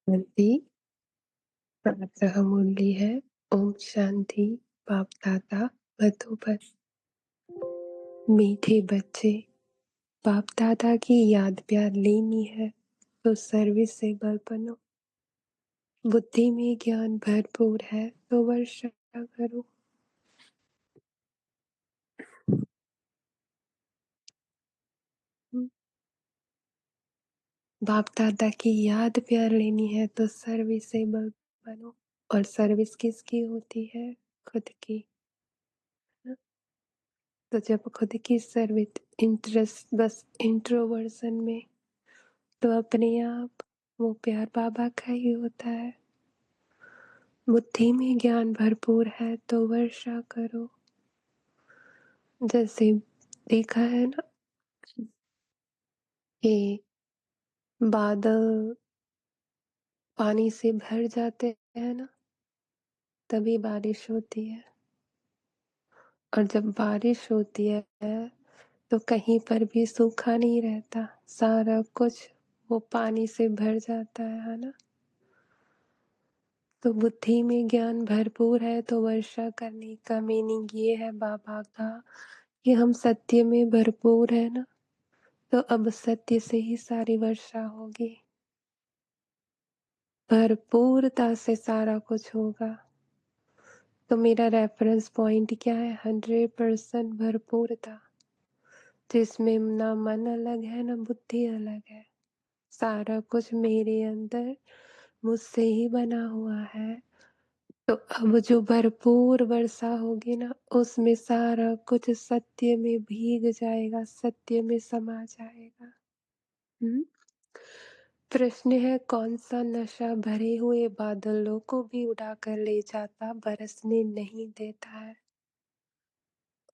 शांति प्रातः मुरली है। ओम शांति। बाप दादा बधूबन। मीठे बच्चे, बाप दादा की याद प्यार लेनी है तो सर्विसेबल बनो। बुद्धि में ज्ञान भरपूर है तो वर्षा करो। बाप दादा की याद प्यार लेनी है तो सर्विसेबल बनो। और सर्विस किसकी होती है? खुद की। तो जब खुद की सर्विस इंटरेस्ट बस इंट्रोवर्जन में, तो अपने आप वो प्यार बाबा का ही होता है। बुद्धि में ज्ञान भरपूर है तो वर्षा करो। जैसे देखा है ना कि बादल पानी से भर जाते हैं ना, तभी बारिश होती है। और जब बारिश होती है तो कहीं पर भी सूखा नहीं रहता, सारा कुछ वो पानी से भर जाता है ना। तो बुद्धि में ज्ञान भरपूर है तो वर्षा करने का मीनिंग ये है बाबा का कि हम सत्य में भरपूर है ना, तो अब सत्य से ही सारी वर्षा होगी। भरपूरता से सारा कुछ होगा। तो मेरा रेफरेंस पॉइंट क्या है? 100% भरपूरता, जिसमें ना मन अलग है ना बुद्धि अलग है। सारा कुछ मेरे अंदर मुझसे ही बना हुआ है। तो अब जो भरपूर वर्षा होगी ना, उसमें सारा कुछ सत्य में भीग जाएगा, सत्य में समा जाएगा। प्रश्न है, कौन सा नशा भरे हुए बादलों को भी उड़ाकर ले जाता, बरसने नहीं देता है?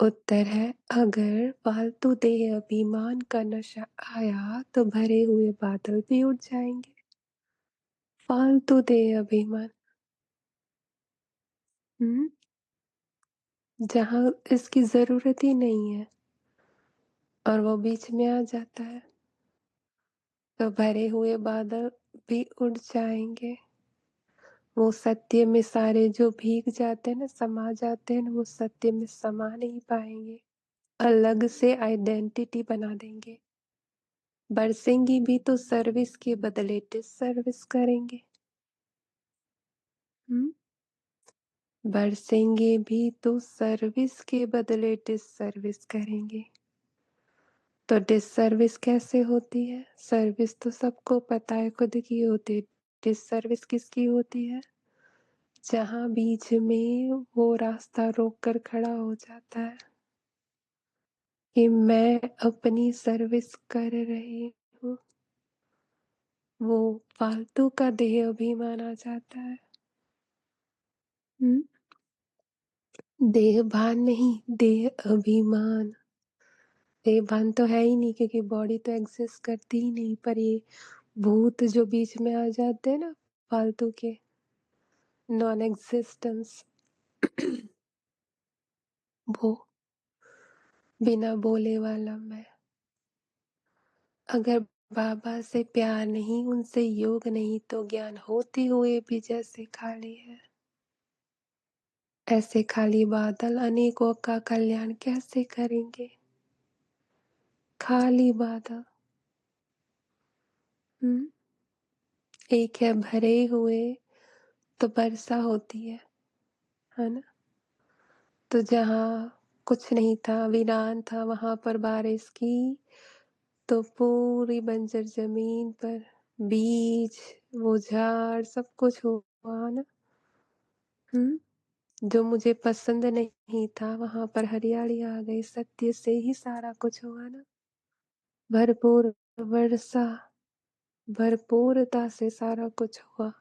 उत्तर है, अगर फालतू देह अभिमान का नशा आया तो भरे हुए बादल भी उड़ जाएंगे। फालतू देह अभिमान, जहाँ इसकी जरूरत ही नहीं है और वो बीच में आ जाता है, तो भरे हुए बादल भी उड़ जाएंगे। वो सत्य में सारे जो भीग जाते हैं ना, समा जाते हैं ना, वो सत्य में समा नहीं पाएंगे, अलग से आइडेंटिटी बना देंगे। बरसेंगी भी तो सर्विस के बदले डिसर्विस करेंगे। बरसेंगे भी तो सर्विस के बदले डिसर्विस करेंगे। तो डिसर्विस कैसे होती है? सर्विस तो सबको पता है खुद की होती है, डिसर्विस किसकी होती है? जहाँ बीच में वो रास्ता रोक कर खड़ा हो जाता है कि मैं अपनी सर्विस कर रही हूँ, वो फालतू का देह अभिमान आ जाता है। देह भान नहीं, देह अभिमान। देह भान तो है ही नहीं, क्योंकि बॉडी तो एग्जिस्ट करती ही नहीं, पर ये भूत जो बीच में आ जाते हैं ना, फालतू के, नॉन एग्जिस्टेंस, वो बिना बोले वाला मैं। अगर बाबा से प्यार नहीं, उनसे योग नहीं, तो ज्ञान होते हुए भी जैसे खाली है। ऐसे खाली बादल अनेकों का कल्याण कैसे करेंगे? खाली बादल। एक है भरे हुए, तो वर्षा होती है ना। तो जहाँ कुछ नहीं था, वीरान था, वहां पर बारिश की तो पूरी बंजर जमीन पर बीज, वो झाड़, सब कुछ हुआ ना। जो मुझे पसंद नहीं था, वहां पर हरियाली आ गई। सत्य से ही सारा कुछ हुआ ना। भरपूर वर्षा, भरपूरता से सारा कुछ हुआ।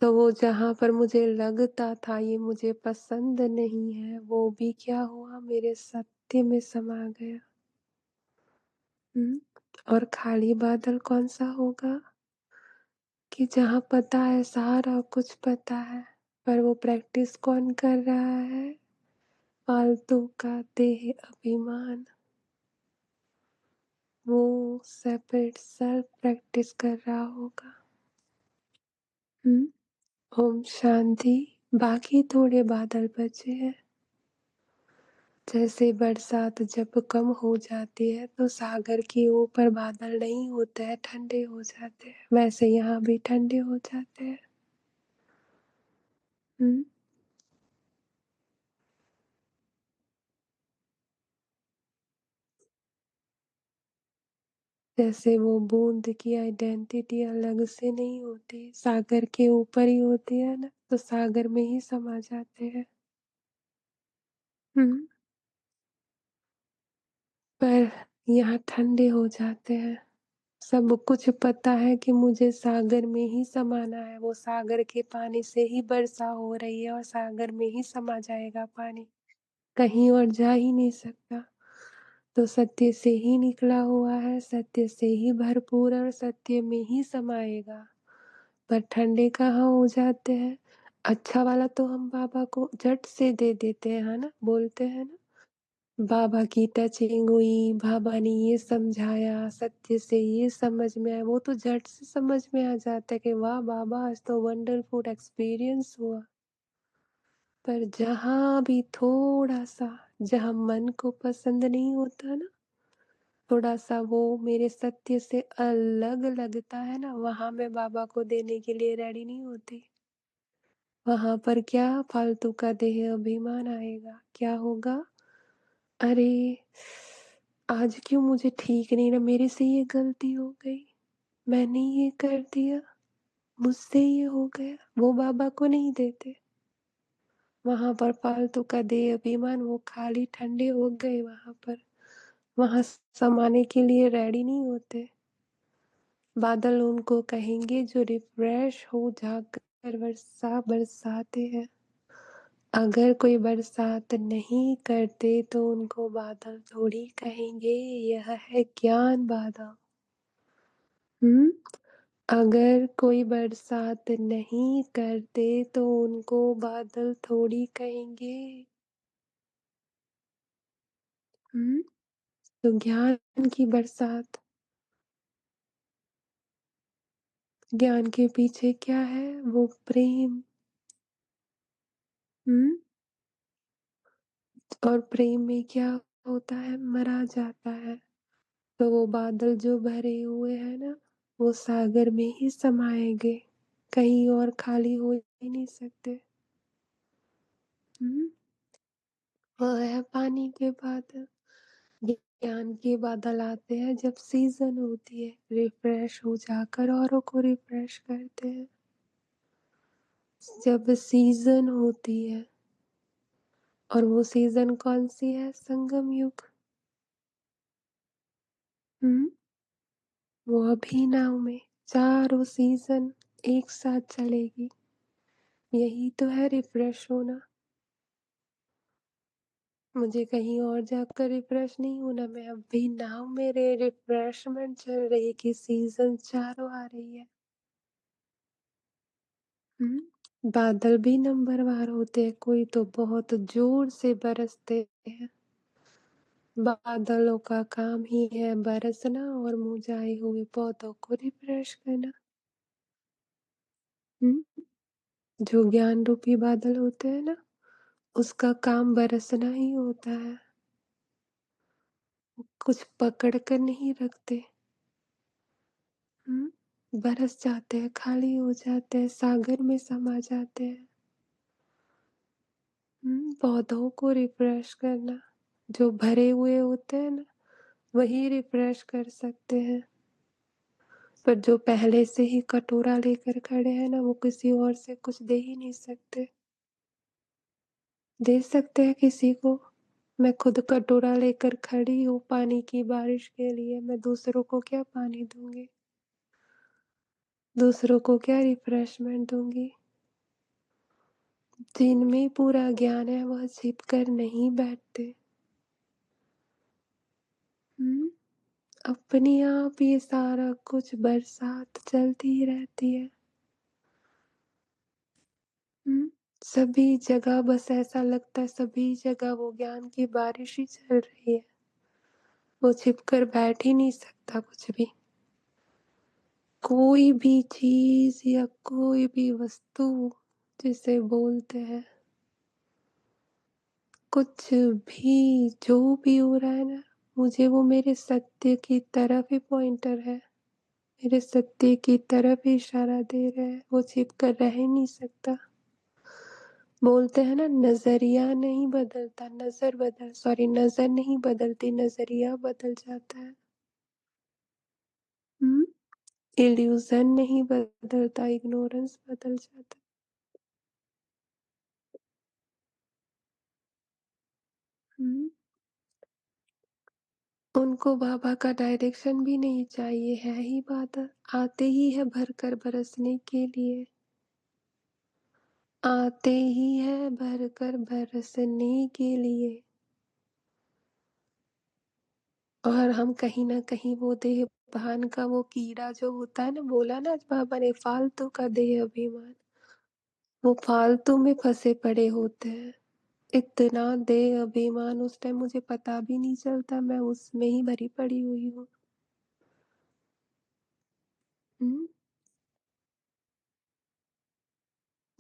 तो वो जहां पर मुझे लगता था ये मुझे पसंद नहीं है, वो भी क्या हुआ, मेरे सत्य में समा गया। और खाली बादल कौन सा होगा? कि जहाँ पता है, सारा कुछ पता है, पर वो प्रैक्टिस कौन कर रहा है? फालतू का देह अभिमान। वो सेपरेट सेल्फ प्रैक्टिस कर रहा होगा। हुँ, ओम शांति। बाकी थोड़े बादल बचे हैं। जैसे बरसात जब कम हो जाती है तो सागर के ऊपर बादल नहीं होते हैं, ठंडे हो जाते हैं, वैसे यहाँ भी ठंडे हो जाते हैं। हुँ, जैसे वो बूँद की आइडेंटिटी अलग से नहीं होती, सागर के ऊपर ही होती है ना, तो सागर में ही समा जाते हैं। हुँ, पर यहाँ ठंडे हो जाते हैं। सब कुछ पता है कि मुझे सागर में ही समाना है, वो सागर के पानी से ही वर्षा हो रही है और सागर में ही समा जाएगा पानी, कहीं और जा ही नहीं सकता। तो सत्य से ही निकला हुआ है, सत्य से ही भरपूर और सत्य में ही समाएगा। पर ठंडे कहाँ हो जाते हैं। अच्छा वाला तो हम बाबा को झट से दे देते हैं, है ना? बोलते हैं ना, बाबा की टचिंग हुई, बाबा ने ये समझाया, सत्य से ये समझ में आया, वो तो झट से समझ में आ जाता है कि वाह बाबा, आज तो वंडरफुल एक्सपीरियंस हुआ। पर जहाँ भी थोड़ा-सा, जहाँ मन को पसंद नहीं होता ना, थोड़ा-सा वो मेरे सत्य से अलग लगता है ना, वहाँ मैं बाबा को देने के लिए रेडी नहीं होती। वहाँ पर क्या फालतू का देह अभिमान आएगा, क्या होगा? अरे! आज क्यों मुझे ठीक नहीं ना, मेरे से ये गलती हो गई, मैंने ये कर दिया, मुझसे ये हो गया, वो बाबा को नहीं देते। वहाँ पर फालतू का देह अभिमान वो खाली ठंडे हो गए वहाँ पर, वहाँ समाने के लिए रेडी नहीं होते। बादल उनको कहेंगे जो रिफ्रेश हो जाकर वर्षा बरसाते हैं। अगर कोई बरसात नहीं करते तो उनको बादल थोड़ी कहेंगे, यह है ज्ञान बादल। हुँ? अगर कोई बरसात नहीं करते तो उनको बादल थोड़ी कहेंगे। हुँ? तो ज्ञान की बरसात, ज्ञान के पीछे क्या है? वो प्रेम। हुँ? और प्रेम में क्या होता है? मरा जाता है। तो वो बादल जो भरे हुए हैं ना, वो सागर में ही समाएँगे, कहीं और खाली हो ही नहीं सकते। हुँ? वो है पानी के बादल। ज्ञान के बादल आते हैं जब सीज़न होती है, रिफ्रेश हो जाकर औरों को रिफ्रेश करते हैं। जब सीज़न होती है, और वो सीज़न कौन-सी है? संगम युग। हुँ? वो अभिनव में चारों सीज़न एक साथ चलेगी। यही तो है रिफ्रेश होना। मुझे कहीं और जाकर रिफ्रेश नहीं होना, मैं अभी नाव मेरे रिफ्रेशमेंट चल रही है कि सीज़न चारों आ रही है। हुँ? बादल भी नंबरवार होते हैं, कोई तो बहुत ज़ोर से बरसते हैं। बादलों का काम ही है बरसना और मुरझाए हुए पौधों को रिफ्रेश करना। हुँ? जो ज्ञान रूपी बादल होते हैं ना, उसका काम बरसना ही होता है। वो कुछ पकड़ कर नहीं रखते। हुँ? बरस जाते हैं, खाली हो जाते हैं, सागर में समा जाते हैं। पौधों को रिफ्रेश करना, जो भरे हुए होते हैं ना, वही रिफ्रेश कर सकते हैं। पर जो पहले से ही कटोरा लेकर खड़े हैं ना, वो किसी और से कुछ दे ही नहीं सकते। दे सकते हैं किसी को? मैं खुद कटोरा लेकर खड़ी हूँ पानी की बारिश के लिए, मैं दूसरों को क्या पानी दूँगी? दूसरों को क्या रिफ्रेशमेंट दूँगी? जिनमें पूरा ज्ञान है वह छिप कर नहीं बैठते। हुँ? अपने आप ये सारा कुछ बरसात चलती ही रहती है। हुँ? सभी जगह बस ऐसा लगता है सभी जगह वो ज्ञान की बारिश ही चल रही है। वो छिप कर बैठ ही नहीं सकता कुछ भी। कोई भी चीज़ या कोई भी वस्तु जिसे बोलते हैं, कुछ भी जो भी हो रहा है ना, मुझे वो मेरे सत्य की तरफ ही पॉइंटर है, मेरे सत्य की तरफ ही इशारा दे रहा है, वो छिप कर रह ही नहीं सकता। बोलते हैं ना, नजरिया नहीं बदलता, नजर नहीं बदलती, नजरिया बदल जाता है। इल्यूजन नहीं बदलता, इग्नोरेंस बदल जाता है। उनको बाबा का डायरेक्शन भी नहीं चाहिए, है ही बात, आते ही है भरकर बरसने के लिए, आते ही है भरकर बरसने के लिए। और हम कहीं ना कहीं वो देह भान का वो कीड़ा जो होता है ना, बोला ना आज बाबा ने, फालतू का देह अभिमान, वो फालतू में फंसे पड़े होते हैं। इतना देह अभिमान उस टाइम मुझे पता भी नहीं चलता, मैं उसमें ही भरी पड़ी हुई हूँ।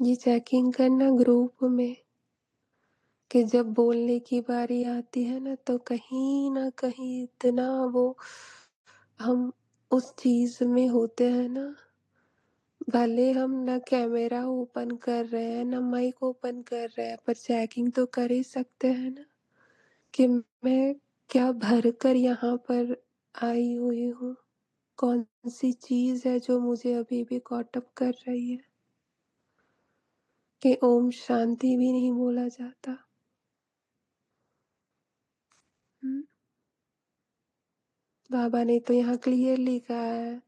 ये चेकिंग करना ग्रुप में, कि जब बोलने की बारी आती है ना, तो कहीं ना कहीं इतना वो हम उस चीज में होते हैं ना, भले हम ना कैमरा ओपन कर रहे हैं ना माइक ओपन कर रहे हैं, पर चेकिंग तो कर ही सकते हैं ना, कि मैं क्या भर कर यहाँ पर आई हुई हूँ, कौन सी चीज है जो मुझे अभी भी कॉटअप कर रही है, कि ओम शांति भी नहीं बोला जाता। बाबा ने तो यहाँ क्लियरली कहा है,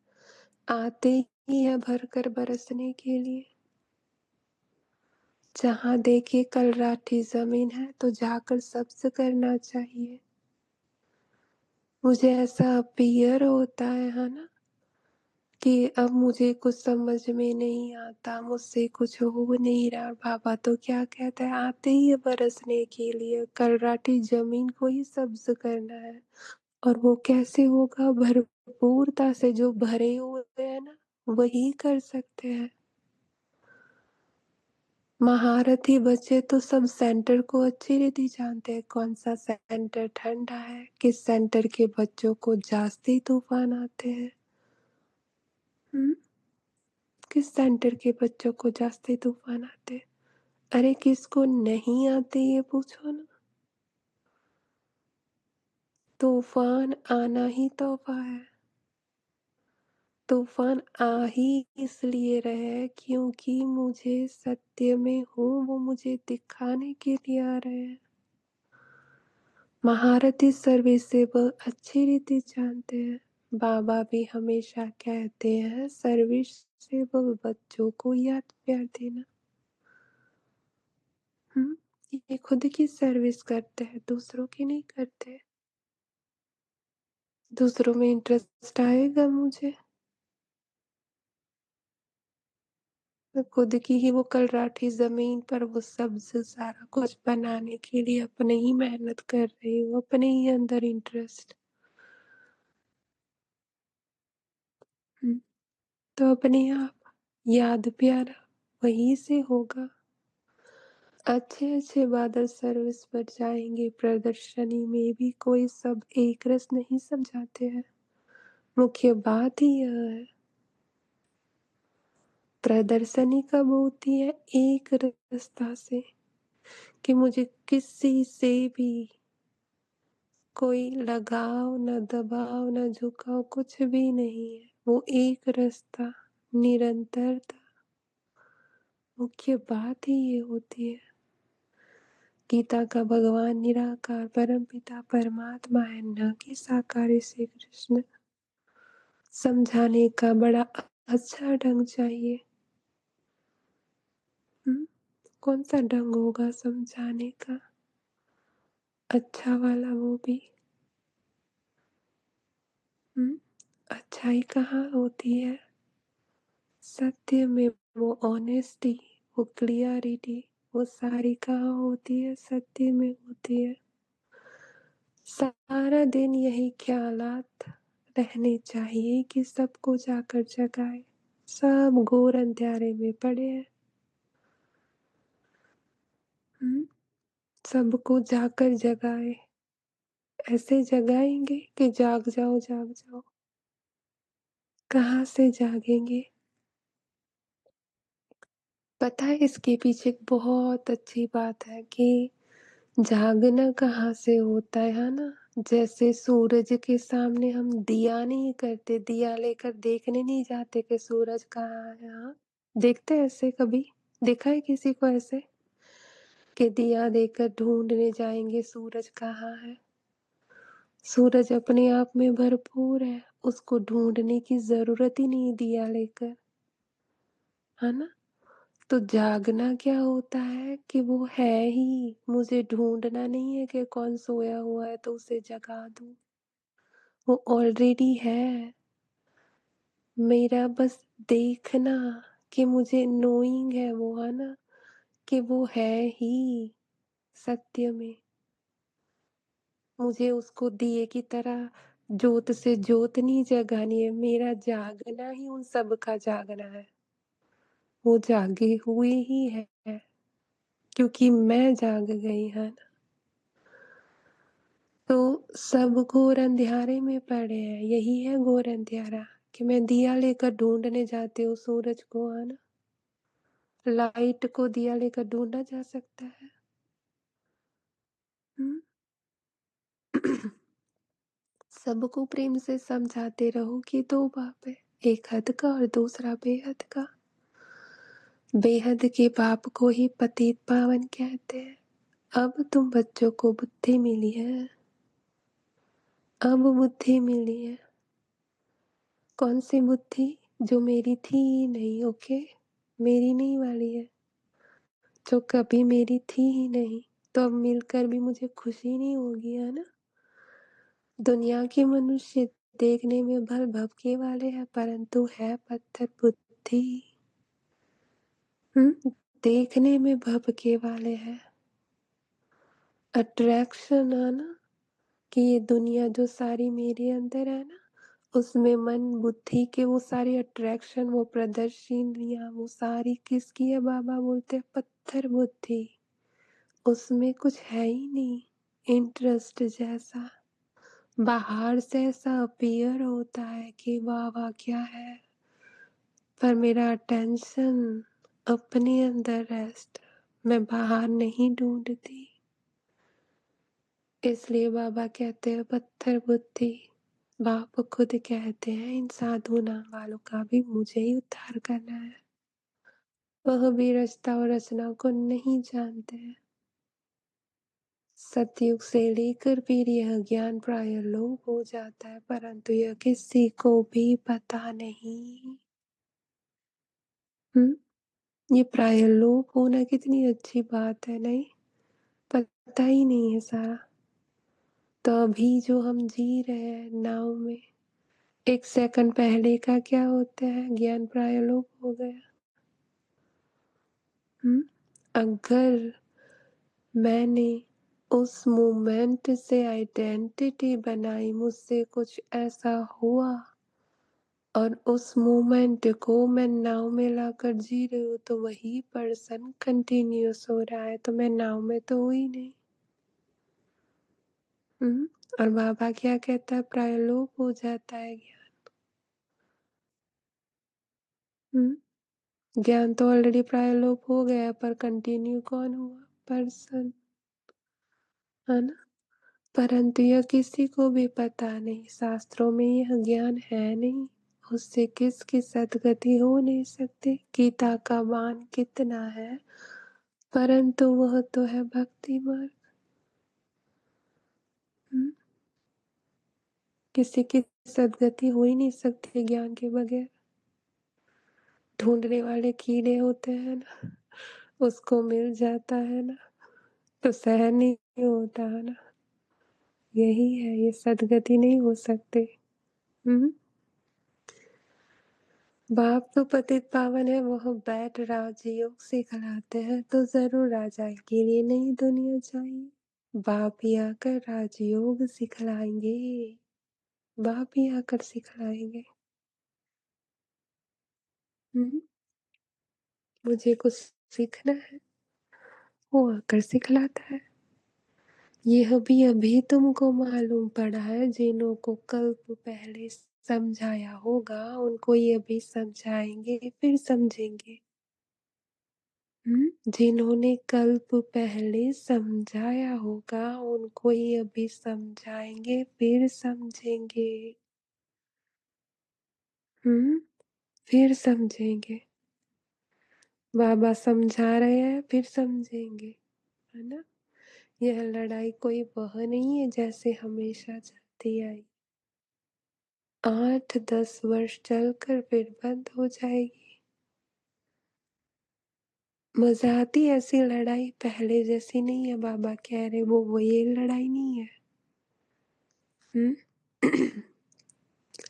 आते ही है भरकर बरसने के लिए। जहाँ देखे कल राठी जमीन है, तो जाकर सब्ज करना चाहिए। मुझे ऐसा अपीयर होता है ना, कि अब मुझे कुछ समझ में नहीं आता, मुझसे कुछ हो नहीं रहा। बाबा तो क्या कहता है, आते ही है बरसने के लिए, कल राठी जमीन को ही सब्ज करना है। और वो कैसे होगा, भरपूरता से, जो भरे हुए हैं ना वही कर सकते हैं। महारथी बच्चे तो सब सेंटर को अच्छी रीति जानते हैं, कौन सा सेंटर ठंडा है, किस सेंटर के बच्चों को जास्ती तूफान आते हैं। किस सेंटर के बच्चों को जास्ती तूफान आते हैं, अरे किसको नहीं आते ये पूछो ना। तूफान आना ही तोहफा है। तूफान आ ही इसलिए रहे क्योंकि मुझे सत्य में हूँ, वो मुझे दिखाने के लिए आ रहे हैं। महारथी सर्विसेबल अच्छी रीति जानते हैं। बाबा भी हमेशा कहते हैं, सर्विसेबल बच्चों को याद प्यार देना। ये खुद की सर्विस करते हैं, दूसरों की नहीं करते। दूसरों में इंटरेस्ट आएगा मुझे, मैं खुद की ही वो कल राठी जमीन पर वो सब्ज सारा कुछ बनाने के लिए अपने ही मेहनत कर रही हूँ, अपने ही अंदर इंटरेस्ट। तो अपने आप याद प्यारा वहीं से होगा। अच्छे अच्छे बादल सर्विस पर जाएंगे, प्रदर्शनी में भी कोई सब एक रस नहीं समझाते हैं। मुख्य बात ही यह है, प्रदर्शनी कब होती है, एक रास्ता से, कि मुझे किसी से भी कोई लगाव न दबाव न झुकाव कुछ भी नहीं है, वो एक रास्ता, निरंतरता। मुख्य बात ही ये होती है। गीता का भगवान निराकार परमपिता परमात्मा है, न कि साकार श्री कृष्ण। समझाने का बड़ा अच्छा ढंग चाहिए। कौन सा ढंग होगा समझाने का अच्छा वाला, वो भी अच्छाई कहाँ होती है, सत्य में वो ऑनेस्टी, वो क्लियरिटी, वो सारी कहाँ होती है, सत्य में होती है। सारा दिन यही ख्यालात रहने चाहिए कि सबको जाकर जगाए। सब घोर अंधेरे में पड़े हैं। सबको जाकर जगाए। ऐसे जगाएंगे कि जाग जाओ जाग जाओ। कहाँ से जागेंगे? पता है इसके पीछे एक बहुत अच्छी बात है कि जागना कहाँ से होता है ना? जैसे सूरज के सामने हम दिया नहीं करते, दिया लेकर देखने नहीं जाते कि सूरज कहाँ है। हाँ, देखते हैं ऐसे कभी? देखा है किसी को ऐसे कि दिया देकर ढूंढने जाएंगे सूरज कहाँ है? सूरज अपने आप में भरपूर है, उसको ढूंढने की जरूरत ही नहीं दिया लेकर, है ना? तो जागना क्या होता है कि वो है ही, मुझे ढूंढना नहीं है कि कौन सोया हुआ है तो उसे जगा दूं। वो ऑलरेडी है। मेरा बस देखना कि मुझे नोइंग है वो, है ना, कि वो है ही सत्य में। मुझे उसको दिए की तरह जोत से जोत नहीं जगानी है, मेरा जागना ही उन सब का जागना है। वो जागे हुए ही है क्योंकि मैं जाग गई, है ना। तो सब घोर अंधियारे में पड़े हैं, यही है घोर अंधियारा कि मैं दिया लेकर ढूंढने जाती हूँ सूरज को, है ना। लाइट को दिया लेकर ढूंढा जा सकता है। हम्म? सबको प्रेम से समझाते रहो कि दो बाप है, एक हद का और दूसरा बेहद का। बेहद के बाप को ही पतित पावन कहते हैं। अब तुम बच्चों को बुद्धि मिली है, अब बुद्धि मिली है। कौन सी बुद्धि? जो मेरी थी ही नहीं। ओके, मेरी नहीं वाली है, जो कभी मेरी थी ही नहीं। तो अब मिलकर भी मुझे खुशी नहीं होगी, है ना। दुनिया के मनुष्य देखने में भल भभके वाले हैं, परंतु है पत्थर बुद्धि। देखने में भभके वाले हैं। अट्रैक्शन है ना, कि ये दुनिया जो सारी मेरे अंदर है ना, उसमें मन बुद्धि के वो सारी अट्रैक्शन, वो प्रदर्शनियाँ, वो सारी किसकी है? बाबा बोलते हैं पत्थर बुद्धि। उसमें कुछ है ही नहीं इंटरेस्ट जैसा। बाहर से ऐसा अपीयर होता है कि वाह वाह क्या है, पर मेरा अटेंशन अपने अंदर रेस्ट, मैं बाहर नहीं ढूंढती। इसलिए बाबा कहते हैं पत्थर बुद्धि। बाप खुद कहते हैं इन साधु नाम वालों का भी मुझे ही उद्धार करना है। वह भी रचता और रचना को नहीं जानते हैं। सतयुग से लेकर फिर यह ज्ञान प्राय लोप हो जाता है, परंतु यह किसी को भी पता नहीं। ये प्राय लोप होना कितनी अच्छी बात है, नहीं? पता ही नहीं है सारा। तो अभी जो हम जी रहे हैं नाव में, एक सेकंड पहले का क्या होता है? ज्ञान प्राय लोप हो गया। अगर मैंने उस मोमेंट से आइडेंटिटी बनाई, मुझसे कुछ ऐसा हुआ और उस मोमेंट को मैं नाव में लाकर जी रही हूँ, तो वही पर्सन कंटिन्यूस हो रहा है, तो मैं नाव में तो हुई नहीं। और बाबा क्या कहता है? प्रायलोप हो जाता है ज्ञान। ज्ञान तो ऑलरेडी प्रायलोप हो गया, पर कंटिन्यू कौन हुआ? पर्सन, है ना। परंतु यह किसी को भी पता नहीं, शास्त्रों में यह ज्ञान है नहीं। उससे किसकी सदगति हो नहीं सकती। गीता का मान कितना है, परंतु वह तो है भक्ति मार्ग। किसी की सदगति हो ही नहीं सकती ज्ञान के बगैर। ढूंढने वाले कीड़े होते हैं ना, उसको मिल जाता है ना, तो सहन नहीं होता है ना। यही है, ये सदगति नहीं हो सकते। हम्म बाप तो पतित पावन है, वह बैठ राजयोग सिखलाते हैं, तो जरूर राजा के लिए नहीं दुनिया चाहिए। बाप ही आकर राजयोग सिखलाएंगे। बाप ही आकर सिखलाएँगे। हुँ, मुझे कुछ सीखना है, वो आकर सिखलाता है। यह भी अभी तुमको मालूम पड़ा है, जिन्हों को कल्प पहले समझाया होगा, उनको ये भी समझाएँगे, फिर समझेंगे। जिन्होंने कल्प पहले समझाया होगा, उनको ही अभी समझाएँगे, फिर समझेंगे। हुँ, फिर समझेंगे। बाबा समझा रहे हैं, फिर समझेंगे, है ना? यह लड़ाई कोई वह नहीं है जैसे हमेशा चलती आई। 8-10 वर्ष चलकर फिर बंद हो जाएगी। मज़ा आती है ऐसी लड़ाई, पहले जैसी नहीं है, बाबा कह रहे वो ये लड़ाई नहीं है। हुँ?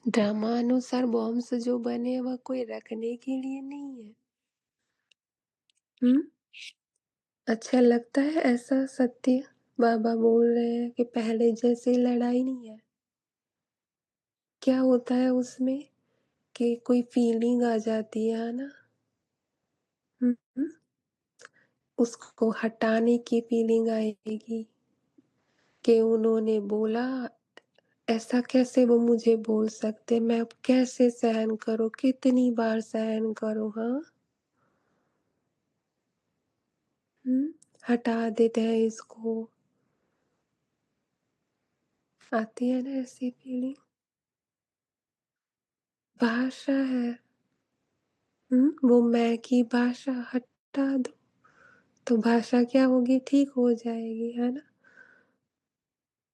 ड्रामा अनुसार बॉम्ब्स जो बने हैं वह कोई रखने के लिए नहीं है। हुँ? अच्छा लगता है ऐसा सत्य? बाबा बोल रहे हैं कि पहले जैसी लड़ाई नहीं है। क्या होता है उसमें कि कोई फीलिंग आ जाती है ना? हुँ, हुँ। उसको हटाने की फीलिंग आएगी कि उन्होंने बोला, ऐसा कैसे वो मुझे बोल सकते? मैं अब कैसे सहन करूँ? कितनी बार सहन करूँ, हाँ? हुँ? हटा देते हैं इसको। आती है ना ऐसी फीलिंग? भाषा है। वो मैं की भाषा हटा दो, तो भाषा क्या होगी? ठीक हो जाएगी, है ना?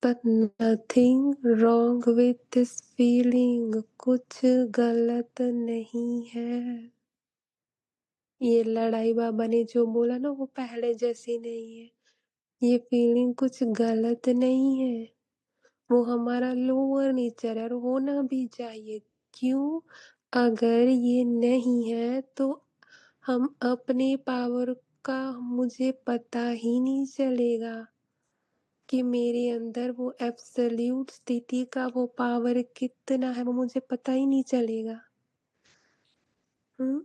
But nothing wrong with this feeling, कुछ गलत नहीं है। ये लड़ाई बाबा ने जो बोला ना वो पहले जैसी नहीं है। ये फीलिंग कुछ गलत नहीं है। वो हमारा लोअर नेचर है और होना भी चाहिए। क्यों? अगर ये नहीं है तो हम अपने पावर का मुझे पता ही नहीं चलेगा कि मेरे अंदर वो एब्सोल्यूट स्थिति का वो पावर कितना है, वो मुझे पता ही नहीं चलेगा। हुँ?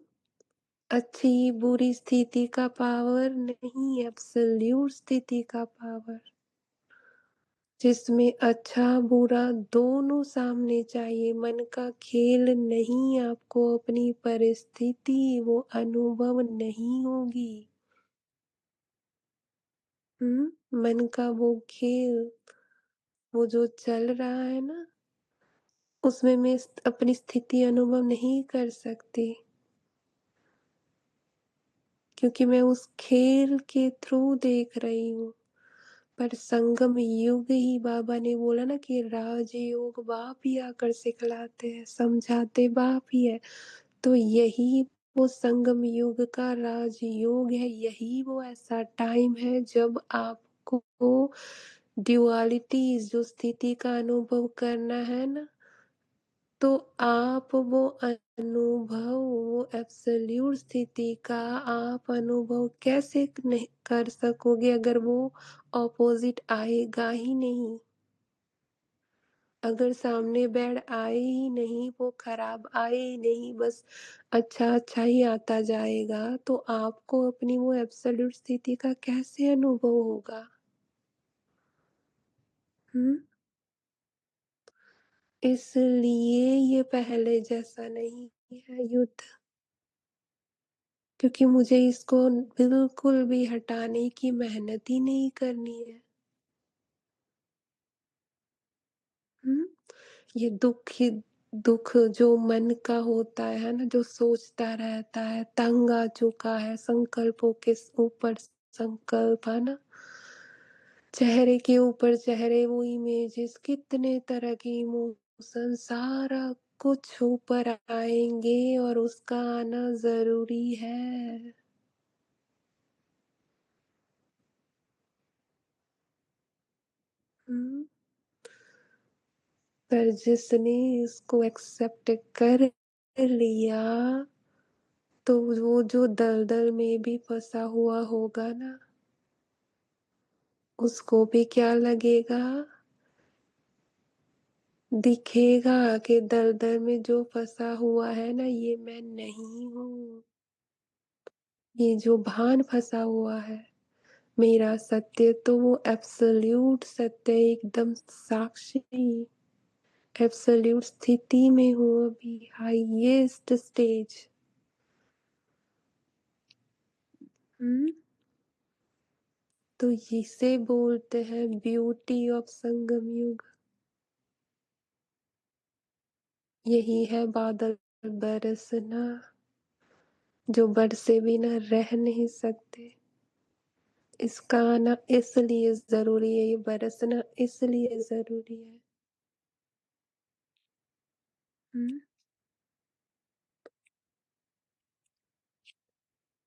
अच्छी बुरी स्थिति का पावर नहीं, एब्सोल्यूट स्थिति का पावर, जिसमें अच्छा बुरा दोनों सामने चाहिए। मन का खेल नहीं, आपको अपनी परिस्थिति वो अनुभव नहीं होगी। मन का वो खेल, वो जो चल रहा है ना, उसमें मैं अपनी स्थिति अनुभव नहीं कर सकती, क्योंकि मैं उस खेल के थ्रू देख रही हूँ। पर संगम युग ही बाबा ने बोला ना कि राजयोग बाप ही आकर सिखलाते हैं, समझाते बाप ही है। तो यही वो संगम युग का राजयोग है, यही वो ऐसा टाइम है जब आपको ड्युअलिटीज़ जो स्थिति का अनुभव करना है ना, तो आप वो अनुभव, वो एब्सोल्यूट स्थिति का आप अनुभव कैसे नहीं कर सकोगे अगर वो ऑपोजिट आएगा ही नहीं। अगर सामने बैड आए ही नहीं, वो खराब आए ही नहीं, बस अच्छा-अच्छा ही आता जाएगा, तो आपको अपनी वो एब्सोल्यूट स्थिति का कैसे अनुभव होगा? हुँ? इसलिए ये पहले जैसा नहीं है युद्ध। क्योंकि मुझे इसको बिल्कुल भी हटाने की मेहनत ही नहीं करनी है। हुँ? ये दुःख जो मन का होता है ना, जो सोचता रहता है, तंग आ चुका है, संकल्पों के ऊपर संकल्प, है ना? चेहरे के ऊपर चेहरे, वो इमेजेस, कितने तरह के इमोशन, सारा कुछ ऊपर आएँगे और उसका आना ज़रूरी है। हुँ? पर जिसने इसको एक्सेप्ट कर लिया, तो वो जो दलदल में भी फँसा हुआ होगा ना, उसको भी क्या लगेगा दिखेगा कि दलदल में जो फँसा हुआ है ना, ये मैं नहीं हूँ। ये जो भान फँसा हुआ है, मेरा सत्य तो वो एब्सोल्यूट सत्य, एकदम साक्षी, एब्सोल्यूट स्थिति में हूँ अभी, हाईएस्ट स्टेज। तो इसे बोलते हैं ब्यूटी ऑफ संगम युग। यही है बादल बरसना, जो बरसे बिना रह नहीं सकते। इसका आना इसलिए जरूरी है, ये बरसना इसलिए जरूरी है।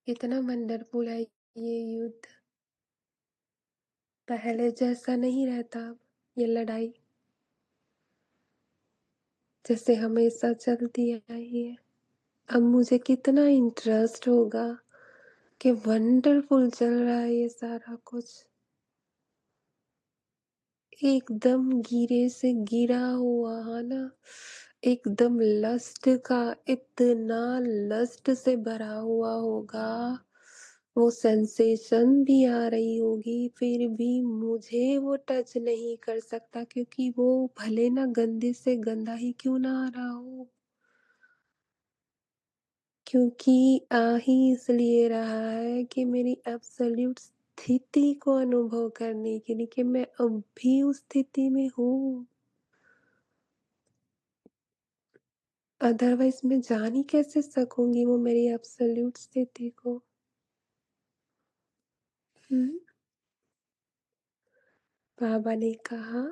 कितना वंडरफुल है ये युद्ध। पहले जैसा नहीं रहता अब ये लड़ाई, जैसे हमेशा चलती आई है। अब मुझे कितना इंटरेस्ट होगा कि वंडरफुल चल रहा है ये सारा कुछ। एकदम गिरे से गिरा हुआ है ना, एकदम लस्ट का, इतना लस्ट से भरा हुआ होगा। वो सेंसेशन भी आ रही होगी, फिर भी मुझे वो टच नहीं कर सकता, क्योंकि वो भले ना गंदे से गंदा ही क्यों ना आ रहा हो, क्योंकि आ ही इसलिए रहा है कि मेरी एब्सोल्यूट स्थिति को अनुभव करने के लिए, कि मैं अब भी उस स्थिति में हूँ। अदरवाइज मैं जान ही कैसे सकूंगी वो मेरी एब्सोल्यूट स्थिति को। हम्म। बाबा ने कहा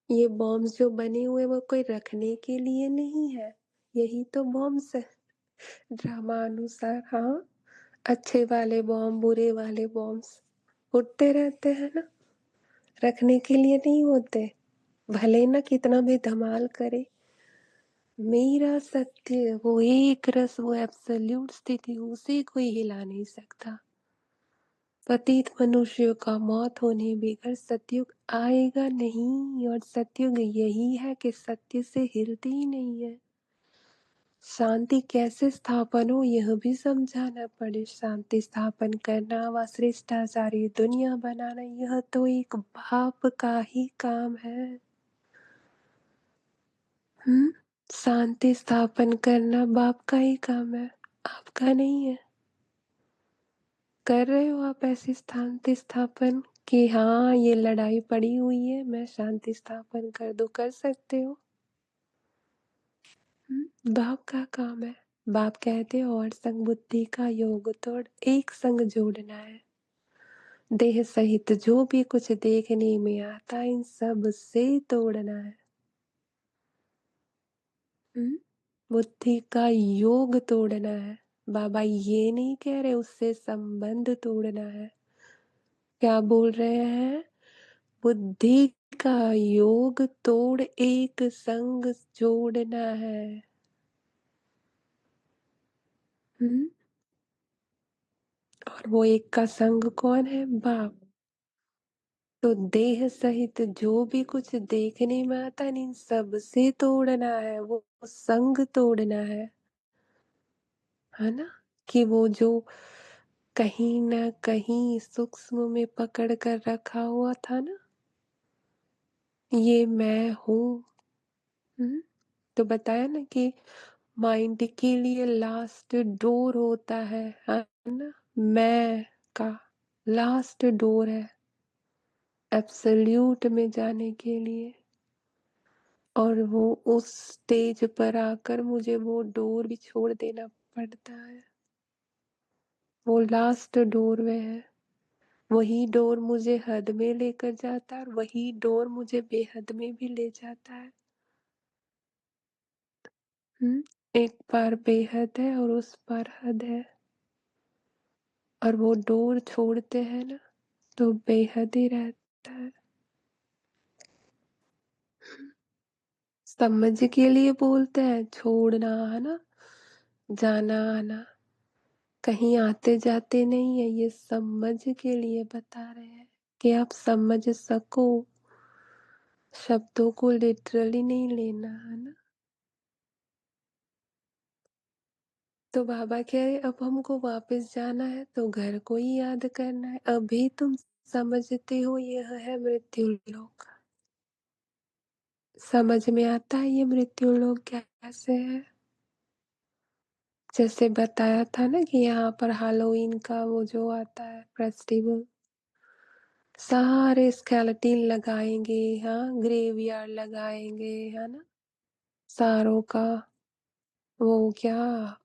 ये बॉम्ब्स जो बने हुए वो कोई रखने के लिए नहीं है, यही तो बॉम्ब्स है ड्रामा अनुसार। हाँ, अच्छे वाले बॉम्ब बुरे वाले बॉम्ब्स उड़ते रहते हैं ना, रखने के लिए नहीं होते, भले ना कितना भी धमाल करे। मेरा सत्य वो एक रस, वो एब्सोल्यूट स्थिति, उसे कोई हिला नहीं सकता। पतित मनुष्य का मौत होने बिगर सतयुग आएगा नहीं, और सतयुग यही है कि सत्य से हिलते ही नहीं है। शांति कैसे स्थापन हो यह भी समझाना पड़े। शांति स्थापन करना व श्रेष्ठाचारी दुनिया बनाना, यह तो एक बाप का ही काम है। शांति स्थापन करना बाप का ही काम है, आपका नहीं है। कर रहे हो आप ऐसी शांति स्थापन कि हाँ ये लड़ाई पड़ी हुई है, मैं शांति स्थापन कर दूं, कर सकते हो। बाप का काम है। बाप कहते हैं और संग बुद्धि का योग तोड़, एक संग जोड़ना है। देह सहित जो भी कुछ देखने में आता है, इन सब से तोड़ना है। बुद्धि का योग तोड़ना है। बाबा ये नहीं कह रहे उससे संबंध तोड़ना है, क्या बोल रहे हैं? बुद्धि का योग तोड़ एक संग जोड़ना है। और वो एक का संग कौन है? बाप। तो देह सहित जो भी कुछ देखने में आता है, इन सब से तोड़ना है, वो संग तोड़ना है ना। कि वो जो कहीं ना कहीं सूक्ष्म में पकड़ कर रखा हुआ था ना, ये मैं हूँ। तो बताया ना कि माइंड के लिए लास्ट डोर होता है ना, मैं का लास्ट डोर है एब्सोल्यूट में जाने के लिए। और वो उस स्टेज पर आकर मुझे वो डोर भी छोड़ देना पड़ता है। वो लास्ट डोर में है, वही डोर मुझे हद में लेकर जाता है, और वही डोर मुझे बेहद में भी ले जाता है। एक पार बेहद है और उस पार हद है, और वो डोर छोड़ते हैं ना तो बेहद ही रहता है। समझ के लिए बोलते हैं, छोड़ना है ना, जाना आना, कहीं आते जाते नहीं है, ये समझ के लिए बता रहे हैं कि आप समझ सको। शब्दों को लिटरली नहीं लेना, है ना? तो बाबा कह रहे अब हमको वापस जाना है तो घर को ही याद करना है। अभी तुम समझते हो यह है मृत्यु लोक। समझ में आता है ये मृत्यु लोक कैसे है? जैसे बताया था ना कि यहाँ पर हैलोवीन का वो जो आता है फेस्टिवल, सारे स्केलेटन लगाएंगे, हाँ ग्रेवयार्ड लगाएंगे, है ना? सारों का वो क्या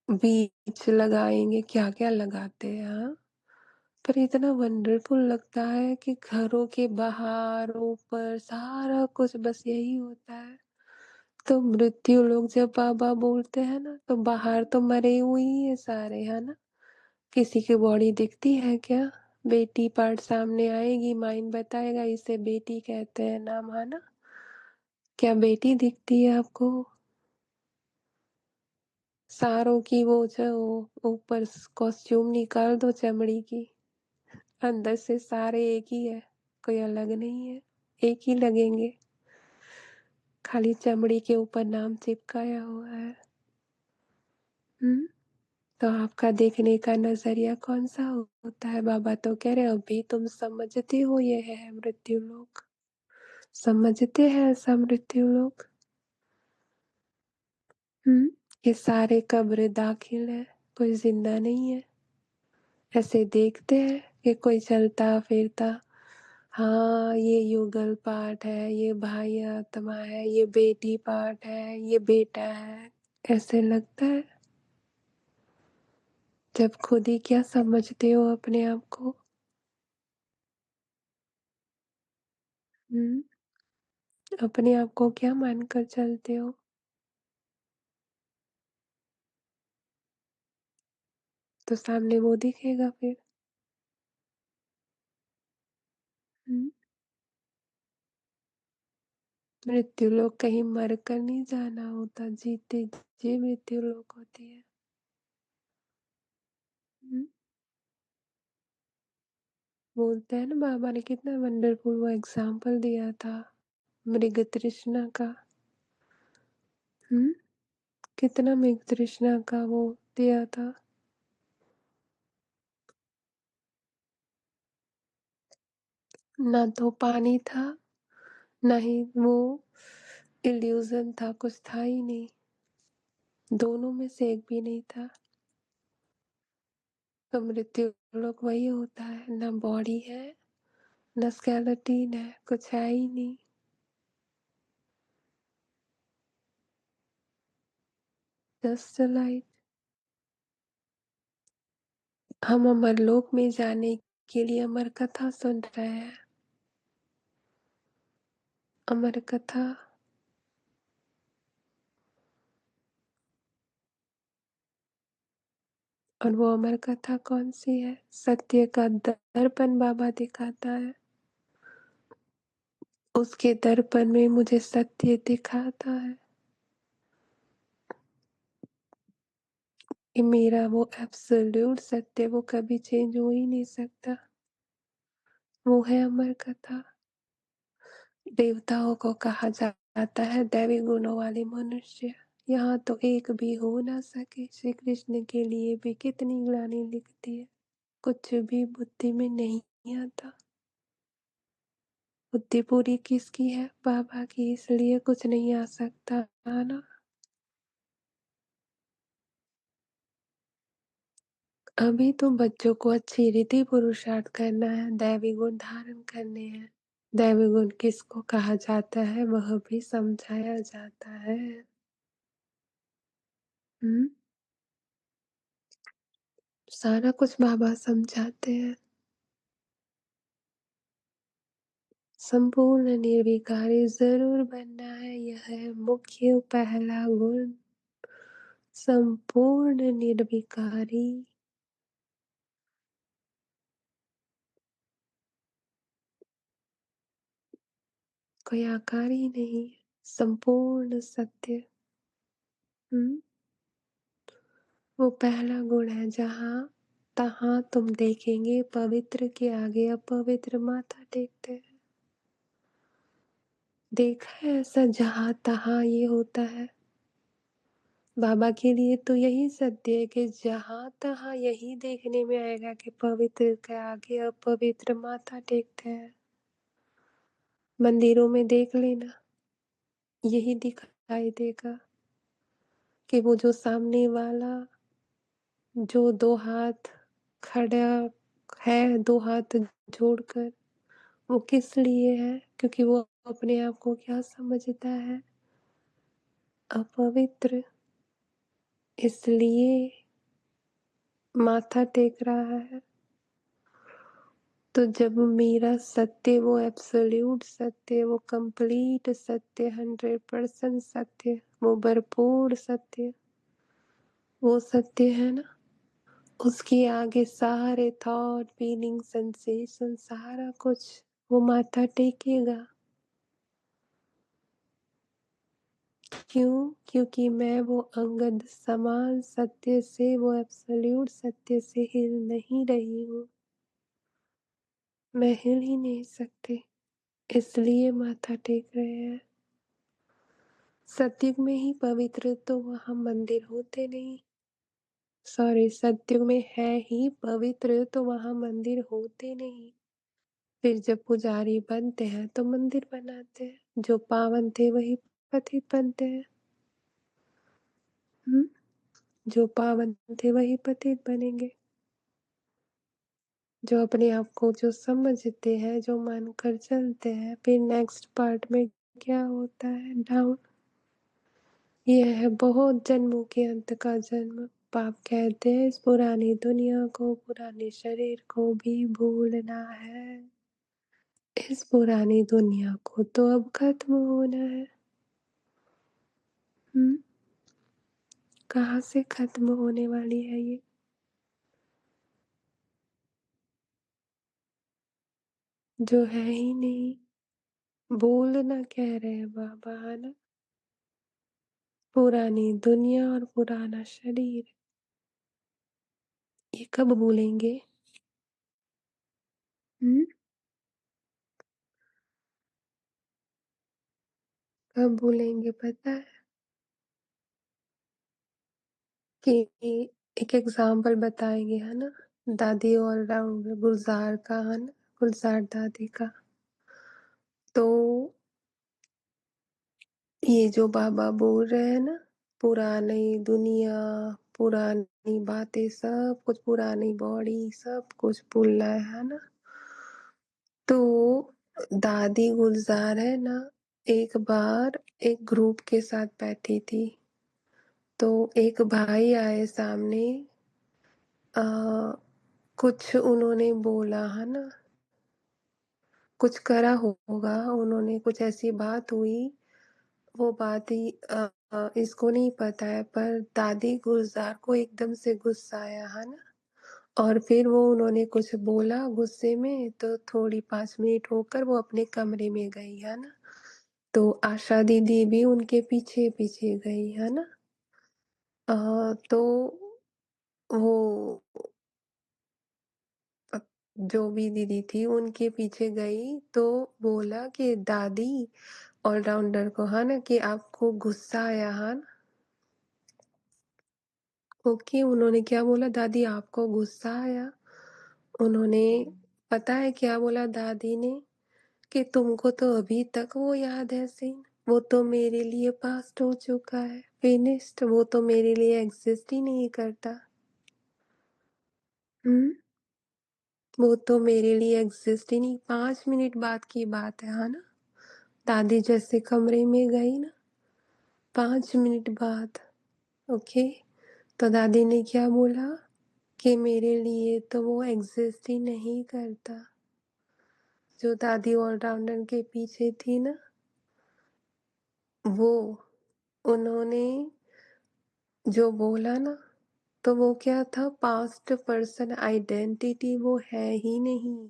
बीच लगाएंगे, क्या क्या लगाते हैं, हाँ। पर इतना वंडरफुल लगता है कि घरों के बाहर ऊपर सारा कुछ बस यही होता है। तो मृत्यु लोग जब बाबा बोलते हैं ना तो बाहर तो मरे हुए ही है सारे, है ना? किसी की बॉडी दिखती है क्या? बेटी पार्ट सामने आएगी, माइंड बताएगा इसे बेटी कहते हैं नाम, है ना? क्या बेटी दिखती है आपको? सारों की वो जो ऊपर कॉस्ट्यूम निकाल दो चमड़ी की, अंदर से सारे एक ही है, कोई अलग नहीं है, एक ही लगेंगे, खाली चमड़ी के ऊपर नाम चिपकाया हुआ है। तो आपका देखने का नजरिया कौन सा होता है? बाबा तो कह रहे अभी तुम समझते हो ये है मृत्यु लोक। समझते हैं ऐसा मृत्यु लोक? ये सारे कब्र दाखिल है, कोई जिंदा नहीं है। ऐसे देखते हैं कि कोई चलता फिरता, हाँ ये युगल पाठ है, ये भाई आत्मा है, ये बेटी पाठ है, ये बेटा है, ऐसे लगता है। जब खुद ही क्या समझते हो अपने आप को। हम्म अपने आप को क्या मानकर चलते हो? तो सामने वो दिखेगा फिर। हम्म मृत्यु लोग कहीं मर कर नहीं जाना होता, जीते जी मृत्यु लोग होती है। हम्म बोलते हैं ना बाबा ने कितना वंडरफुल वो एग्जाम्पल दिया था मृग तृष्णा का। हम्म कितना मृग तृष्णा का वो दिया था। ना तो पानी था, ना ही वो इल्यूजन था, कुछ था ही नहीं, दोनों में से एक भी नहीं था। तो मृत्यु लोग वही होता है, ना बॉडी है ना स्केलेटन है, कुछ है ही नहीं, जस्ट लाइट। हम अमरलोक में जाने के लिए अमर कथा सुन रहे हैं। अमर कथा, और वो अमर कथा कौन सी है? सत्य का दर्पण बाबा दिखाता है, उसके दर्पण में मुझे सत्य दिखाता है कि मेरा वो एब्सोल्यूट सत्य वो कभी चेंज हो ही नहीं सकता। वो है अमर कथा। देवताओं को कहा जाता है दैवी गुणों वाले मनुष्य, यहाँ तो एक भी हो ना सके। श्री कृष्ण के लिए भी कितनी ग्लानि लिखती है, कुछ भी बुद्धि में नहीं आता। बुद्धि पूरी किसकी है? बाबा की, इसलिए कुछ नहीं आ सकता, है ना? अभी तो बच्चों को अच्छी रीति पुरुषार्थ करना है, दैवी गुण धारण करने हैं। दैवी गुण किसको कहा जाता है वह भी समझाया जाता है। हम्म सारा कुछ बाबा समझाते हैं। संपूर्ण निर्विकारी जरूर बनना है, यह है मुख्य पहला गुण। संपूर्ण निर्विकारी, कोई आकार ही नहीं, संपूर्ण सत्य। हम्म वो पहला गुण है जहाँ तहाँ तुम देखेंगे पवित्र के आगे अपवित्र माथा टेकते हैं। देखा है ऐसा जहाँ तहाँ ये होता है। बाबा के लिए तो यही सत्य है कि जहाँ तहाँ यही देखने में आएगा कि पवित्र के आगे अपवित्र माथा टेकते हैं। मंदिरों में देख लेना, यही दिखाई देगा कि वो जो सामने वाला जो दो हाथ खड़ा है, दो हाथ जोड़कर, वो किस लिए है? क्योंकि वो अपने आप को क्या समझता है? अपवित्र। इसलिए माथा टेक रहा है। तो जब मेरा सत्य, वो एब्सोल्यूट सत्य, वो कंप्लीट सत्य, 100% सत्य, वो भरपूर सत्य, वो सत्य है ना, उसके आगे सारे थॉट, फीलिंग, सेंसेशन, सारा कुछ वो माथा टेकेगा। क्यों? क्योंकि मैं वो अंगद समान सत्य से, वो एब्सोल्यूट सत्य से हिल नहीं रही हूँ। मैं हिल ही नहीं सकती, इसलिए माथा टेक रहे हैं। सत्युग में ही पवित्र तो वहाँ मंदिर होते नहीं। सॉरी, सत्युग में है ही पवित्र तो वहाँ मंदिर होते नहीं। फिर जब पुजारी बनते हैं तो मंदिर बनाते हैं। जो पावन थे वही पतित बनते हैं। जो पावन थे वही पतित बनेंगे। जो अपने आप को जो समझते हैं, जो मानकर चलते हैं, फिर नेक्स्ट पार्ट में क्या होता है? डाउन। यह है बहुत जन्मों के अंत का जन्म। पाप कहते हैं इस पुरानी दुनिया को, पुराने शरीर को भी भूलना है। इस पुरानी दुनिया को तो अब खत्म होना है। कहाँ से खत्म होने वाली है ये? जो है ही नहीं। बोलना कह रहे हैं बाबा, है ना? पुरानी दुनिया और पुराना शरीर, ये कब भूलेंगे? हम्म कब भूलेंगे पता है? कि एक एग्जाम्पल बताएंगे, है ना? दादी ऑलराउंडर गुलजार का, है ना? गुलजार दादी का। तो ये जो बाबा बोल रहे हैं ना, पुरानी दुनिया, पुरानी बातें, सब कुछ, पुरानी बॉडी, सब कुछ भूलना है ना? तो दादी गुलजार है ना, एक बार एक ग्रुप के साथ बैठी थी। तो एक भाई आए सामने, आ, कुछ उन्होंने बोला, है ना? कुछ करा होगा उन्होंने, कुछ ऐसी बात हुई। वो बात ही इसको नहीं पता है, पर दादी गुलजार को एकदम से गुस्सा आया, है ना? और फिर वो उन्होंने कुछ बोला गुस्से में, तो थोड़ी 5 मिनट होकर वो अपने कमरे में गई, है ना? तो आशा दीदी भी उनके पीछे पीछे गई, है ना? तो वो अ, जो भी दीदी थी उनके पीछे गई, तो बोला कि दादी ऑलराउंडर को, है ना, कि आपको गुस्सा आया, है ना? ओके, उन्होंने क्या बोला? दादी आपको गुस्सा आया? उन्होंने, पता है क्या बोला दादी ने? कि तुमको तो अभी तक वो याद है सीन, वो तो मेरे लिए पास्ट हो चुका है, फिनिश्ड, वो तो मेरे लिए एग्जिस्ट ही नहीं करता। हम्म वो तो मेरे लिए एग्जिस्ट ही नहीं। 5 मिनट बाद की बात है ना? दादी जैसे कमरे में गई ना, 5 मिनट बाद, ओके, तो दादी ने क्या बोला? कि मेरे लिए तो वो एग्जिस्ट ही नहीं करता। जो दादी ऑलराउंडर के पीछे थी ना, वो, उन्होंने जो बोला ना, तो वो क्या था? पास्ट पर्सन आइडेंटिटी वो है ही नहीं।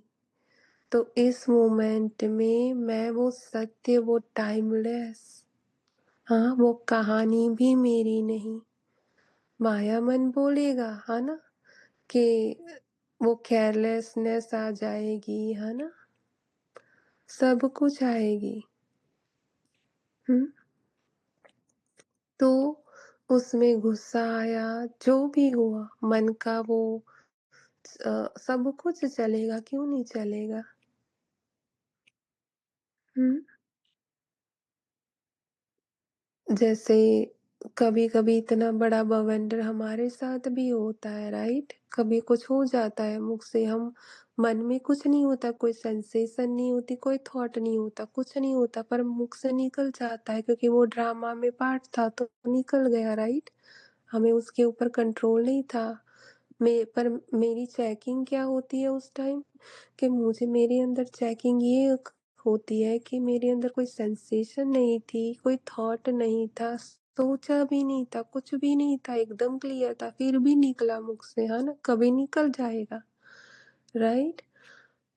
तो इस मोमेंट में मैं वो सत्य, वो टाइमलेस, हाँ, वो कहानी भी मेरी नहीं। माया मन बोलेगा, है ना, कि वो केयरलेसनेस आ जाएगी, है ना? सब कुछ आएगी। हुँ? तो उसमें गुस्सा आया, जो भी हुआ मन का वो सब कुछ चलेगा, क्यों नहीं चलेगा? हुँ? जैसे कभी-कभी इतना बड़ा बवंडर हमारे साथ भी होता है, राइट? कभी कुछ हो जाता है मुँह से हम मन में कुछ नहीं होता, कोई सेंसेशन नहीं होती, कोई थॉट नहीं होता, कुछ नहीं होता पर मुँह से निकल जाता है क्योंकि वो ड्रामा में पार्ट था तो निकल गया, राइट? हमें उसके ऊपर कंट्रोल नहीं था। पर मेरी चेकिंग क्या होती है उस टाइम कि मुझे मेरे अंदर चेकिंग ये होती है कि मेरे अंदर कोई सेंसेशन नहीं थी, कोई थॉट नहीं था, सोचा भी नहीं था, कुछ भी नहीं था, एकदम क्लियर था, फिर भी निकला मुख से, है ना? कभी निकल जाएगा, राइट?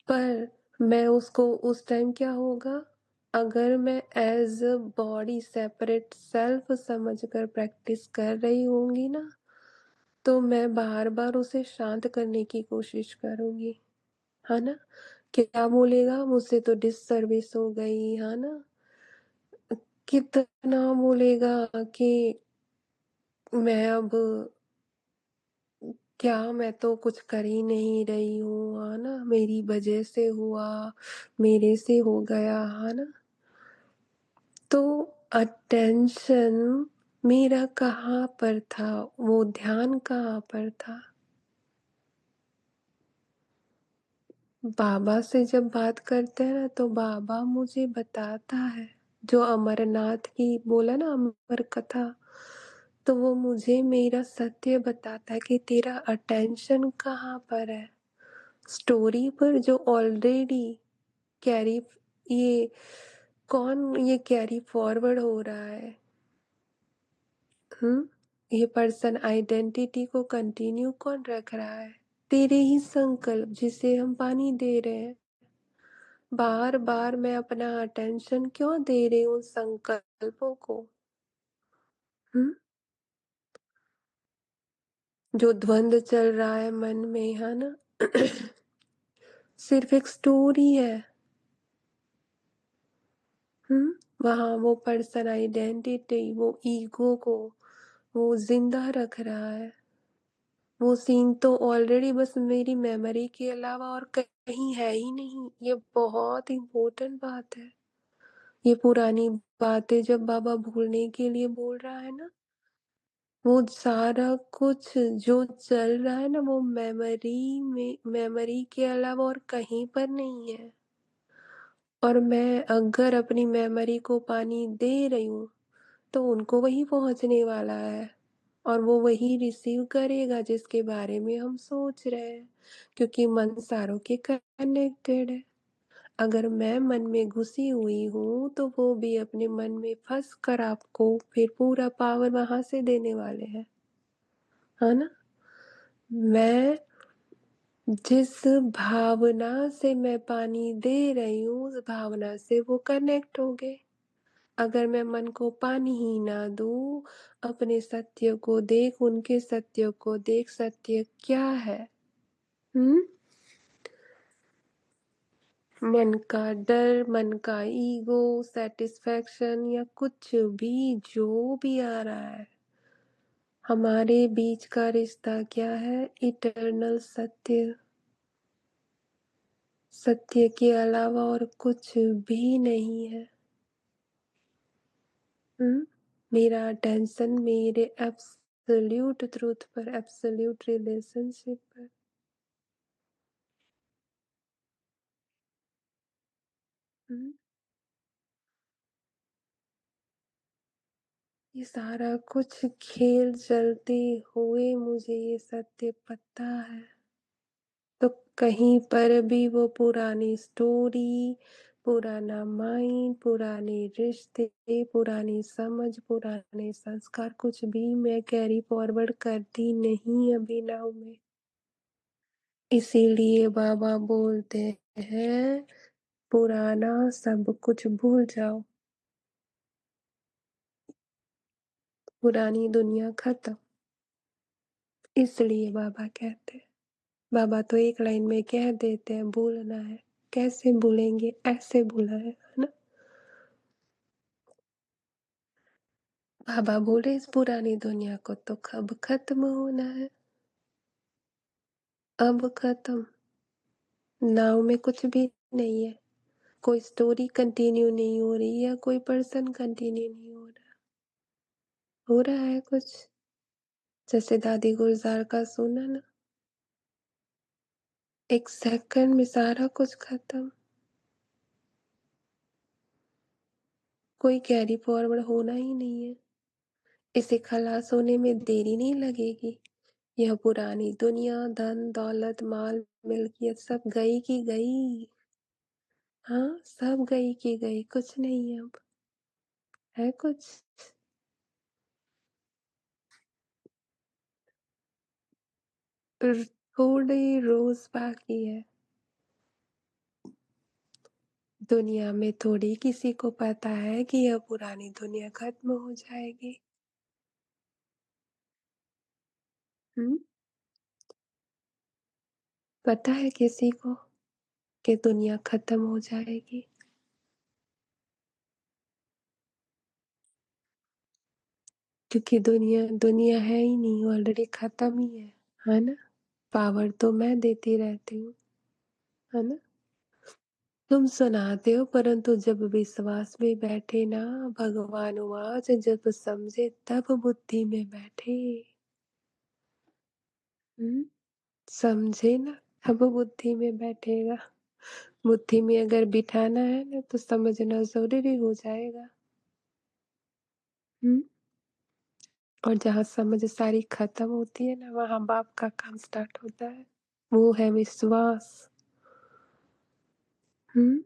पर मैं उसको उस टाइम क्या होगा, अगर मैं as a body separate self समझकर प्रैक्टिस कर रही होंगी ना, तो मैं बार-बार उसे शांत करने की कोशिश करूँगी, है ना? क्या बोलेगा मुझसे तो डिससर्विस हो गई, है ना? कितना बोलेगा कि मैं अब क्या मैं तो कुछ कर ही नहीं रही हूँ, है ना? मेरी वजह से हुआ, मेरे से हो गया, है ना? तो अटेंशन मेरा कहाँ पर था, वो ध्यान कहाँ पर था? बाबा से जब बात करते हैं ना तो बाबा मुझे बताता है, जो अमरनाथ की बोला ना अमर कथा, तो वो मुझे मेरा सत्य बताता है कि तेरा अटेंशन कहाँ पर है, स्टोरी पर जो ऑलरेडी कैरी ये कौन ये कैरी फॉरवर्ड हो रहा है। हम्म, ये पर्सन आइडेंटिटी को कंटिन्यू कौन रख रहा है? तेरे ही संकल्प जिसे हम पानी दे रहे हैं। बार बार मैं अपना अटेंशन क्यों दे रही हूँ संकल्पों को? हम्म, जो द्वंद चल रहा है मन में, है ना? सिर्फ एक स्टोरी है। वहाँ वो पर्सन आइडेंटिटी वो ईगो को वो जिंदा रख रहा है। वो सीन तो ऑलरेडी बस मेरी मेमोरी के अलावा और कहीं है ही नहीं। ये बहुत इम्पोर्टेंट बात है। ये पुरानी बातें जब बाबा भूलने के लिए बोल रहा है ना, वो सारा कुछ जो चल रहा है ना वो मेमोरी के अलावा और कहीं पर नहीं है। और मैं अगर अपनी मेमोरी को पानी दे रही हूँ तो उनको वही पहुंचने वाला है और वो वही रिसीव करेगा जिसके बारे में हम सोच रहे हैं, क्योंकि मन सारों के कनेक्टेड है। अगर मैं मन में घुसी हुई हूँ तो वो भी अपने मन में फंस कर आपको फिर पूरा पावर वहां से देने वाले हैं, है ना? मैं जिस भावना से मैं पानी दे रही हूँ उस भावना से वो कनेक्ट हो गए। अगर मैं मन को पानी ही ना दूँ, अपने सत्य को देख, उनके सत्य को देख, सत्य क्या है? हुँ? मन का डर, मन का ईगो, सैटिस्फैक्शन या कुछ भी जो भी आ रहा है, हमारे बीच का रिश्ता क्या है? इटर्नल सत्य। सत्य के अलावा और कुछ भी नहीं है। हुँ? मेरा अटेंशन मेरे एब्सोल्यूट ट्रुथ पर, एब्सोल्यूट रिलेशनशिप पर। हुँ? ये सारा कुछ खेल चलते हुए मुझे ये सत्य पता है। तो कहीं पर भी वो पुरानी स्टोरी, पुराना माइंड, पुराने रिश्ते, पुरानी समझ, पुराने संस्कार कुछ भी मैं कैरी फॉरवर्ड करती नहीं अभी नाउ में। इसीलिए बाबा बोलते हैं पुराना सब कुछ भूल जाओ, पुरानी दुनिया खत्म। इसलिए बाबा कहते हैं। बाबा तो एक लाइन में कह देते हैं भूलना है, कैसे भूलेंगे, ऐसे भूला है ना? बाबा बोले इस पुरानी दुनिया को तो कब खत्म होना है, अब खत्म। नाव में कुछ भी नहीं है, कोई स्टोरी कंटिन्यू नहीं हो रही या कोई पर्सन कंटिन्यू नहीं हो रहा है कुछ। जैसे दादी गुलजार का सुना ना, एक सेकंड में सारा कुछ खत्म, कोई कैरी फॉरवर्ड होना ही नहीं है। इसे खलास होने में देरी नहीं लगेगी। यह पुरानी दुनिया, धन दौलत, माल मिल्कियत सब गई की गई। हाँ, सब गई की गई, कुछ नहीं अब है कुछ। थोड़े रोज बाकी है दुनिया में, थोड़ी किसी को पता है कि यह पुरानी दुनिया खत्म हो जाएगी। हम्म, पता है किसी को कि दुनिया खत्म हो जाएगी? क्योंकि दुनिया दुनिया है ही नहीं, ऑलरेडी खत्म ही है ना? पावर तो मैं देती रहती हूँ, है ना? तुम सुनाते हो, परंतु जब विश्वास में बैठे ना, भगवान वाच जब समझे तब बुद्धि में बैठे। हम्म, समझे ना, तब बुद्धि में बैठेगा। बुद्धि में अगर बिठाना है ना तो समझना जरूरी हो जाएगा। हम्म, और जहाँ समझ सारी खत्म होती है ना, वहां बाप का काम स्टार्ट होता है। वो है विश्वास। हम्म,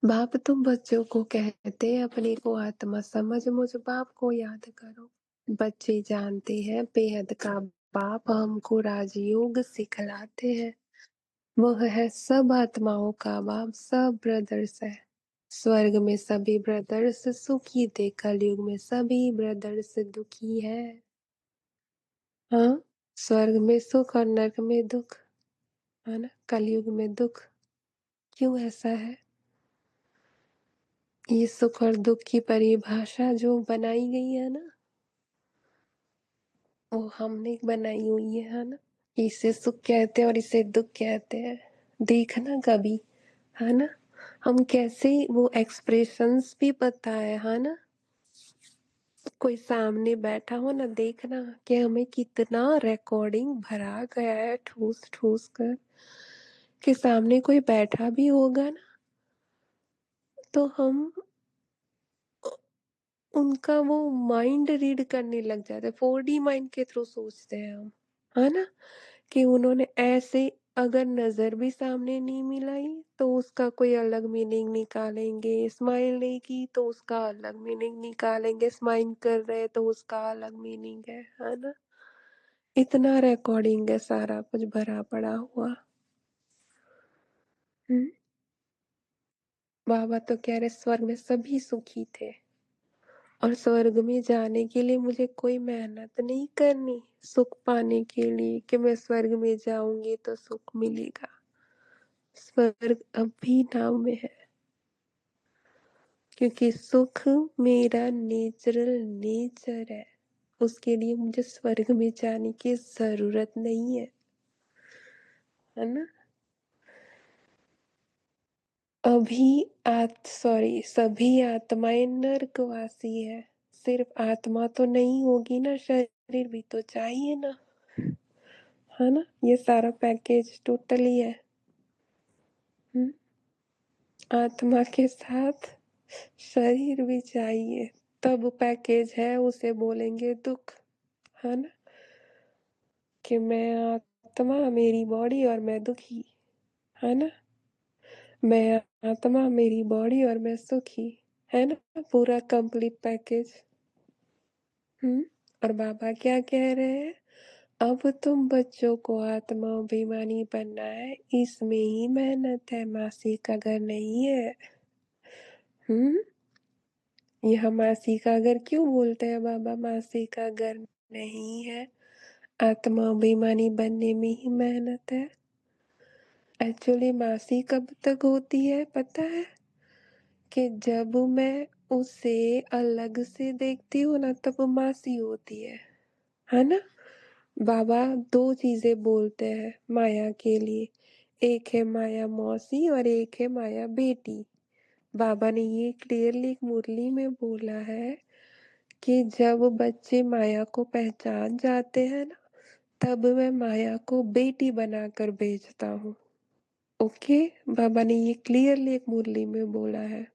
बाप तुम बच्चों को कहते हैं अपने को आत्मा समझ, मुझ बाप को याद करो। बच्चे जानते हैं बेहद का बाप हमको राजयोग सिखलाते हैं। वह है सब आत्माओं का बाप, सब ब्रदर्स है। स्वर्ग में सभी ब्रदर्स सुखी थे, कलयुग में सभी ब्रदर्स दुखी है। हाँ, स्वर्ग में सुख और नरक में दुख, है ना? कलयुग में दुख। क्यों ऐसा है? ये सुख और दुख की परिभाषा जो बनाई गई है ना, वो हमने बनाई हुई है ना? इसे सुख कहते हैं और इसे दुख कहते हैं। देखना कभी, है ना? हम कैसे वो एक्सप्रेशंस भी पता है ना? कोई सामने बैठा हो ना, देखना कि हमें कितना रिकॉर्डिंग भरा गया है ठूस ठूस कर, कि सामने कोई बैठा भी होगा ना तो हम उनका वो माइंड रीड करने लग जाते हैं। 4D माइंड के थ्रू सोचते हैं हम, है ना? कि उन्होंने ऐसे, अगर नजर भी सामने नहीं मिलाई तो उसका कोई अलग मीनिंग निकालेंगे, स्माइल नहीं की तो उसका अलग मीनिंग निकालेंगे, स्माइल कर रहे तो उसका अलग मीनिंग है ना? इतना रिकॉर्डिंग है, सारा कुछ भरा पड़ा हुआ। हम्म, बाबा तो कह रहे स्वर्ग में सभी सुखी थे, और स्वर्ग में जाने के लिए मुझे कोई मेहनत नहीं करनी सुख पाने के लिए, कि मैं स्वर्ग में जाऊंगी तो सुख मिलेगा। स्वर्ग अभी नाम में है, क्योंकि सुख मेरा नेचुरल नेचर है। उसके लिए मुझे स्वर्ग में जाने की जरूरत नहीं है ना? अभी सॉरी, सभी आत्माएं नर्कवासी है। सिर्फ आत्मा तो नहीं होगी ना, शरीर भी तो चाहिए ना, है ना? ये सारा पैकेज टोटली है। हम्म, आत्मा के साथ शरीर भी चाहिए, तब पैकेज है, उसे बोलेंगे दुख, है ना? कि मैं आत्मा, मेरी बॉडी और मैं दुखी, है ना? मैं आत्मा, मेरी बॉडी और मैं सुखी, है ना? पूरा कंप्लीट पैकेज। हम्म, और बाबा क्या कह रहे हैं? अब तुम बच्चों को आत्मा अभिमानी बनना है, इसमें ही मेहनत है, मासी का घर नहीं है। हम्म, यह मासी का घर क्यों बोलते हैं बाबा? मासी का घर नहीं है, आत्माभिमानी बनने में ही मेहनत है। एक्चुअली मासी कब तक होती है पता है? कि जब मैं उसे अलग से देखती हूँ ना तब वो मासी होती है ना? बाबा दो चीजें बोलते हैं माया के लिए, एक है माया मौसी और एक है माया बेटी। बाबा ने ये क्लियरली एक मुरली में बोला है कि जब बच्चे माया को पहचान जाते हैं ना तब मैं माया को बेटी बनाकर भेजता हूँ। ओके, बाबा ने ये क्लियरली एक मुरली में बोला है।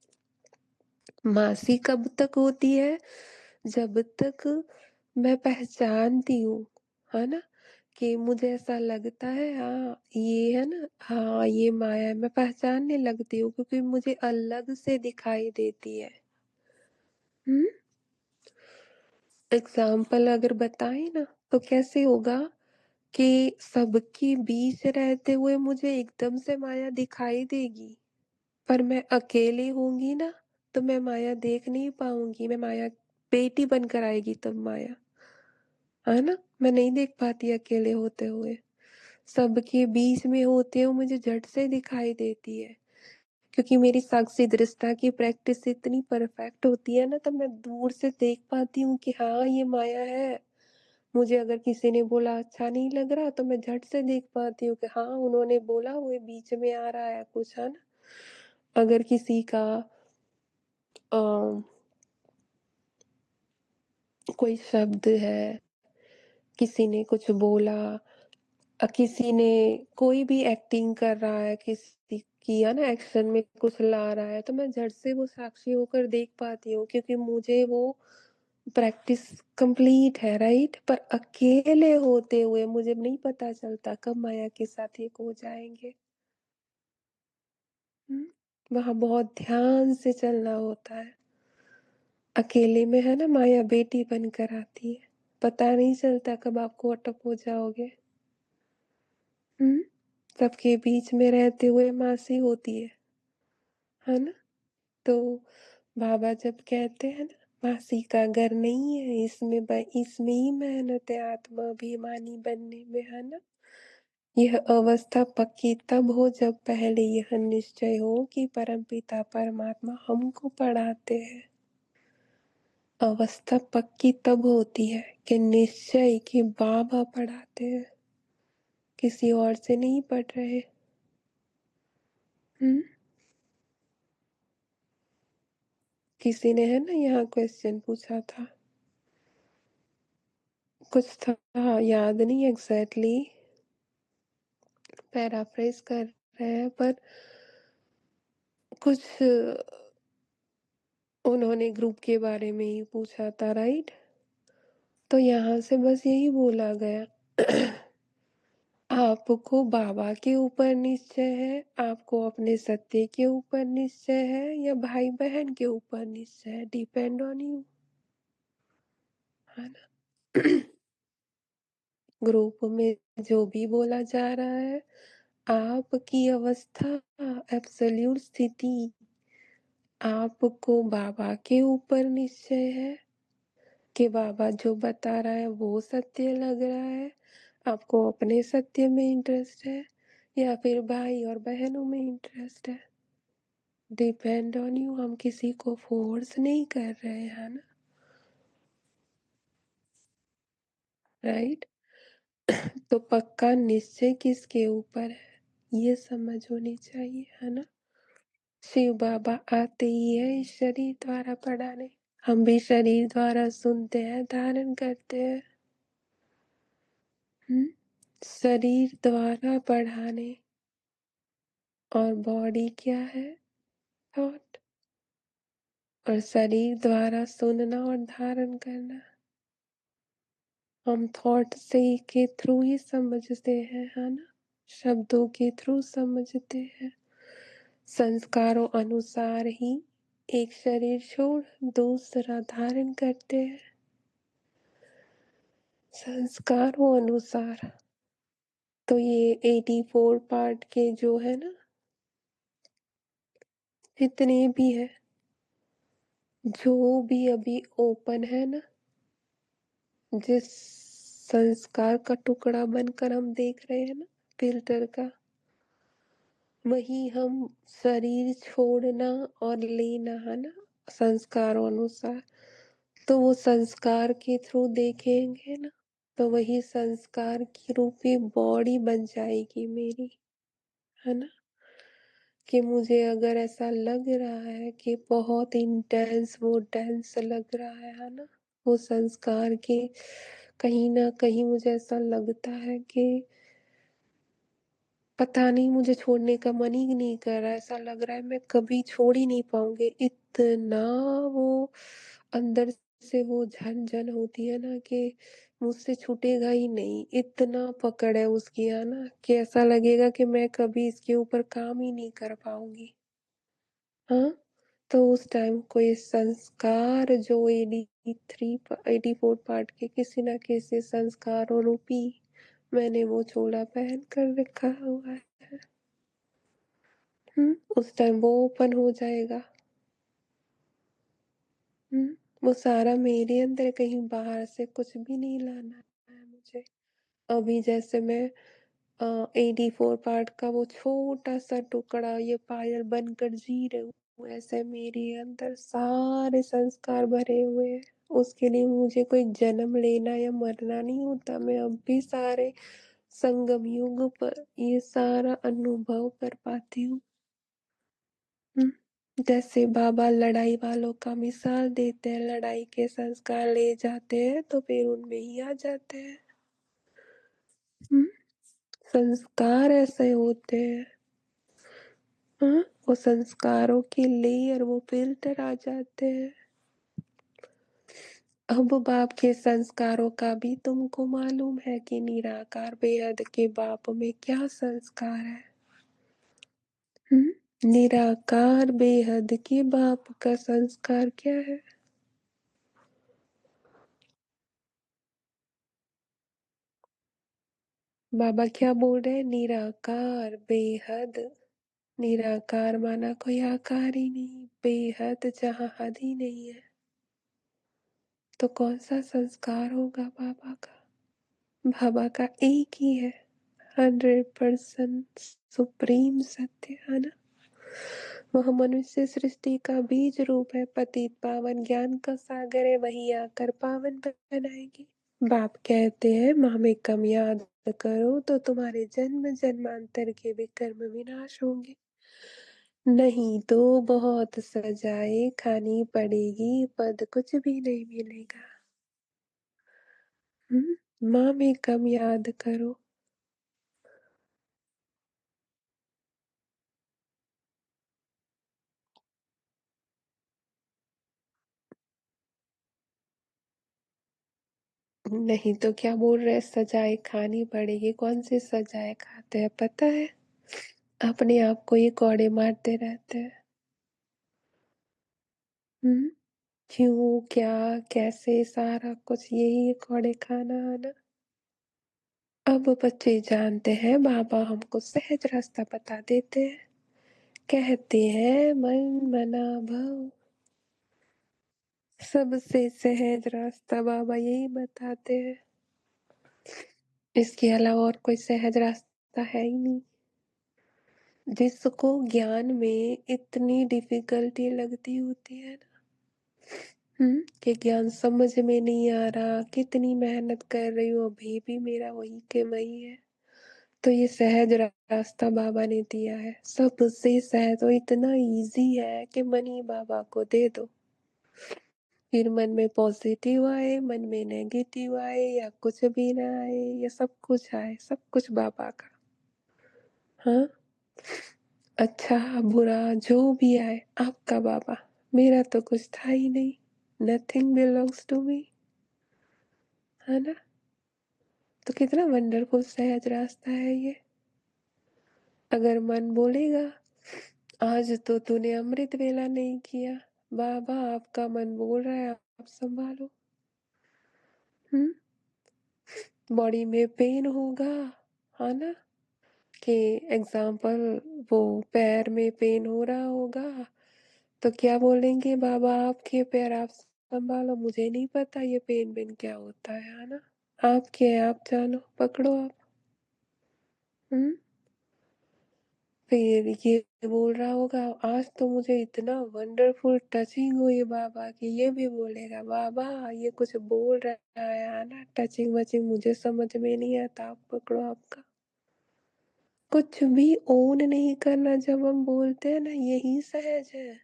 मासी कब तक होती है? जब तक मैं पहचानती हूँ, है ना? कि मुझे ऐसा लगता है हाँ ये है ना, हाँ ये माया है, मैं पहचानने लगती हूँ क्योंकि मुझे अलग से दिखाई देती है। एग्जाम्पल अगर बताए ना तो कैसे होगा कि सबके बीच रहते हुए मुझे एकदम से माया दिखाई देगी, पर मैं अकेली होंगी ना तो मैं माया देख नहीं पाऊंगी। मैं माया बेटी बनकर आएगी तब माया, है ना? मैं नहीं देख पाती अकेले होते हुए। सबके बीच में होते हुए मुझे झट से दिखाई देती है क्योंकि मेरी साक्षी दृष्टा की प्रैक्टिस इतनी परफेक्ट होती है ना तब मैं दूर से देख पाती हूँ कि हाँ ये माया है। मुझे अगर किसी ने बोला अच्छा नहीं लग रहा तो मैं झट से देख पाती हूँ कि हाँ उन्होंने बोला वो बीच में आ रहा है कुछ, है ना? अगर किसी का अ, कोई शब्द है, किसी ने कुछ बोला, किसी ने कोई भी एक्टिंग कर रहा है, किसी की है ना एक्शन में कुछ ला रहा है तो मैं झट से वो साक्षी होकर देख पाती हूँ क्योंकि मुझे वो प्रैक्टिस कंप्लीट है, राइट? पर अकेले होते हुए मुझे नहीं पता चलता कब माया के साथ एक हो जाएंगे। वहां बहुत ध्यान से चलना होता है। अकेले में है ना माया बेटी बनकर आती है, पता नहीं चलता कब आपको अटक हो जाओगे। सबके बीच में रहते हुए मासी होती है ना? तो बाबा जब कहते हैं ना मासी का घर नहीं है, इसमें ही मेहनत है आत्माभिमानी बनने में, है ना? यह अवस्था पक्की तब हो जब पहले यह निश्चय हो कि परमपिता परमात्मा हमको पढ़ाते हैं। अवस्था पक्की तब होती है कि निश्चय कि बाबा पढ़ाते हैं, किसी और से नहीं पढ़ रहे। हम्म किसी ने है ना यहाँ क्वेश्चन पूछा था, कुछ था याद नहीं एग्जैक्टली, पैराफ्रेज कर रहे हैं पर कुछ उन्होंने ग्रुप के बारे में ही पूछा था, राइट? तो यहाँ से बस यही बोला गया आपको बाबा के ऊपर निश्चय है, आपको अपने सत्य के ऊपर निश्चय है या भाई बहन के ऊपर निश्चय है, डिपेंड ऑन यू, है ना? ग्रुप में जो भी बोला जा रहा है, आपकी अवस्था, एब्सोल्यूट स्थिति, आपको बाबा के ऊपर निश्चय है कि बाबा जो बता रहा है वो सत्य लग रहा है, आपको अपने सत्य में इंटरेस्ट है या फिर भाई और बहनों में इंटरेस्ट है, डिपेंड ऑन यू। हम किसी को फोर्स नहीं कर रहे हैं ना, राइट? तो पक्का निश्चय किसके ऊपर है ये समझ होनी चाहिए, है ना? शिव बाबा आते ही है इस शरीर द्वारा पढ़ाने, हम भी शरीर द्वारा सुनते हैं, धारण करते हैं। शरीर द्वारा पढ़ाने, और बॉडी क्या है? थॉट। और शरीर द्वारा सुनना और धारण करना, हम थॉट से के थ्रू ही समझते हैं, है ना? शब्दों के थ्रू समझते हैं, संस्कारों अनुसार ही एक शरीर छोड़ दूसरा धारण करते हैं, संस्कारों अनुसार। तो ये 84 पार्ट के जो है ना, जितने भी है, जो भी अभी ओपन है ना, जिस संस्कार का टुकड़ा बनकर हम देख रहे हैं ना, फ़िल्टर का। वही हम शरीर छोड़ना और लेना है ना, संस्कारों अनुसार। तो वो संस्कार के थ्रू देखेंगे ना, तो वही संस्कार की रूपी बॉडी बन जाएगी मेरी, है ना। कि मुझे अगर ऐसा लग रहा है कि बहुत इंटेंस वो डांस लग रहा है ना, वो संस्कार के कहीं ना कहीं मुझे ऐसा लगता है कि पता नहीं, मुझे छोड़ने का मन ही नहीं कर रहा है। ऐसा लग रहा है मैं कभी छोड़ ही नहीं पाऊंगी, इतना वो अंदर से वो झन होती है ना कि मुझसे छूटेगा ही नहीं। इतना पकड़ है उसकी, है ना, कि ऐसा लगेगा कि मैं कभी इसके ऊपर काम ही नहीं कर पाऊंगी। हाँ, तो उस टाइम कोई संस्कार जो 84 पार्ट के किसी ना किसी संस्कारों रूपी मैंने वो चोला पहन कर रखा हुआ है। उस टाइम वो ओपन हो जाएगा। वो सारा मेरे अंदर, कहीं बाहर से कुछ भी नहीं लाना है मुझे। अभी जैसे मैं 84 पार्ट का वो छोटा सा टुकड़ा ये पायल बनकर जी रही हूँ, ऐसे मेरे अंदर सारे संस्कार भरे हुए हैं। उसके लिए मुझे कोई जन्म लेना या मरना नहीं होता। मैं अब भी सारे संगम युग पर ये सारा अनुभव कर पाती हूँ। जैसे बाबा लड़ाई वालों का मिसाल देते हैं, लड़ाई के संस्कार ले जाते हैं तो फिर उनमें ही आ जाते हैं। संस्कार ऐसे होते हैं। वो संस्कारों की लेयर, वो फिल्टर आ जाते हैं। अब बाप के संस्कारों का भी तुमको मालूम है कि निराकार बेहद के बाप में क्या संस्कार है। निराकार बेहद के बाप का संस्कार क्या है। बाबा क्या बोल रहे हैं, निराकार बेहद। निराकार माना कोई आकार ही नहीं, बेहद जहाँ हद ही नहीं है। तो कौन सा संस्कार होगा बाबा का। बाबा का एक ही है, 100% सुप्रीम सत्य, है ना। वह मनुष्य सृष्टि का बीज रूप है, पतित पावन ज्ञान का सागर है, वही आकर पावन बनाएगी। बाप कहते हैं माँ में कम याद करो तो तुम्हारे जन्म जन्मांतर के भी कर्म विनाश होंगे, नहीं तो बहुत सजाए खानी पड़ेगी, पद कुछ भी नहीं मिलेगा। माँ में कम याद करो। नहीं तो क्या बोल रहे, सजाए खानी पड़ेगी। कौन सी सजाए खाते हैं पता है, अपने आप को ये कौड़े मारते रहते हैं। हम्म क्यों, क्या, कैसे, सारा कुछ यही कौड़े खाना है ना। अब बच्चे जानते हैं, बाबा हमको सहज रास्ता बता देते हैं। कहते हैं मन मना भव, सबसे सहज रास्ता बाबा यही बताते हैं। इसके अलावा और कोई सहज रास्ता है ही नहीं। जिसको ज्ञान में इतनी डिफिकल्टी लगती होती है ना, कि ज्ञान समझ में नहीं आ रहा, कितनी मेहनत कर रही हूँ अभी भी मेरा वही के वही है। तो ये सहज रास्ता बाबा ने दिया है, सबसे सहज। तो इतना इजी है कि मन ही बाबा को दे दो, फिर मन में पॉजिटिव आए, मन में नेगेटिव आए या कुछ भी ना आए या सब कुछ आए, सब कुछ बाबा का। हाँ, अच्छा बुरा जो भी आए आपका बाबा, मेरा तो कुछ था ही नहीं। नथिंग बिलोंग्स टू मी, है ना। तो कितना वंडरफुल सहज रास्ता है ये। अगर मन बोलेगा आज तो तूने अमृत वेला नहीं किया, बाबा आपका मन बोल रहा है आप संभालो। बॉडी में पेन होगा, है ना, कि एग्जाम्पल वो पैर में पेन हो रहा होगा, तो क्या बोलेंगे, बाबा आपके पैर आप संभालो, मुझे नहीं पता ये पेन वेन क्या होता है ना। आपके हैं, आप जानो, पकड़ो आप। हुँ? फिर ये बोल रहा होगा, आज तो मुझे इतना वंडरफुल टचिंग हुई बाबा की, ये भी बोलेगा बाबा ये कुछ बोल रहा है ना, टचिंग वचिंग मुझे समझ में नहीं आता, आप पकड़ो आपका। कुछ भी ओन नहीं करना, जब हम बोलते हैं ना यही सहज है।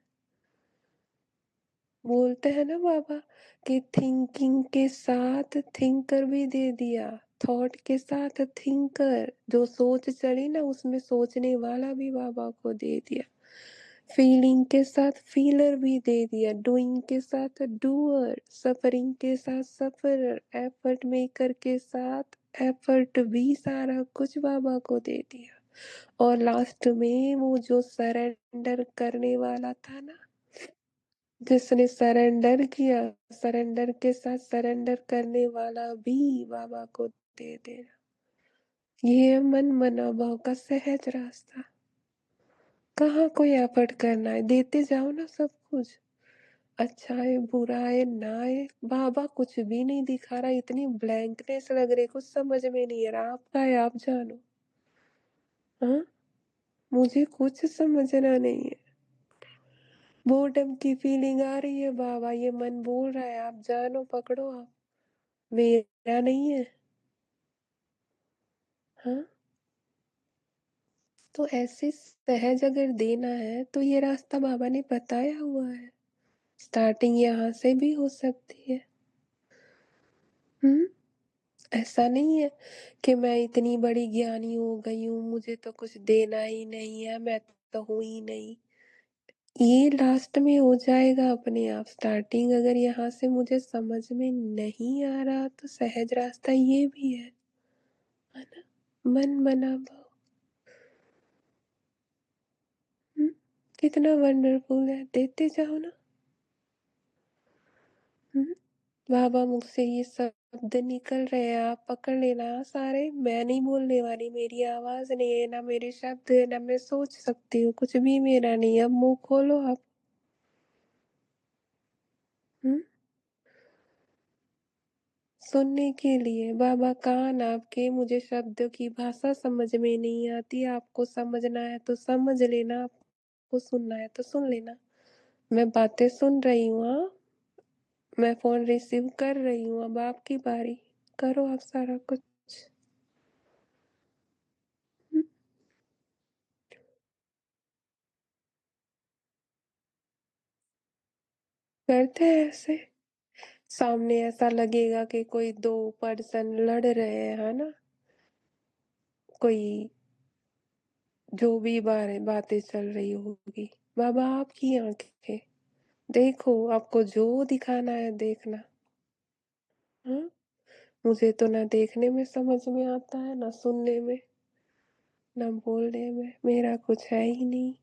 बोलते हैं ना बाबा कि थिंकिंग के साथ थिंकर भी दे दिया, थॉट के साथ थिंकर, जो सोच चली ना उसमें सोचने वाला भी बाबा को दे दिया, फीलिंग के साथ फीलर भी दे दिया, डूइंग के साथ डूअर, सफरिंग के साथ सफरर, एफर्ट मेकर के साथ एफर्ट भी, सारा कुछ बाबा को दे दिया। और लास्ट में वो जो सरेंडर करने वाला था ना, जिसने सरेंडर किया, सरेंडर के साथ सरेंडर करने वाला भी बाबा को दे देना। ये है मन मना भाव का सहज रास्ता। कहाँ कोई एफर्ट करना है, देते जाओ ना सब कुछ, अच्छा है बुरा है ना है, बाबा कुछ भी नहीं दिखा रहा, इतनी ब्लैंकनेस लग रही, कुछ समझ में नहीं आ रहा, आपका है आप जानो। हाँ, मुझे कुछ समझना नहीं है, बोर्डम की फीलिंग आ रही है बाबा, ये मन बोल रहा है, आप जानो, पकड़ो आप, मेरा नहीं है। हाँ, तो ऐसे सहज अगर देना है तो ये रास्ता बाबा ने बताया हुआ है, स्टार्टिंग यहाँ से भी हो सकती है। हम्म, ऐसा नहीं है कि मैं इतनी बड़ी ज्ञानी हो गई हूँ, मुझे तो कुछ देना ही नहीं है, मैं तो हूँ ही नहीं, ये लास्ट में हो जाएगा अपने आप। स्टार्टिंग अगर यहाँ से मुझे समझ में नहीं आ रहा तो सहज रास्ता ये भी है ना, मन बना भाव। कितना वंडरफुल है, देते जाओ ना। हम्म, बाबा मुझसे ये शब्द निकल रहे हैं, आप पकड़ लेना सारे, मैं नहीं बोलने वाली, मेरी आवाज नहीं है ना, मेरे शब्द है ना, मैं सोच सकती हूँ, कुछ भी मेरा नहीं है, अब मुंह खोलो आप। हम्म, सुनने के लिए बाबा कान आपके, मुझे शब्दों की भाषा समझ में नहीं आती, आपको समझना है तो समझ लेना, आपको सुनना है तो सुन लेना, मैं बातें सुन रही हूँ। हाँ, मैं फोन रिसीव कर रही हूँ, अब आपकी बारी, करो आप सारा कुछ। हम्म, करते हैं ऐसे, सामने ऐसा लगेगा कि कोई दो पर्सन लड़ रहे हैं, है ना, कोई जो भी बारे बातें चल रही होगी, बाबा आपकी आंखें, देखो आपको जो दिखाना है देखना। हाँ, मुझे तो ना देखने में समझ में आता है, ना सुनने में, ना बोलने में, मेरा कुछ है ही नहीं,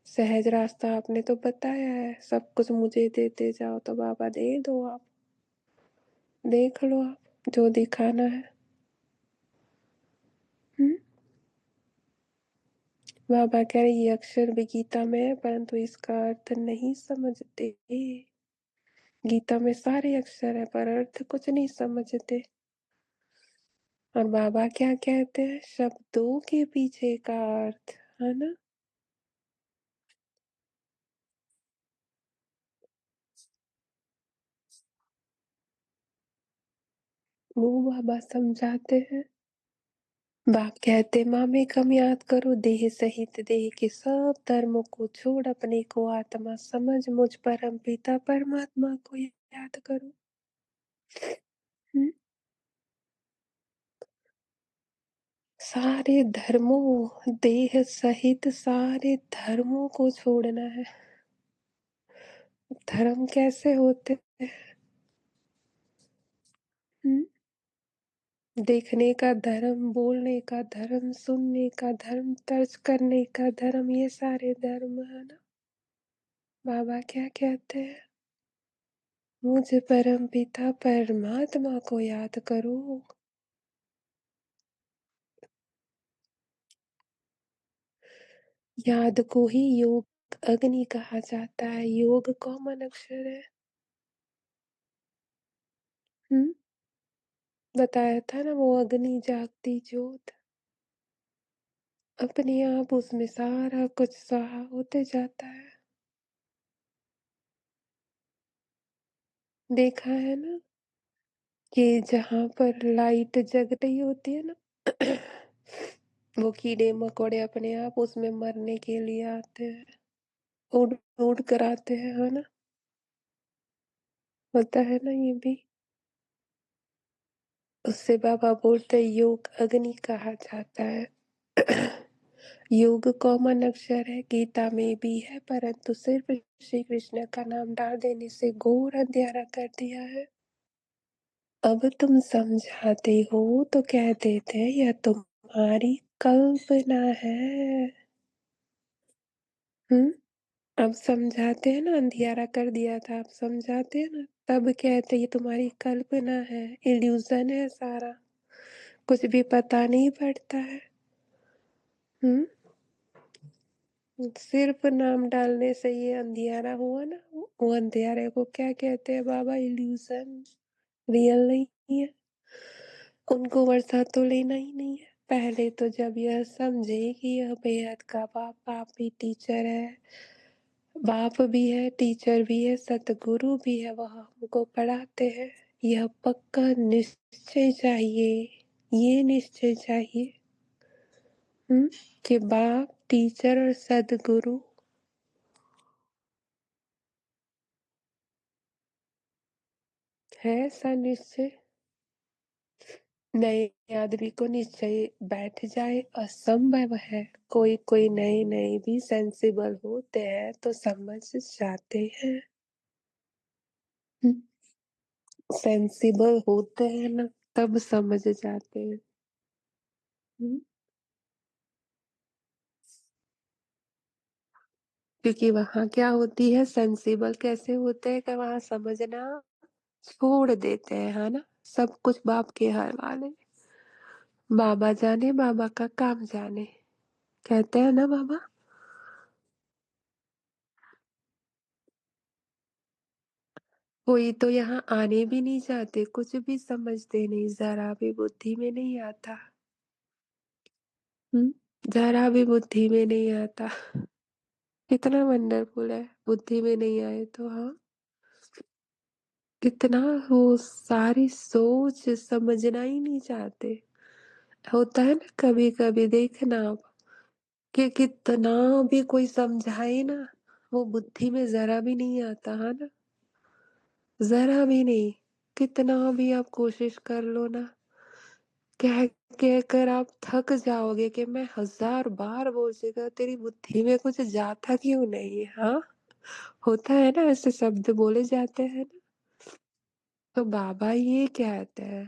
सहज रास्ता आपने तो बताया है, सब कुछ मुझे देते जाओ, तो बाबा दे दो आप, देख लो आप जो दिखाना है। हम्म, बाबा कह रहे ये अक्षर भी गीता में है, परंतु इसका अर्थ नहीं समझते, गीता में सारे अक्षर है पर अर्थ कुछ नहीं समझते। और बाबा क्या कहते हैं, शब्दों के पीछे का अर्थ, है ना, वो बाबा समझाते हैं। बाप कहते माँ में कम याद करो, देह सहित देह के सब धर्मों को छोड़, अपने को आत्मा समझ, मुझ परम पिता परमात्मा को याद करो। हम्म, सारे धर्मों, देह सहित सारे धर्मों को छोड़ना है। धर्म कैसे होते हैं? देखने का धर्म, बोलने का धर्म, सुनने का धर्म, तर्ज करने का धर्म, ये सारे धर्म है ना। बाबा क्या कहते हैं, मुझे परम पिता परमात्मा को याद करो। याद को ही योग अग्नि कहा जाता है, योग कॉमन अक्षर है। हम्म, बताया था ना वो अग्नि जागती ज्योत, अपने आप उसमें सारा कुछ स्वाहा होते जाता है। देखा है ना कि जहाँ पर लाइट जग रही होती है ना, वो कीड़े मकोड़े अपने आप उसमें मरने के लिए आते हैं, उड़ उड़ कर आते हैं, है ना? होता है ना ये भी। उससे बाबा बोलते योग अग्नि कहा जाता है। योग कॉमन अक्षर है, गीता में भी है, परंतु सिर्फ श्री कृष्ण का नाम डाल देने से घोर अंधेरा कर दिया है। अब तुम समझाते हो तो कह देते हैं यह तुम्हारी कल्पना है। हम्म। अब समझाते हैं ना, अंधियारा कर दिया था, अब समझाते हैं ना, तब कहते ये तुम्हारी कल्पना है, इल्यूजन है सारा, कुछ भी पता नहीं पड़ता है। हम्म। सिर्फ नाम डालने से ये अंधियारा हुआ ना, वो अंधियारे को क्या कहते हैं बाबा? इल्यूजन। रियल नहीं है। उनको वर्षा तो लेना ही नहीं है। पहले तो जब यह समझे कि यह बेहद का बाप भी टीचर है, बाप भी है, टीचर भी है, सतगुरु भी है, वह हमको पढ़ाते हैं, यह पक्का निश्चय चाहिए, ये निश्चय चाहिए। हम्म। कि बाप, टीचर और सदगुरु है, ऐसा निश्चय। नए आदमी को निश्चय बैठ जाए असंभव है। कोई कोई नए नए भी सेंसिबल होते हैं तो समझ जाते हैं। सेंसिबल होते हैं ना, तब समझ जाते हैं। हम्म। क्योंकि वहां क्या होती है, सेंसिबल कैसे होते हैं कि वहां समझना छोड़ देते हैं, है ना? सब कुछ बाप के हवाले, बाबा जाने, बाबा का काम जाने, कहते हैं ना बाबा। कोई तो यहाँ आने भी नहीं चाहते, कुछ भी समझते नहीं, जरा भी बुद्धि में नहीं आता। हम्म। जरा भी बुद्धि में नहीं आता। कितना वंडरफुल है, बुद्धि में नहीं आए तो, हाँ। कितना वो सारी सोच समझना ही नहीं चाहते। होता है ना कभी कभी, देखना आप कि कितना भी कोई समझाए ना, वो बुद्धि में जरा भी नहीं आता, है ना? जरा भी नहीं। कितना भी आप कोशिश कर लो ना, कह कह कर आप थक जाओगे कि मैं 1000 बार बोल चुका, तेरी बुद्धि में कुछ जाता क्यों नहीं? हाँ, होता है ना, ऐसे शब्द बोले जाते हैं ना। तो बाबा ये कहते हैं,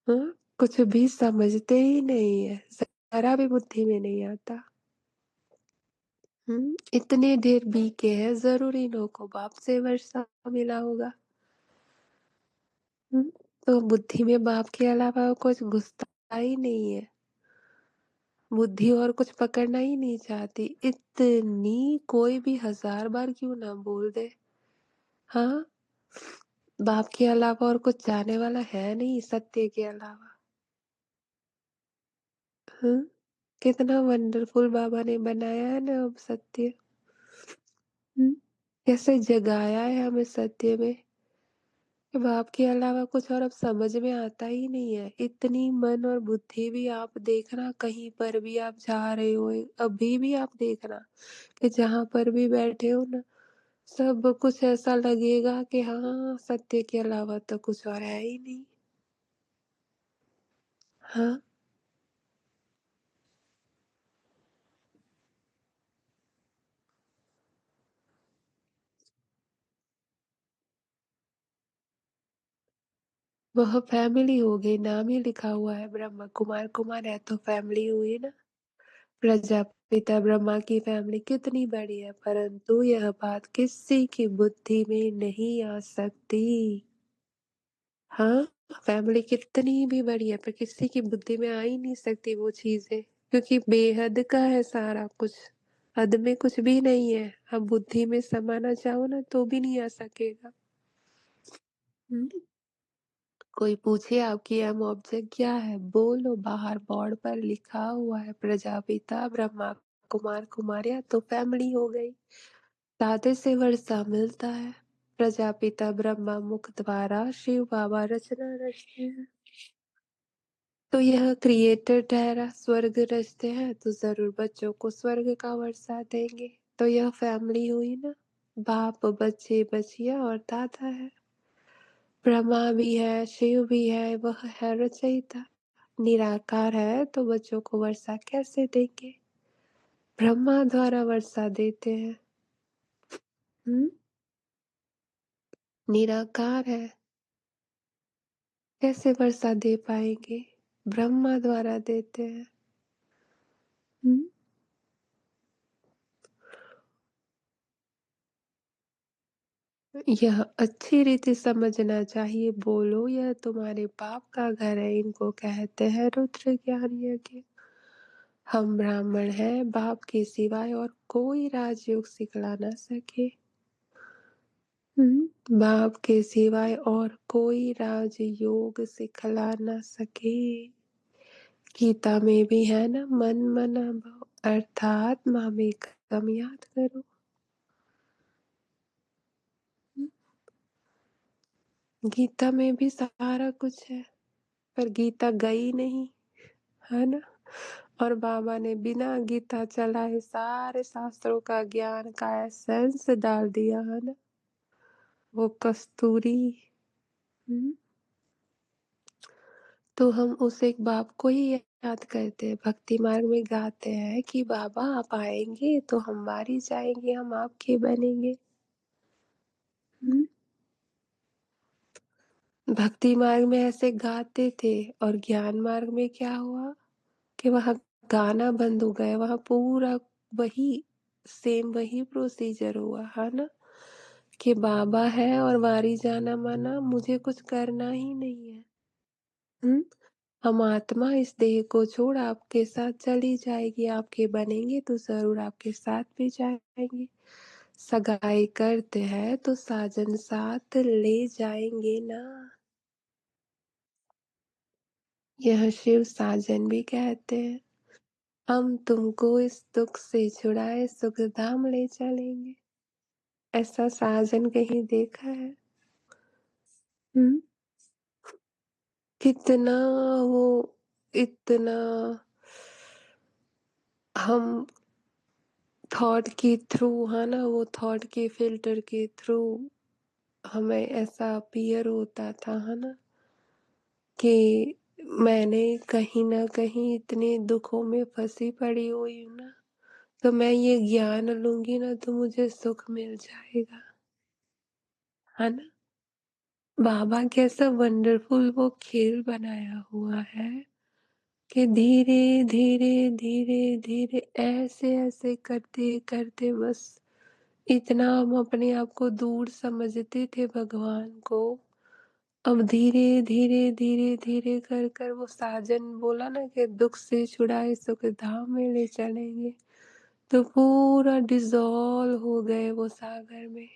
हाँ, कुछ भी समझते ही नहीं है, जरा भी बुद्धि में नहीं आता। इतने ढेर बीके हैं, जरूर इन्हों को बाप से वर्षा मिला होगा। हम्म। तो बुद्धि में बाप के अलावा कुछ घुसता ही नहीं है, बुद्धि और कुछ पकड़ना ही नहीं चाहती। इतनी कोई भी 1000 बार क्यों ना बोल दे, हाँ, बाप के अलावा और कुछ जाने वाला है नहीं, सत्य के अलावा। हम्म। कितना वंडरफुल बाबा ने बनाया है ना अब सत्य। हम्म। कैसे जगाया है हमें सत्य में, कि बाप के अलावा कुछ और अब समझ में आता ही नहीं है। इतनी मन और बुद्धि भी आप देखना, कहीं पर भी आप जा रहे हो, अभी भी आप देखना कि जहां पर भी बैठे हो ना, सब कुछ ऐसा लगेगा कि हाँ, सत्य के अलावा तो कुछ और है ही नहीं। हाँ। वह फैमिली हो गई, नाम ही लिखा हुआ है ब्रह्मा कुमार, कुमार है तो फैमिली हुई ना। प्रजापिता ब्रह्मा की फैमिली कितनी बड़ी है, परंतु यह बात किसी की बुद्धि में नहीं आ सकती। हाँ, फैमिली कितनी भी बड़ी है पर किसी की बुद्धि में आ ही नहीं सकती वो चीजें, क्योंकि बेहद का है सारा कुछ, हद में कुछ भी नहीं है। अब बुद्धि में समाना चाहो ना तो भी नहीं आ सकेगा। हम्म। कोई पूछे आपकी एम ऑब्जेक्ट क्या है, बोलो बाहर बोर्ड पर लिखा हुआ है प्रजापिता ब्रह्मा कुमार कुमारियाँ, तो फैमिली हो गई। दादे से वर्षा मिलता है, प्रजापिता ब्रह्मा मुख द्वारा शिव बाबा रचना रचते हैं, तो यह क्रिएटर ठहरा। स्वर्ग रचते हैं तो जरूर बच्चों को स्वर्ग का वर्षा देंगे, तो यह फैमिली हुई ना। बाप बच्चे बचिया और दादा है, ब्रह्मा भी है शिव भी है, वह है रचयिता। निराकार है तो बच्चों को वर्षा कैसे देंगे, ब्रह्मा द्वारा वर्षा देते हैं। हम्म, निराकार है, कैसे वर्षा दे पाएंगे, ब्रह्मा द्वारा देते हैं। हम्म, यह अच्छी रीति समझना चाहिए, बोलो यह तुम्हारे बाप का घर है, इनको कहते हैं रुद्र ज्ञान यज्ञ। हम ब्राह्मण हैं, बाप के सिवाय और कोई राजयोग सिखला ना सके। बाप के सिवाय और कोई राजयोग सिखला ना सके। गीता में भी है ना, मन मना भाव अर्थात मामेकम याद करो। गीता में भी सारा कुछ है, पर गीता गई नहीं, है ना। और बाबा ने बिना गीता चलाए सारे शास्त्रों का ज्ञान का एसेंस डाल दिया, है ना, वो कस्तूरी। हम्म, तो हम उस एक बाप को ही याद करते हैं, भक्ति मार्ग में गाते हैं कि बाबा आप आएंगे तो हम बारी जाएंगे, हम आपके बनेंगे। हम्म, भक्ति मार्ग में ऐसे गाते थे, और ज्ञान मार्ग में क्या हुआ कि वहाँ गाना बंद हो गया, वहाँ पूरा वही सेम वही प्रोसीजर हुआ, है ना, कि बाबा है और वारी जाना माना मुझे कुछ करना ही नहीं है। हम्म, हम आत्मा इस देह को छोड़ आपके साथ चली जाएगी, आपके बनेंगे तो जरूर आपके साथ भी जाएंगे। सगाई करते हैं तो साजन साथ ले जाएंगे ना, यह शिव साजन भी कहते हैं। हम तुमको इस दुख से छुड़ाए सुख धाम ले चलेंगे, ऐसा साजन कहीं देखा है। हम्म, कितना वो, इतना हम थॉट के थ्रू, है ना, वो थॉट के फिल्टर के थ्रू हमें ऐसा अपीयर होता था, है ना, कि मैंने कहीं ना कहीं इतने दुखों में फंसी पड़ी हुई हूँ ना, तो मैं ये ज्ञान लूंगी ना तो मुझे सुख मिल जाएगा, है ना। बाबा कैसा वंडरफुल वो खेल बनाया हुआ है कि धीरे धीरे धीरे धीरे ऐसे ऐसे करते करते बस इतना हम अपने आप को दूर समझते थे भगवान को, अब धीरे धीरे धीरे धीरे कर कर वो साजन बोला ना कि दुख से छुड़ाए सुख धाम में ले चलेंगे, तो पूरा डिजॉल्व हो गए वो सागर में।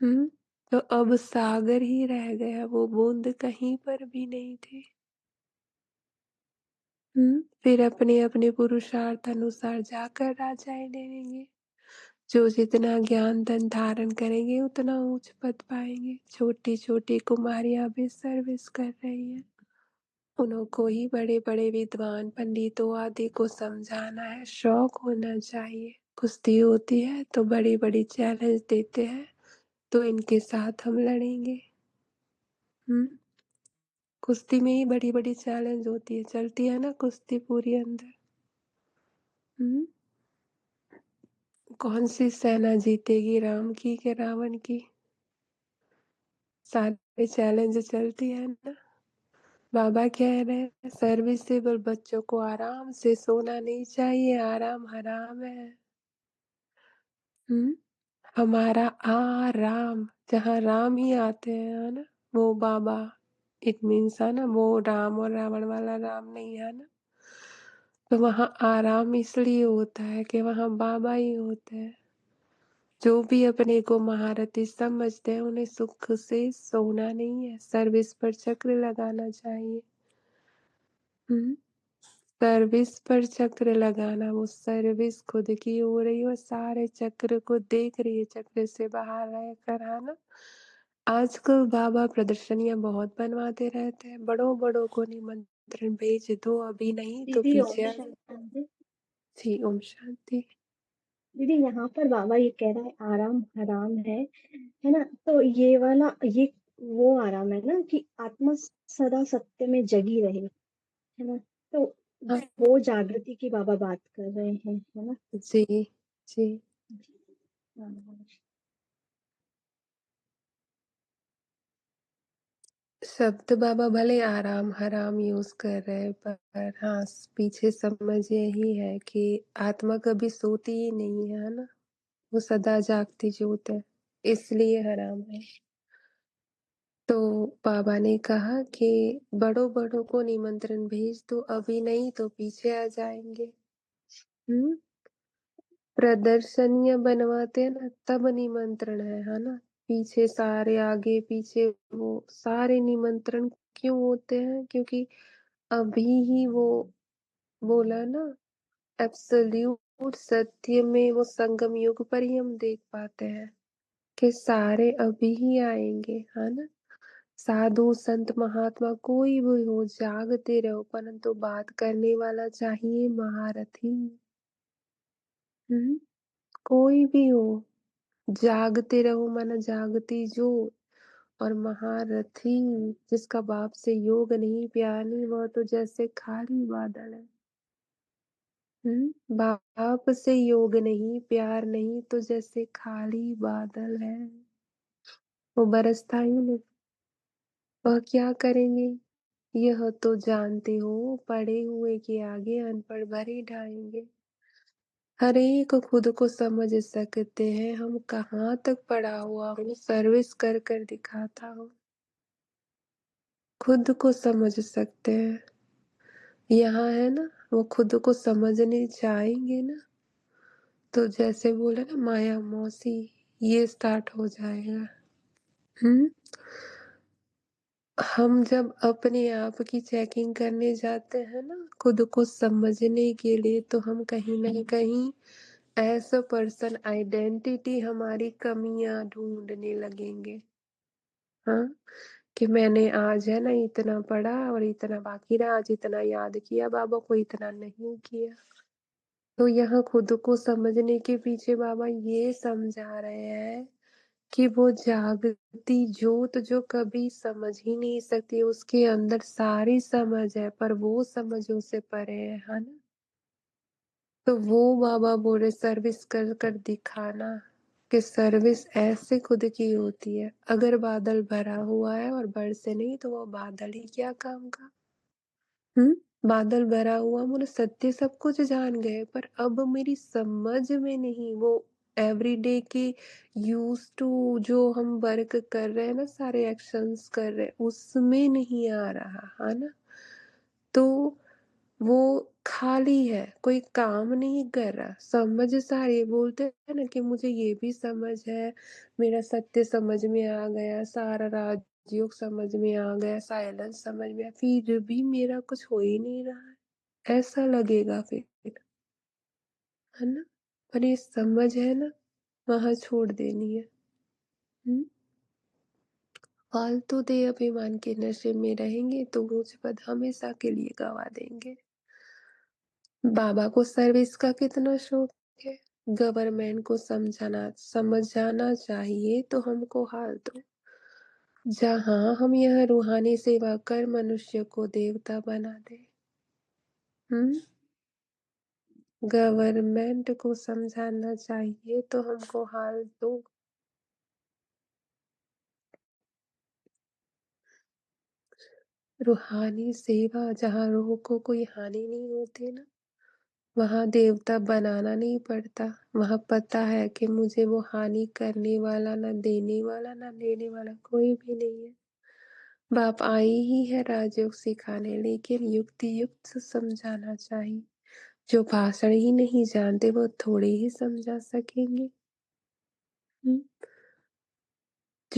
हम्म, तो अब सागर ही रह गया, वो बूंद कहीं पर भी नहीं थी। फिर अपने अपने पुरुषार्थ अनुसार जाकर राजाएं लेंगे, जो जितना ज्ञान धन धारण करेंगे उतना ऊंच पद पाएंगे। छोटी छोटी कुमारियां भी सर्विस कर रही हैं, उनको ही बड़े बड़े विद्वान पंडितों आदि को समझाना है, शौक होना चाहिए। कुश्ती होती है तो बड़ी बड़ी चैलेंज देते हैं, तो इनके साथ हम लड़ेंगे। हम्म, कुश्ती में ही बड़ी बड़ी चैलेंज होती है, चलती है ना कुश्ती पूरी अंदर। हम्म, कौन सी सेना जीतेगी, राम की कि रावण की, सारे चैलेंज चलती है ना। बाबा कह रहे हैं सर्विसेबल बच्चों को आराम से सोना नहीं चाहिए, आराम हराम है। हम्म, हमारा आराम, जहाँ राम ही आते हैं, है ना, वो बाबा, इट मीन्स, है ना, वो राम और रावण वाला राम नहीं है ना, तो वहाँ आराम इसलिए होता है कि वहाँ बाबा ही होते हैं। जो भी अपने को महारथी समझते हैं, उन्हें सुख से सोना नहीं है, सर्विस पर चक्र लगाना चाहिए। हुँ। सर्विस पर चक्र लगाना, वो सर्विस खुद की हो रही है और सारे चक्र को देख रही है, चक्र से बाहर रहकर, है ना? आजकल बाबा प्रदर्शनियाँ बहुत बनवाते रहते हैं, बड़ों-बड़ों को निमंत्रण भेज दो, अभी नहीं तो दीदी ओम पीछे आ जाओ। शांति। जी, ओम शांति। दीदी यहाँ पर बाबा ये कह रहा है आराम हराम है ना? तो ये वाला ये वो आराम है ना कि आत्मा सदा सत्य में जगी रहे, है ना? तो हाँ, वो जागृति की बाबा बात कर रहे हैं, है ना? जी, जी। हाँ, शब्द बाबा भले आराम हराम यूज़ कर रहे हैं, पर हाँ, पीछे समझ यही है कि आत्मा कभी सोती ही नहीं है ना? वो सदा जागती ज्योत है, इसलिए हराम है। तो बाबा ने कहा कि बड़ों-बड़ों को निमंत्रण भेज दो, अभी नहीं तो पीछे आ जाएँगे। हुँ? प्रदर्शनियाँ बनवाते हैं ना, तब निमंत्रण है ना? पीछे सारे आगे पीछे वो सारे निमंत्रण क्यों होते हैं? क्योंकि अभी ही वो बोला ना, एब्सोल्यूट सत्य में वो संगम युग पर ही हम देख पाते हैं कि सारे अभी ही आएँगे, है ना? साधु, संत, महात्मा कोई भी हो जागते रहो, परंतु बात करने वाला चाहिए महारथी। हुँ? कोई भी हो, जागते रहो माना जागती ज्योत। और महारथी जिसका बाप से योग नहीं, प्यार नहीं, वह तो जैसे खाली बादल है। बाप से योग नहीं, प्यार नहीं, तो जैसे खाली बादल है। वो बरसता ही नहीं। वह क्या करेंगे? यह तो जानते हो, पढ़े हुए के आगे अनपढ़ भरे ढाएँगे। हर एक खुद को समझ सकते हैं, हम कहाँ तक पढ़ा हुआ हूँ, सर्विस कर कर दिखाता हूँ। खुद को समझ सकते हैं। यहाँ है ना, वो खुद को समझने जाएँगे ना, तो जैसे बोले ना माया मौसी, ये स्टार्ट हो जाएगा। हुँ? हम जब अपने आप की चेकिंग करने जाते हैं ना, खुद को समझने के लिए, तो हम कहीं न कहीं एज़ अ पर्सन आइडेंटिटी हमारी कमियाँ ढूँढने लगेंगे। हाँ? कि मैंने आज है ना इतना पढ़ा और इतना बाकी रहा, आज इतना याद किया बाबा को, इतना नहीं किया। तो यहाँ खुद को समझने के पीछे बाबा ये समझा रहे हैं कि वो जागती ज्योत जो कभी समझ ही नहीं सकती, उसके अंदर सारी समझ है, पर वो समझों से परे है ना? तो वो बाबा बोले सर्विस कर कर दिखाना, कि सर्विस ऐसे खुद की होती है। अगर बादल भरा हुआ है और बरसे नहीं तो वो बादल ही क्या काम का। हुँ? बादल भरा हुआ मतलब सत्य सब कुछ जान गए, पर अब मेरी समझ में नहीं, वो एवरीडे के यूज्ड टू जो हम वर्क कर रहे हैं ना, सारे एक्शंस कर रहे हैं, उसमें नहीं आ रहा, है ना? तो वो खाली है, कोई काम नहीं कर रहा, समझ सारी बोलते हैं ना कि मुझे ये भी समझ है, मेरा सत्य समझ में आ गया, सारा राजयोग समझ में आ गया, साइलेंस समझ में आया, फिर भी मेरा कुछ हो ही नहीं रहा है, ऐसा लगेगा फिर, है ना? पर ये समझ है ना, वहाँ छोड़ देनी है। हुँ? फालतू देह अभिमान के नशे में रहेंगे तो ऊँच पद हमेशा के लिए गँवा देंगे। बाबा को सर्विस का कितना शौक है। गवर्नमेंट को समझ जाना चाहिए तो हमको हाल दो। जहाँ हम यह रूहानी सेवा कर मनुष्य को देवता बना दें। हुँ? गवर्नमेंट को समझाना चाहिए तो हमको हाल दो। रूहानी सेवा जहाँ रूह को कोई हानि नहीं होती ना, वहाँ देवता बनाना नहीं पड़ता। वहाँ पता है कि मुझे वो हानि करने वाला, ना देने वाला, ना लेने वाला कोई भी नहीं है। बाप आए ही है राजयोग सिखाने, लेकिन युक्ति युक्त समझाना चाहिए। जो भाषण ही नहीं जानते वो थोड़े ही समझा सकेंगे।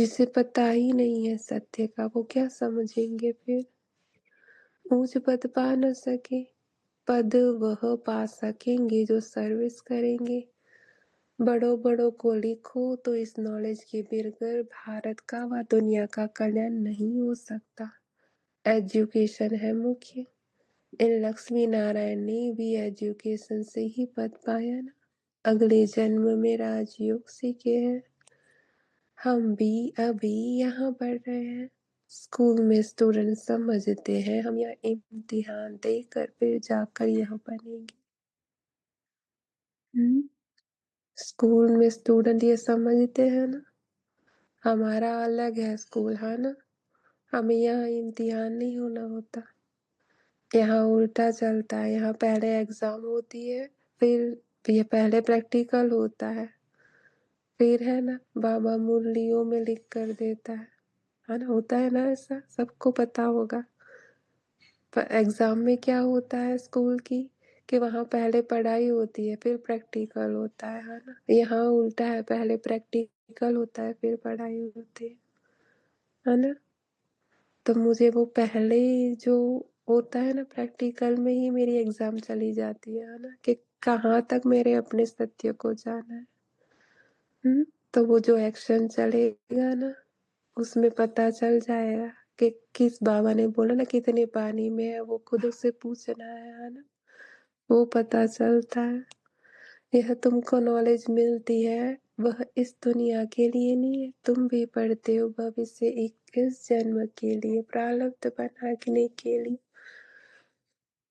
जिसे पता ही नहीं है सत्य का वो क्या समझेंगे फिर? ऊंच पद पा न सके, पद वह पा सकेंगे जो सर्विस करेंगे। बड़ों बड़ों को लिखो तो इस नॉलेज के बगैर भारत का व दुनिया का कल्याण नहीं हो सकता। एजुकेशन है मुख्य। इन लक्ष्मी नारायण ने भी एजुकेशन से ही पद पाया ना। अगले जन्म में राजयोग सीखे हैं। हम भी अभी यहाँ पढ़ रहे हैं। स्कूल में स्टूडेंट समझते हैं हम यहाँ इम्तिहान देकर फिर जाकर यहाँ पढ़ेंगे। स्कूल में स्टूडेंट ये समझते हैं ना, हमारा अलग है स्कूल, है ना। हमें यहाँ इम्तिहान नहीं होना होता, यहाँ उल्टा चलता है। यहाँ पहले एग्जाम होती है, फिर ये पहले प्रैक्टिकल होता फिर है ना बाबा मुरलियों में लिख कर देता है ना। होता है ना ऐसा, सबको पता होगा। पर एग्जाम में क्या होता है स्कूल की, कि वहाँ पहले पढ़ाई होती है फिर प्रैक्टिकल होता है ना। यहाँ उल्टा है, पहले प्रैक्टिकल होता है फिर पढ़ाई होती है ना। तो मुझे वो पहले जो होता है ना प्रैक्टिकल में ही मेरी एग्जाम चली जाती है ना, कि कहाँ तक मेरे अपने सत्य को जाना है। तो वो जो एक्शन चलेगा ना उसमें पता चल जाएगा कि किस बाबा ने बोला ना कितने पानी में है, वो खुद उससे पूछना है ना। वो पता चलता है। यह तुमको नॉलेज मिलती है वह इस दुनिया के लिए नहीं है। तुम भी पढ़ते हो भविष्य 21 जन्म के लिए, प्रारब्ध बनाने के लिए।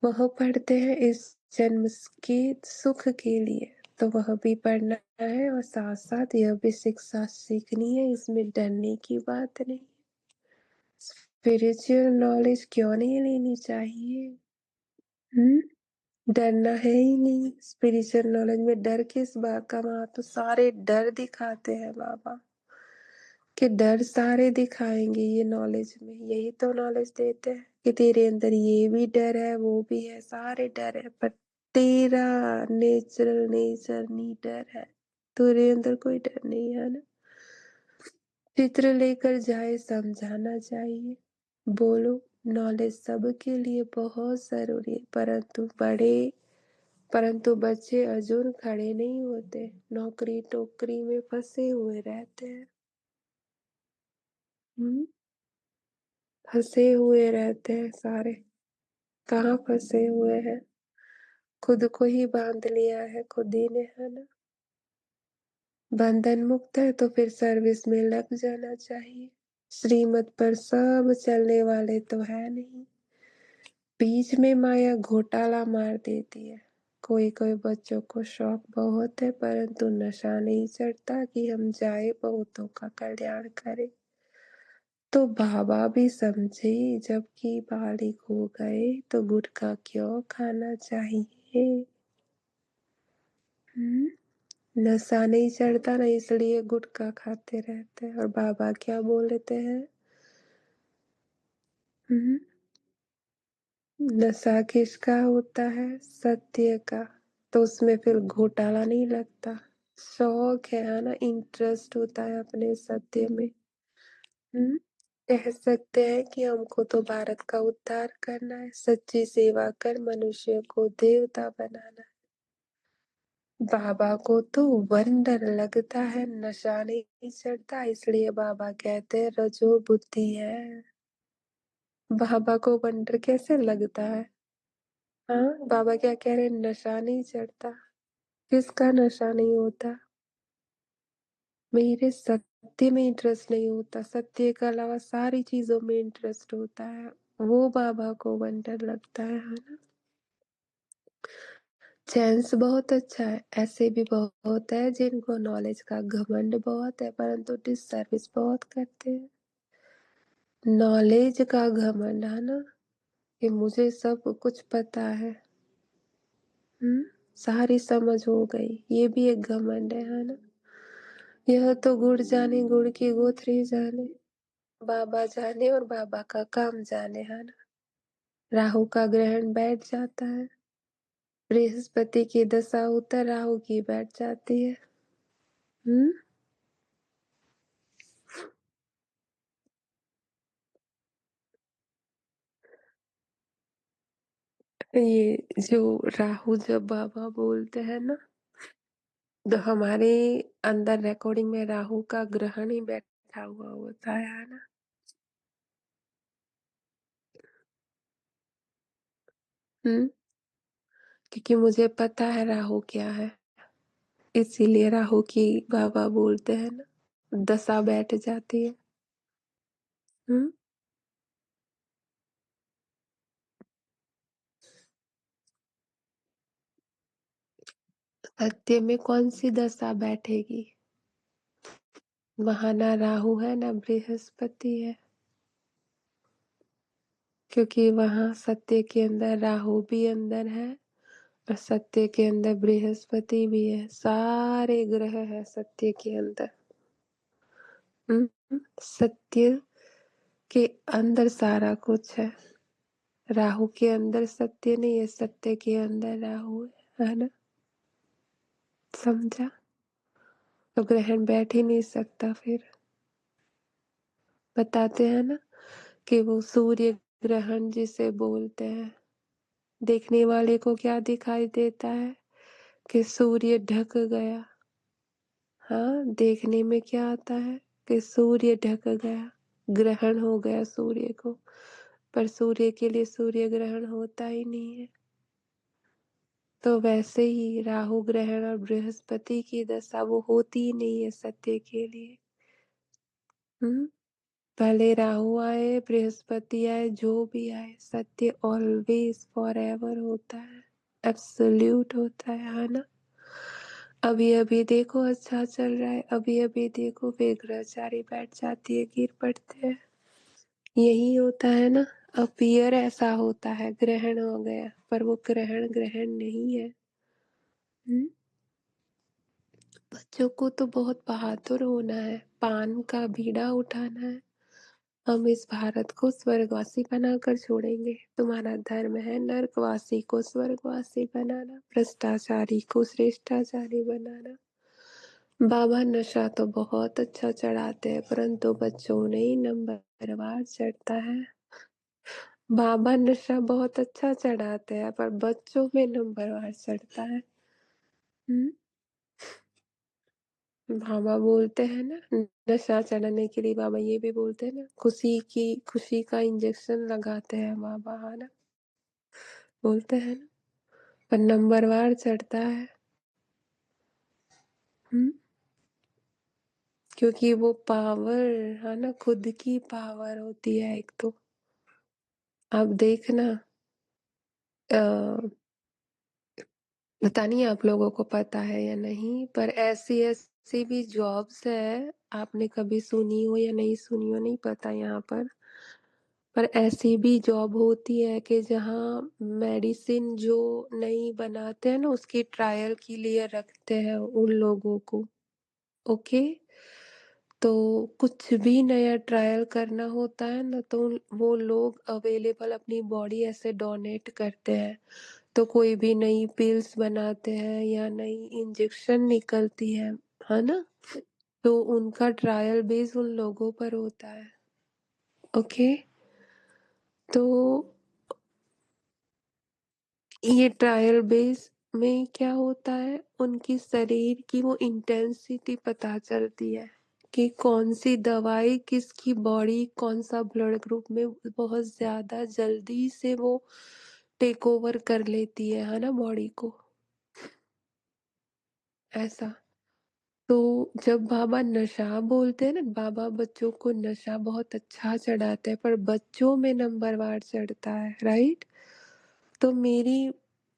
वह पढ़ते हैं इस जन्म के सुख के लिए, तो वह भी पढ़ना है और साथ साथ यह भी शिक्षा सीखनी है। इसमें डरने की बात नहीं। स्पिरिचुअल नॉलेज क्यों नहीं लेनी चाहिए? डरना है ही नहीं। स्पिरिचुअल नॉलेज में डर किस बात का? वहां तो सारे डर दिखाते हैं बाबा, कि डर सारे दिखाएंगे ये नॉलेज में। यही तो नॉलेज देते हैं कि तेरे अंदर ये भी डर है, वो भी है, सारे डर है, पर तेरा नेचुरल नेचर नहीं डर है। तेरे अंदर कोई डर नहीं है ना। चित्र लेकर जाए समझाना चाहिए। बोलो, नॉलेज सबके लिए बहुत जरूरी है, परंतु बच्चे अजून खड़े नहीं होते, नौकरी टोकरी में फंसे हुए रहते हैं। फंसे हुए रहते हैं सारे। कहाँ फंसे हुए हैं? खुद को ही बांध लिया है खुद ही ने, है ना। बंधन मुक्त है तो फिर सर्विस में लग जाना चाहिए। श्रीमत पर सब चलने वाले तो है नहीं, बीच में माया घोटाला मार देती है। कोई कोई बच्चों को शौक बहुत है, परंतु नशा नहीं चढ़ता कि हम जाए बहुतों का कल्याण करें। तो बाबा भी समझे, जबकि बालिग हो गए तो गुटखा क्यों खाना चाहिए? नशा नहीं चढ़ता ना, इसलिए गुटखा खाते रहते हैं। और बाबा क्या बोलते हैं? हम्म, नशा किसका होता है? सत्य का। तो उसमें फिर घोटाला नहीं लगता। शौक है ना, इंटरेस्ट होता है अपने सत्य में। हम्म कह सकते हैं कि हमको तो भारत का उद्धार करना है, सच्ची सेवा कर मनुष्य को देवता बनाना है। बाबा को तो वंडर लगता है, नशा नहीं चढ़ता, इसलिए बाबा कहते हैं रजो बुद्धि है। बाबा को वंडर कैसे लगता है? हाँ, बाबा क्या कह रहे हैं? नशा नहीं चढ़ता। किसका नशा नहीं होता? मेरे सत्य में इंटरेस्ट नहीं होता, सत्य के अलावा सारी चीजों में इंटरेस्ट होता है, वो बाबा को वंडर लगता है ना। जेंट्स बहुत अच्छा है, ऐसे भी बहुत है जिनको नॉलेज का घमंड बहुत है परंतु डिससर्विस बहुत करते हैं। नॉलेज का घमंड है ना, कि मुझे सब कुछ पता है। सारी समझ हो गई, ये भी एक घमंड है ना। यह तो गुड़ जाने गुड़ की गोथरी जाने, बाबा जाने और बाबा का काम जाने, है ना। राहु का ग्रहण बैठ जाता है, बृहस्पति की दशा उत्तर राहु की बैठ जाती है। हम्म ये जो राहु जब बाबा बोलते हैं ना, तो हमारे अंदर रिकॉर्डिंग में राहु का ग्रहण ही बैठा हुआ होता है ना? हुँ, क्योंकि मुझे पता है राहु क्या है, इसीलिए राहु की बाबा बोलते हैं ना, दशा बैठ जाती है। हुँ, सत्य में कौन-सी दशा बैठेगी? वहाँ ना राहु है ना बृहस्पति है, क्योंकि वहाँ सत्य के अंदर राहु भी अंदर है और सत्य के अंदर बृहस्पति भी है, सारे ग्रह है सत्य के अंदर। सत्य के अंदर सारा कुछ है, राहु के अंदर सत्य नहीं है, सत्य के अंदर राहु है ना? समझा? तो ग्रहण बैठ ही नहीं सकता फिर। बताते हैं ना कि वो सूर्य ग्रहण जिसे बोलते हैं, देखने वाले को क्या दिखाई देता है कि सूर्य ढक गया। हाँ, देखने में क्या आता है कि सूर्य ढक गया, ग्रहण हो गया सूर्य को, पर सूर्य के लिए सूर्य ग्रहण होता ही नहीं है। तो वैसे ही राहु ग्रहण और बृहस्पति की दशा वो होती ही नहीं है सत्य के लिए। भले राहु आए बृहस्पति आए जो भी आए, सत्य ऑलवेज फॉरएवर होता है, एब्सोल्यूट होता है ना? अभी अभी देखो अच्छा चल रहा है, अभी अभी देखो विग्रहचारी बैठ जाती है, गिर पड़ते हैं, यही होता है ना? अपीयर ऐसा होता है ग्रहण हो गया, पर वो ग्रहण ग्रहण नहीं है। बच्चों को तो बहुत बहादुर होना है, पान का बीड़ा उठाना है। हम इस भारत को स्वर्गवासी बनाकर छोड़ेंगे। तुम्हारा धर्म है नरकवासी को स्वर्गवासी बनाना, भ्रष्टाचारी को श्रेष्ठाचारी बनाना। बाबा नशा तो बहुत अच्छा चढ़ाते हैं, परंतु बच्चों ने ही नंबरवार चढ़ता है। बाबा नशा बहुत अच्छा चढ़ाते हैं, पर बच्चों में नंबरवार चढ़ता है। बाबा बोलते हैं ना, नशा चढ़ाने के लिए बाबा ये भी बोलते हैं ना, खुशी का इंजेक्शन लगाते हैं बाबा, है ना? बोलते हैं ना, पर नंबरवार चढ़ता है। क्योंकि वो पावर है ना, खुद की पावर होती है एक तो। अब देखना, पता नहीं आप लोगों को पता है या नहीं, पर ऐसी ऐसी भी जॉब्स है, आपने कभी सुनी हो या नहीं सुनी हो नहीं पता यहाँ पर ऐसी भी जॉब होती है कि जहाँ मेडिसिन जो नई बनाते हैं ना, उसकी ट्रायल के लिए रखते हैं उन लोगों को। ओके, तो कुछ भी नया ट्रायल करना होता है ना, तो वो लोग अवेलेबल अपनी बॉडी ऐसे डोनेट करते हैं। तो कोई भी नई पिल्स बनाते हैं या नई इंजेक्शन निकलती है ना? तो उनका ट्रायल बेस उन लोगों पर होता है। ओके, तो ये ट्रायल बेस में क्या होता है, उनकी शरीर की वो इंटेंसिटी पता चलती है कि कौन सी दवाई किसकी बॉडी कौन सा ब्लड ग्रुप में बहुत ज्यादा जल्दी से वो टेक ओवर कर लेती है ना बॉडी को, ऐसा। तो जब बाबा नशा बोलते हैं ना, बाबा बच्चों को नशा बहुत अच्छा चढ़ाते हैं, पर बच्चों में नंबरवार चढ़ता है, राइट? तो मेरी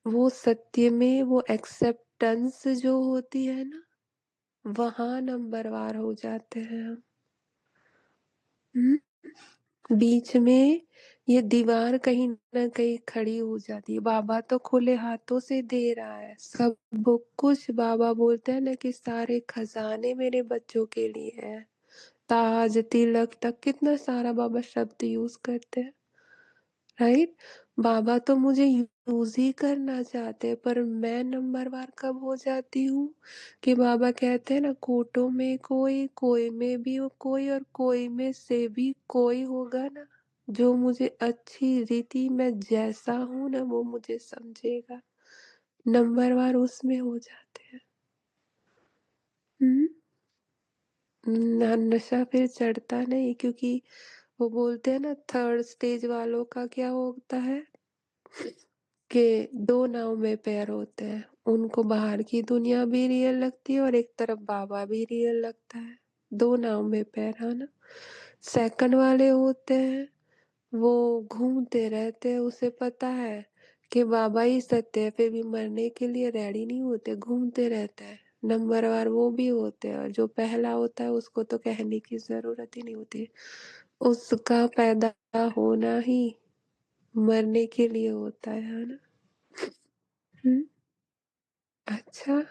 वो सत्य में वो एक्सेप्टेंस जो होती है ना, वहाँ नंबरवार हो जाते हैं हम। बीच में ये दीवार कहीं ना कहीं खड़ी हो जाती है। बाबा तो खुले हाथों से दे रहा है सब कुछ। बाबा बोलते हैं ना कि सारे खजाने मेरे बच्चों के लिए है, ताज तिलक तक, कितना सारा बाबा शब्द यूज करते हैं, राइट? बाबा तो मुझे यूज ही करना चाहते हैं, पर मैं नंबरवार कब हो जाती हूँ कि बाबा कहते हैं ना, कोटों में कोई, कोई में भी कोई और कोई में से भी कोई होगा ना, जो मुझे अच्छी रीति मैं जैसा हूँ ना वो मुझे समझेगा। नंबरवार उसमें हो जाते हैं। हुँ? नशा फिर चढ़ता नहीं, क्योंकि वो बोलते हैं ना, थर्ड स्टेज वालों का क्या होता है कि 2 नाव में पैर होते हैं। उनको बाहर की दुनिया भी रियल लगती है और एक तरफ बाबा भी रियल लगता है। 2 नाव में पैर, है ना? सेकंड वाले होते हैं, वो घूमते रहते हैं, उसे पता है कि बाबा ही सत्य है, फिर भी मरने के लिए रेडी नहीं होते, घूमते रहते हैं। नंबरवार वो भी होते हैं, और जो पहला होता है उसको तो कहने की ज़रूरत ही नहीं होती। उसका पैदा होना ही मरने के लिए होता है ना? हुँ। अच्छा,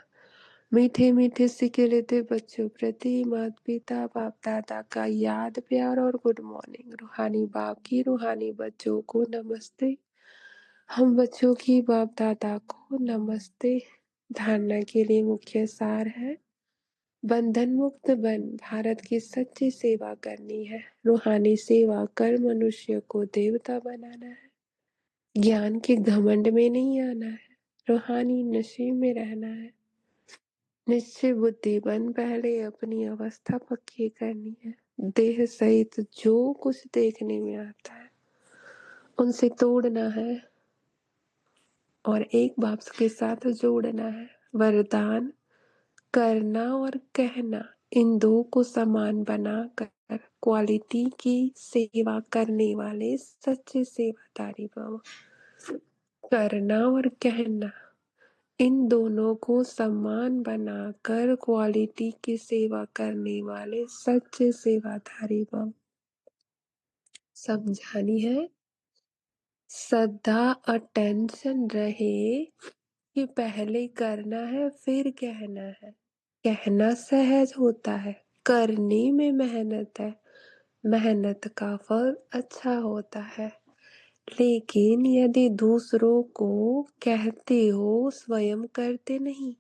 मीठे-मीठे सिके लेते बच्चों प्रति माता-पिता, बाप-दादा का याद, प्यार और गुड मॉर्निंग। रूहानी बाप की रूहानी बच्चों को नमस्ते। हम बच्चों की बाप-दादा को नमस्ते। धारणा के लिए मुख्य सार है, बंधन मुक्त बन, भारत की सच्ची सेवा करनी है। रूहानी सेवा कर मनुष्य को देवता बनाना है। ज्ञान के घमंड में नहीं आना है, रूहानी नशे में रहना है। निश्चय बुद्धि बन, पहले अपनी अवस्था पक्की करनी है। देह सहित जो कुछ देखने में आता है उनसे तोड़ना है और एक बाप के साथ जोड़ना है। वरदान, करना और कहना, इन दो को समान बनाकर क्वालिटी की सेवा करने वाले सच्चे सेवादारी भव। करना और कहना, इन दोनों को समान बनाकर क्वालिटी की सेवा करने वाले सच्चे सेवाधारी भव। समझानी है, सदा अटेंशन रहे कि पहले करना है फिर कहना है। कहना सहज होता है, करने में मेहनत है। मेहनत का फल अच्छा होता है। लेकिन यदि दूसरों को कहते हो, स्वयं करते नहीं,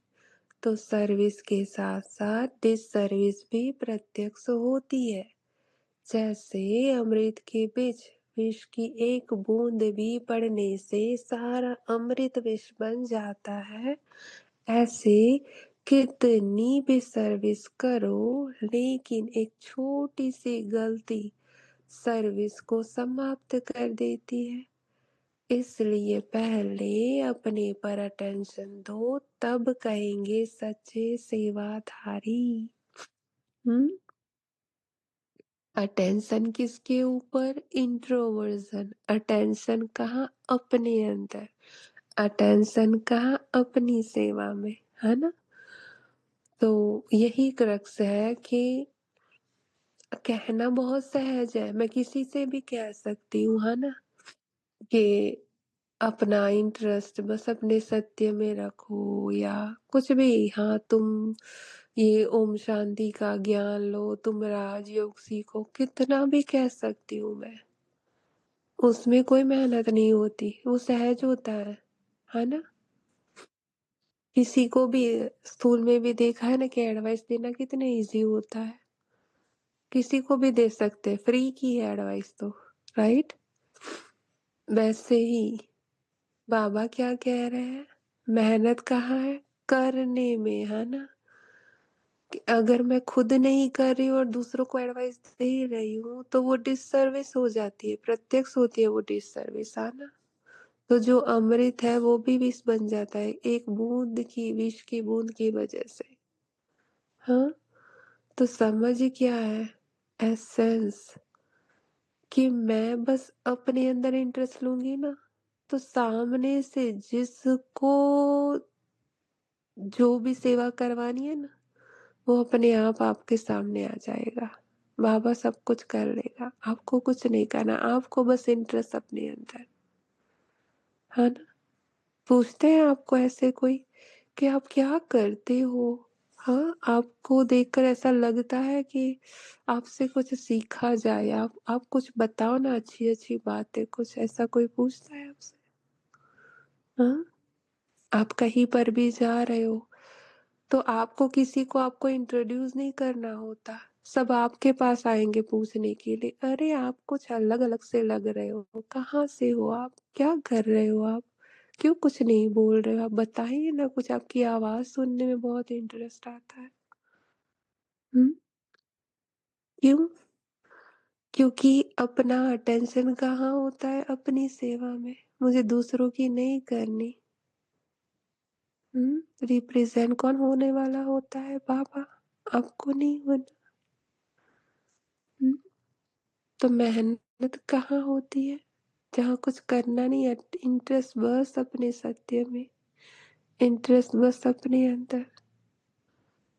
तो सर्विस के साथ साथ डिससर्विस भी प्रत्यक्ष होती है। जैसे अमृत के बीच विष की एक बूंद भी पड़ने से सारा अमृत विष बन जाता है, ऐसे कितनी भी सर्विस करो, लेकिन एक छोटी सी गलती सर्विस को समाप्त कर देती है। इसलिए पहले अपने पर अटेंशन दो, तब कहेंगे सच्चे सेवाधारी। हम्म। अटेंशन किसके ऊपर? इंट्रोवर्जन। अटेंशन कहाँ? अपने अंदर। अटेंशन कहाँ? अपनी सेवा में, है ना? तो यही क्रक्स है कि कहना बहुत सहज है, मैं किसी से भी कह सकती हूँ, है ना, कि अपना इंटरेस्ट बस अपने सत्य में रखो या कुछ भी। हाँ, तुम ये ओम शांति का ज्ञान लो, तुम राजयोग सीखो, कितना भी कह सकती हूँ मैं। उसमें कोई मेहनत नहीं होती, वो सहज होता है ना? किसी को भी स्कूल में भी देखा है ना कि एडवाइस देना कितना इजी होता है। किसी को भी दे सकते, फ्री की है एडवाइस तो, राइट? वैसे ही बाबा क्या कह रहे हैं? मेहनत कहाँ है? करने में, है ना? कि अगर मैं खुद नहीं कर रही हूँ और दूसरों को एडवाइस दे रही हूँ तो वो डिससर्विस हो जाती है, प्रत्यक्ष होती है वो डिससर्विस, है ना? तो जो अमृत है वो भी विष बन जाता है, एक बूंद की, विष की बूंद की वजह से। हाँ, तो समझ क्या है एसेंस, कि मैं बस अपने अंदर इंटरेस्ट लूंगी ना, तो सामने से जिसको जो भी सेवा करवानी है ना, वो अपने आप आपके सामने आ जाएगा। बाबा सब कुछ कर लेगा, आपको कुछ नहीं करना, आपको बस इंटरेस्ट अपने अंदर, है ना? पूछते हैं आपको ऐसे कोई कि आप क्या करते हो? हाँ, आपको देखकर ऐसा लगता है कि आपसे कुछ सीखा जाए, आप कुछ बताओ ना, अच्छी-अच्छी बातें कुछ, ऐसा कोई पूछता है आपसे? हाँ? आप कहीं पर भी जा रहे हो, तो आपको किसी को आपको इंट्रोड्यूस नहीं करना होता। सब आपके पास आएंगे पूछने के लिए, अरे आप कुछ अलग अलग से लग रहे हो, कहाँ से हो आप, क्या कर रहे हो आप, क्यों कुछ नहीं बोल रहे हो आप, बताइए ना कुछ, आपकी आवाज सुनने में बहुत इंटरेस्ट आता है। हम्म। क्यों? क्योंकि अपना अटेंशन कहाँ होता है, अपनी सेवा में, मुझे दूसरों की नहीं करनी। रिप्रेजेंट कौन होने वाला होता है, बाबा, आपको नहीं होना। हम्म, तो मेहनत कहाँ होती है, जहाँ कुछ करना नहीं है, इंटरेस्ट बस अपने सत्य में, इंटरेस्ट बस अपने अंदर,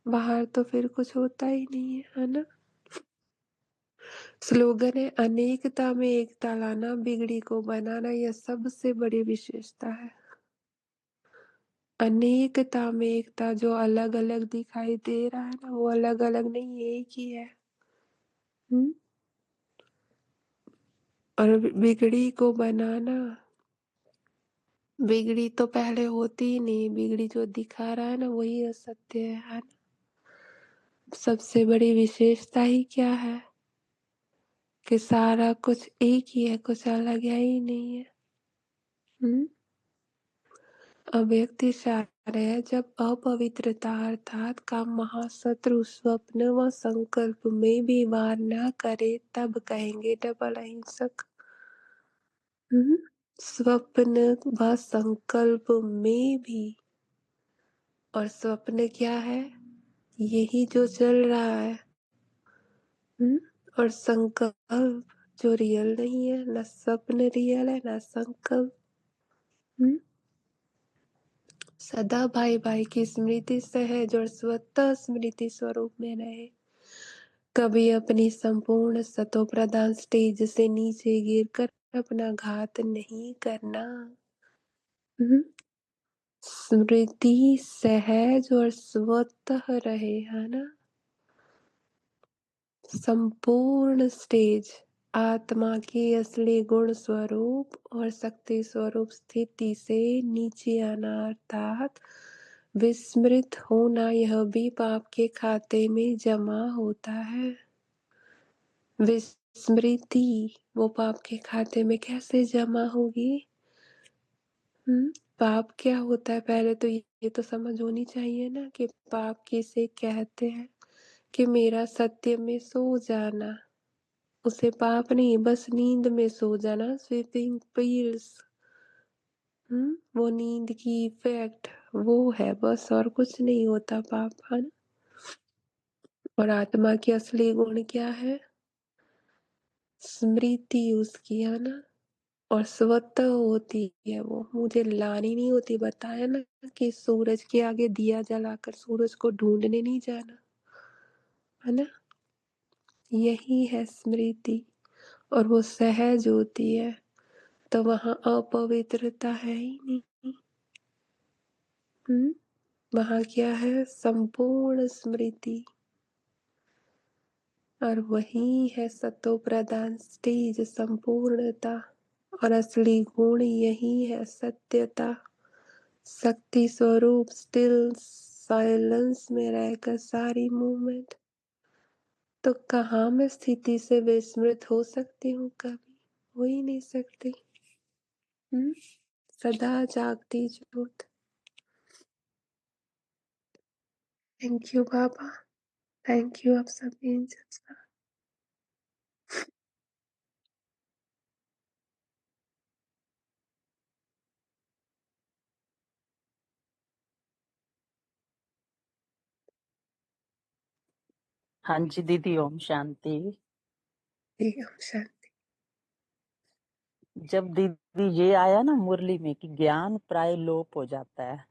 बाहर तो फिर कुछ होता ही नहीं है ना। स्लोगन है अनेकता में एकता लाना, बिगड़ी को बनाना, यह सबसे बड़ी विशेषता है। अनेकता में एकता, जो अलग अलग दिखाई दे रहा है ना, वो अलग अलग नहीं, एक ही है। हम्म। और बिगड़ी को बनाना, बिगड़ी तो पहले होती ही नहीं, बिगड़ी जो दिखा रहा है ना वही असत्य है ना। सबसे बड़ी विशेषता ही क्या है, कि सारा कुछ एक ही है, कुछ अलग है ही नहीं है। हम्म। अव्यक्त इशारा है, जब अपवित्रता अर्थात काम महाशत्रु स्वप्न व संकल्प में भी वार न करे, तब कहेंगे डबल अहिंसक। स्वप्न व संकल्प में भी, और स्वप्न क्या है, यही जो चल रहा है। हम्म। और संकल्प जो रियल नहीं है, ना स्वप्न रियल है ना संकल्प। हम्म। सदा भाई भाई की स्मृति सहज और स्वतः स्मृति स्वरूप में रहे, कभी अपनी संपूर्ण सतो प्रधान स्टेज से नीचे गिरकर अपना घात नहीं करना। हम्म। स्मृति सहज और स्वतः रहे, है ना। संपूर्ण स्टेज आत्मा की असली गुण स्वरूप और शक्ति स्वरूप स्थिति से नीचे आना, अर्थात विस्मृत होना, यह भी पाप के खाते में जमा होता है। विस्मृति वो पाप के खाते में कैसे जमा होगी। पाप क्या होता है, पहले तो ये तो समझ होनी चाहिए ना, कि पाप किसे कहते हैं, कि मेरा सत्य में सो जाना, उसे पाप नहीं, बस नींद में सो जाना, स्लीपिंग पिल्स। वो नींद की इफेक्ट वो है बस, और कुछ नहीं होता पाप, है ना। और आत्मा की असली गुण क्या है, स्मृति उसकी, है ना। और स्वतः होती है वो, मुझे लानी नहीं होती, बताया ना, कि सूरज के आगे दिया जलाकर सूरज को ढूंढने नहीं जाना, है ना। यही है स्मृति, और वो सहज होती है, तो वहां अपवित्रता है ही नहीं। वहां क्या है, संपूर्ण स्मृति, और वही है सतो प्रधान स्टेज, संपूर्णता। और असली गुण यही है, सत्यता, शक्ति स्वरूप, स्टिल साइलेंस में रहकर सारी मूवमेंट। तो कहाँ मैं स्थिति से विस्मृत हो सकती हूँ, कभी हो ही नहीं सकती। सदा जागती ज्योत। Thank you Baba, thank you आप सभी एंजल्स का। हाँ जी दीदी, ओम शांति। ओम शांति। जब दीदी ये आया ना मुरली में कि ज्ञान प्राय लोप हो जाता है,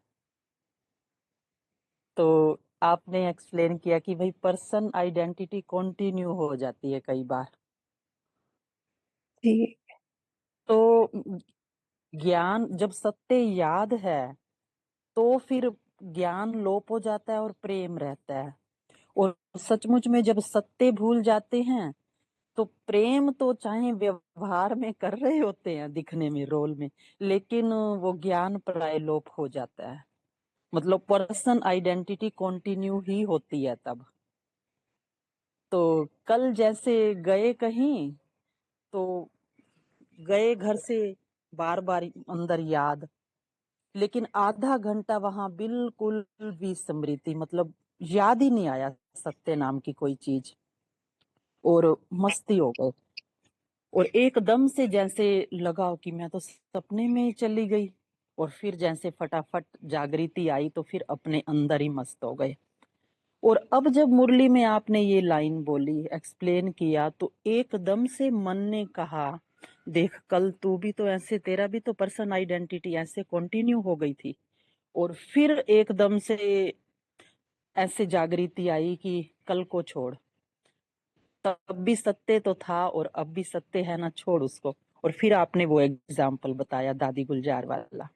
तो आपने एक्सप्लेन किया कि भाई पर्सन आइडेंटिटी कंटिन्यू हो जाती है कई बार। ठीक। तो ज्ञान जब सत्य याद है तो फिर ज्ञान लोप हो जाता है और प्रेम रहता है। और सचमुच में जब सत्य भूल जाते हैं तो प्रेम तो चाहे व्यवहार में कर रहे होते हैं, दिखने में, रोल में, लेकिन वो ज्ञान प्राय लोप हो जाता है। मतलब पर्सन आइडेंटिटी कंटिन्यू ही होती है तब। तो कल जैसे गए कहीं, तो गए घर से बार बार अंदर याद, लेकिन आधा घंटा वहां बिल्कुल भी स्मृति, मतलब याद ही नहीं आया सत्य नाम की कोई चीज, और मस्ती हो गए। और एकदम से जैसे लगा कि मैं तो सपने में ही चली गई, और फिर जैसे फटाफट जागृति आई तो फिर अपने अंदर ही मस्त हो गए। और अब जब मुरली में आपने ये लाइन बोली, एक्सप्लेन किया, तो एकदम से मन ने कहा, देख कल तू भी तो ऐसे, तेरा भी तो पर्सन आइडेंटिटी ऐसे कंटिन्यू हो गई थी। और फिर एकदम से ऐसे जागृति आई कि कल को छोड़, तब भी सत्य तो था और अब भी सत्य है ना, छोड़ उसको। और फिर आपने वो एग्जाम्पल बताया दादी गुलजार वाला।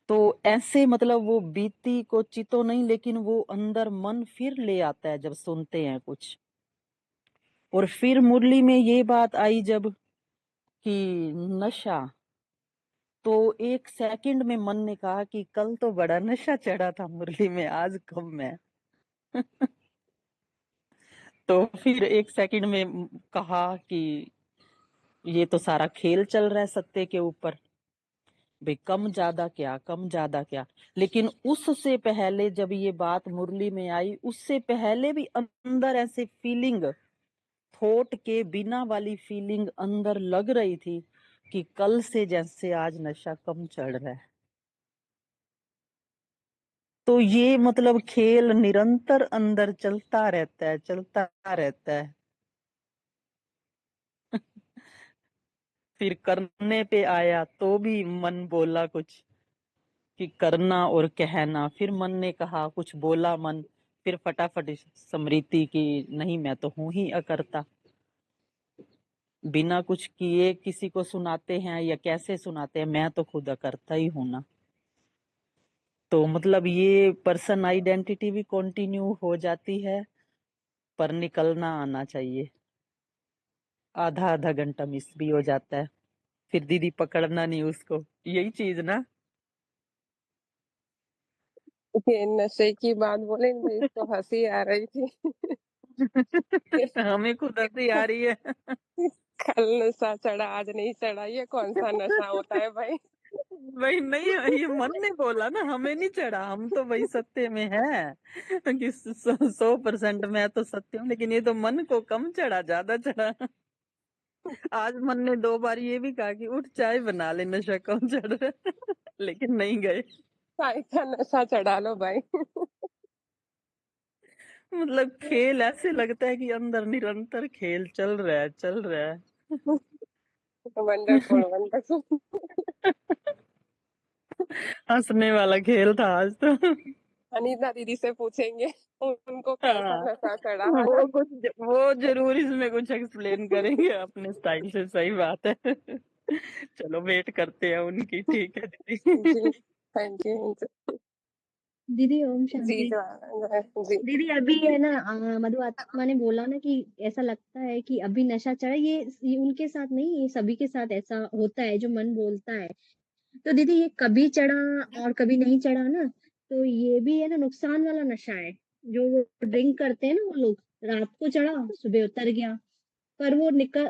तो ऐसे मतलब वो बीती को चितो नहीं, लेकिन वो अंदर मन फिर ले आता है जब सुनते हैं कुछ। और फिर मुरली में ये बात आई जब कि नशा, तो एक सेकंड में मन ने कहा कि कल तो बड़ा नशा चढ़ा था मुरली में, आज कम है। तो फिर एक सेकंड में कहा कि ये तो सारा खेल चल रहा है सत्य के ऊपर, भाई कम ज्यादा क्या, कम ज्यादा क्या। लेकिन उससे पहले जब ये बात मुरली में आई, उससे पहले भी अंदर ऐसे फीलिंग, थॉट के बिना वाली फीलिंग अंदर लग रही थी कि कल से जैसे आज नशा कम चढ़ रहा है। तो ये मतलब खेल निरंतर अंदर चलता रहता है, चलता रहता है। फिर करने पे आया तो भी मन बोला कुछ कि करना और कहना, फिर मन ने कहा कुछ, बोला मन, फिर फटाफट स्मृति की, नहीं मैं तो हूं ही अकर्ता। बिना कुछ किए किसी को सुनाते हैं या कैसे सुनाते हैं, मैं तो खुद अकर्ता ही हूं ना। तो मतलब ये पर्सन आइडेंटिटी भी कंटिन्यू हो जाती है, पर निकलना आना चाहिए। आधा आधा घंटा मिस भी हो जाता है, फिर दीदी पकड़ना नहीं उसको, यही चीज ना। ये नशे की बात बोले ना, इसको हंसी आ रही थी। हमें खुद हंसी आ रही है। कल नशा चढ़ा आज नहीं चढ़ा, ये कौन सा नशा होता है भाई? भाई नहीं, ये मन ने बोला ना, हमें नहीं चढ़ा, हम तो भाई सत्य में है कि 100% मैं तो सत्य हूँ, लेकिन ये तो मन को कम चढ़ा, ज्यादा चढ़ा। आज मन ने 2 बार ये भी कहा कि उठ चाय बना ले, नशा कम चढ़ रहा है। लेकिन नहीं गए। चाय का नशा चढ़ा लो भाई। मतलब खेल ऐसे लगता है कि अंदर निरंतर खेल चल रहा है, चल रहा है। Wonderful wonderful. हंसने वाला खेल था आज तो। अनीता दीदी से पूछेंगे उनको कैसा हाँ, नशा चढ़ा है ना। वो जरूर इसमें कुछ एक्सप्लेन करेंगे अपने स्टाइल से, सही बात है। चलो वेट करते हैं उनकी, ठीक है दीदी। जी थैंक यू। दीदी ओम जी शांति। जी दीदी अभी है ना मधु आत्मा ने बोला ना कि ऐसा लगता है कि अभी नशा चढ़ा, ये उनके साथ नहीं, ये सभी के साथ ऐसा होता है जो मन बोलता है। तो दीदी ये कभी चढ़ा और कभी नहीं चढ़ा ना, तो ये भी है ना नुकसान वाला नशा है। जो वो ड्रिंक करते हैं ना वो लोग, रात को चढ़ा सुबह उतर गया, पर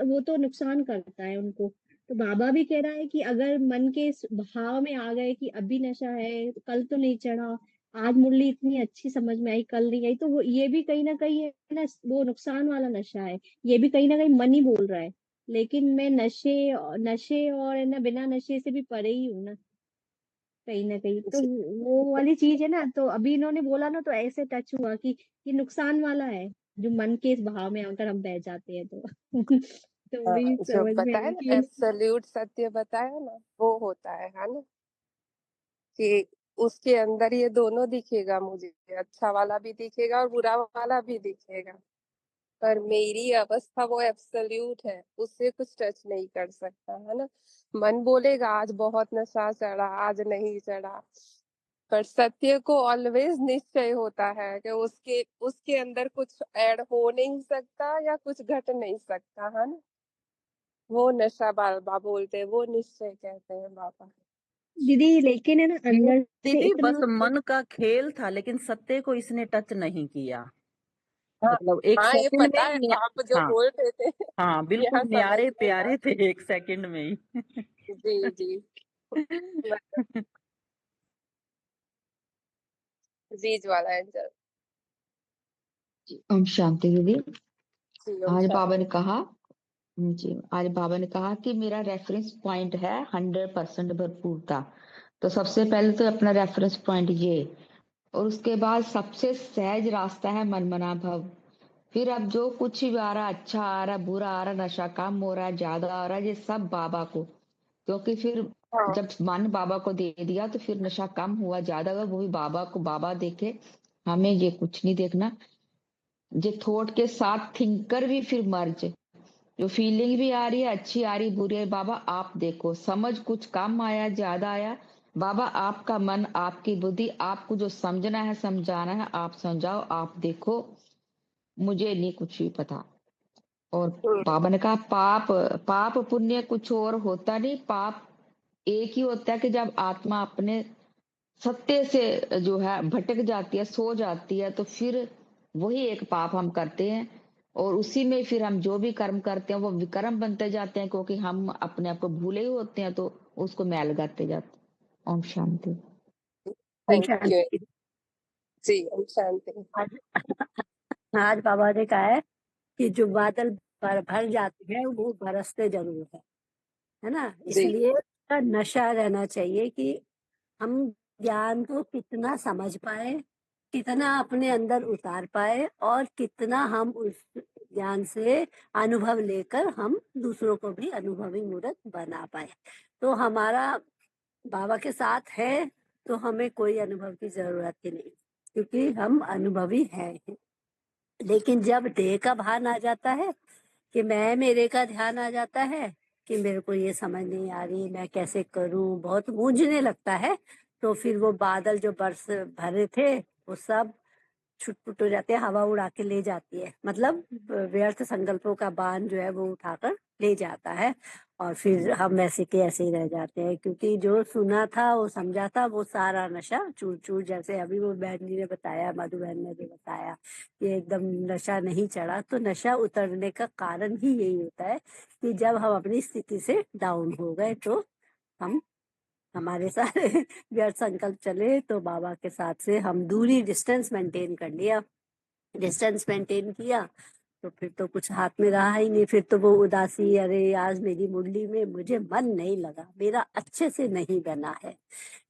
वो तो नुकसान करता है उनको। तो बाबा भी कह रहा है कि अगर मन के इस भाव में आ गए कि अभी नशा है, कल तो नहीं चढ़ा, आज मुरली इतनी अच्छी समझ में आई कल नहीं आई, तो वो ये भी कहीं ना कहीं है ना, वो नुकसान वाला नशा है। ये भी कहीं ना कहीं मन ही बोल रहा है। लेकिन मैं नशे और है ना बिना नशे से भी परे ही हूँ ना, कहीं ना कहीं। तो जी वो वाली चीज है ना, तो अभी इन्होंने बोला ना तो ऐसे टच हुआ कि ये नुकसान वाला है, जो मन के इस भाव में आकर हम बह जाते हैं तो। तो हाँ, अभी जो समझ में बताया आया ना कि एब्सोल्यूट सत्य बताया ना, वो होता है ना, कि उसके अंदर ये दोनों दिखेगा मुझे, अच्छा वाला भी दिखेगा और बुरा वाला भी दिखेगा, पर मेरी अवस्था वो एब्सोल्यूट है, उससे कुछ टच नहीं कर सकता है ना। मन बोलेगा आज बहुत नशा चढ़ा आज नहीं चढ़ा, पर सत्य को ऑलवेज निश्चय होता है कि उसके उसके अंदर कुछ ऐड हो नहीं सकता या कुछ घट नहीं सकता है ना। वो नशा बाबा बोलते हैं, वो निश्चय कहते हैं बाबा। दीदी लेकिन है ना ये अंदर से दीदी बस इतना। मन का खेल था, लेकिन सत्य को इसने टच नहीं किया। हाँ मतलब एक हाँ, ये सेकंड पता में है, ही आप जो हाँ बोल रहे थे हाँ, बिल्कुल यहाँ समझ न्यारे में था। प्यारे थे एक सेकंड में ही। जी जी, मतलब बीज वाला एंजल। ओम शांति दीदी। जी ओम आज बाबा शांति। ने कहा जी, आज बाबा ने कहा कि मेरा रेफरेंस पॉइंट है 100% भरपूरता। तो सबसे पहले तो अपना रेफरेंस पॉइंट ये, और उसके बाद सबसे सहज रास्ता है मनमना भव। फिर अब जो कुछ भी आ रहा, अच्छा आ रहा, बुरा आ रहा, नशा कम हो रहा है, ज्यादा आ रहा है, ये सब बाबा को, क्योंकि फिर हाँ जब मन बाबा को दे दिया तो फिर नशा कम हुआ ज्यादा हुआ वो भी बाबा को बाबा देखे। हमें ये कुछ नहीं देखना। ये थॉट के साथ थिंकर भी फिर मर्ज, जो फीलिंग भी आ रही है, अच्छी आ रही बुरी है, बाबा आप देखो, समझ कुछ कम आया ज्यादा आया, बाबा आपका मन आपकी बुद्धि, आपको जो समझना है समझाना है आप समझाओ, आप देखो, मुझे नहीं कुछ भी पता। और बाबा ने कहा पाप, पाप पुण्य कुछ और होता नहीं, पाप एक ही होता है कि जब आत्मा अपने सत्य से जो है भटक जाती है, सो जाती है, तो फिर वही एक पाप हम करते हैं। और उसी में फिर हम जो भी कर्म करते हैं वो विकर्म बनते जाते हैं, क्योंकि हम अपने आप को भूले ही होते हैं, तो उसको मैल करते जाते हैं। ओम शांति। ओम थैंक यू। शांति। जी ओम शांति। आज आज बाबा ने कहा है कि जो बादल भर जाते हैं वो बरसते जरूर है ना। जी इसलिए उसका नशा रहना चाहिए कि हम ज्ञान को कितना समझ पाए, कितना अपने अंदर उतार पाए, और कितना हम उस ज्ञान से अनुभव लेकर हम दूसरों को भी अनुभवी मूर्त बना पाए। तो हमारा बाबा के साथ है तो हमें कोई अनुभव की जरूरत ही नहीं, क्योंकि हम अनुभवी हैं। लेकिन जब देह का भान आ जाता है, कि मैं मेरे का ध्यान आ जाता है, कि मेरे को ये समझ नहीं आ रही मैं कैसे करूं, बहुत गूंजने लगता है, तो फिर वो बादल जो बरस भरे थे वो सब छुटपुट हो जाते हैं, हवा उड़ा के ले जाती है, मतलब व्यर्थ संकल्पों का बाण जो है वो उठाकर ले जाता है। और फिर हम ऐसे के ऐसे ही रह जाते हैं, क्योंकि जो सुना था वो समझा था वो सारा नशा चूर चूर, जैसे अभी वो बहन जी ने बताया, मधु बहन ने भी बताया कि एकदम नशा नहीं चढ़ा। तो नशा उतरने का कारण ही यही होता है कि जब हम अपनी स्थिति से डाउन हो गए, तो हम हमारे सारे व्यर्थ संकल्प चले, तो बाबा के साथ से हम दूरी, डिस्टेंस मेंटेन कर लिया। डिस्टेंस मेंटेन किया तो फिर तो कुछ हाथ में रहा ही नहीं। फिर तो वो उदासी, अरे आज मेरी मुरली में मुझे मन नहीं लगा, मेरा अच्छे से नहीं बना है।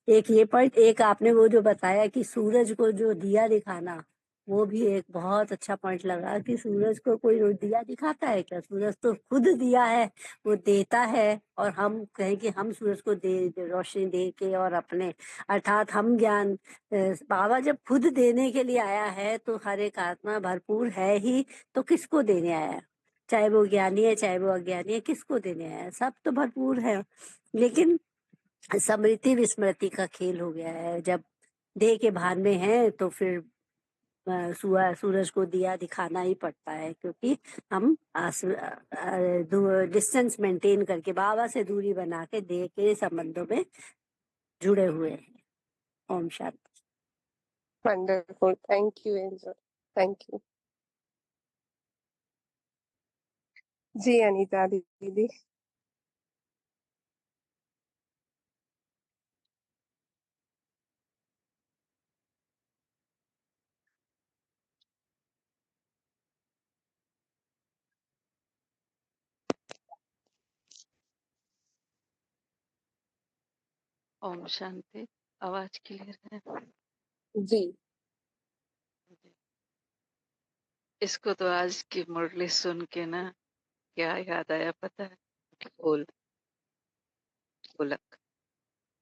एक ये पॉइंट, एक आपने वो जो बताया कि सूरज को जो दिया दिखाना, वो भी एक बहुत अच्छा पॉइंट लगा कि सूरज को कोई रोज दिया दिखाता है क्या? सूरज तो खुद दिया है, वो देता है। और हम कहें कि हम सूरज को रोशनी दे के और अपने, अर्थात हम ज्ञान, बाबा जब खुद देने के लिए आया है तो हर एक आत्मा भरपूर है ही, तो किसको देने आया है? चाहे वो ज्ञानी है चाहे वो अज्ञानी है, किसको देने आया है? सब तो भरपूर है। लेकिन स्मृति विस्मृति का खेल हो गया है। जब देह के भान में है तो फिर सूरज को दिया दिखाना ही पड़ता है, क्योंकि हम डिस्टेंस मेंटेन करके बाबा से दूरी बना के देह के संबंधों में जुड़े हुए हैं। Om Shanti. Wonderful, thank you angel, thank you. जी अनीता दीदी। ओम शांति। आवाज क्लियर है? जी इसको तो आज की मुरली सुन के ना क्या याद आया पता है? ढोल, ढोलक।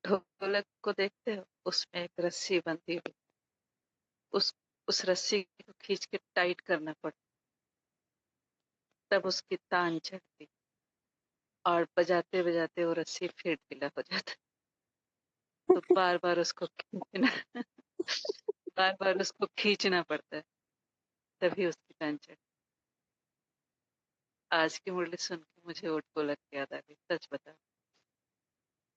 ढोलक को देखते हो, उसमें एक रस्सी बंधी हुई, उस रस्सी को खींच के टाइट करना पड़ता, तब उसकी तान चढ़ती, और बजाते बजाते वो रस्सी फिर ढीला हो जाता। तो बार बार उसको खींचना बार बार उसको खींचना पड़ता है, तभी उसकी तान चढ़ती। आज की मुरली सुन के मुझे वो ढोलक याद आ गई, सच बता।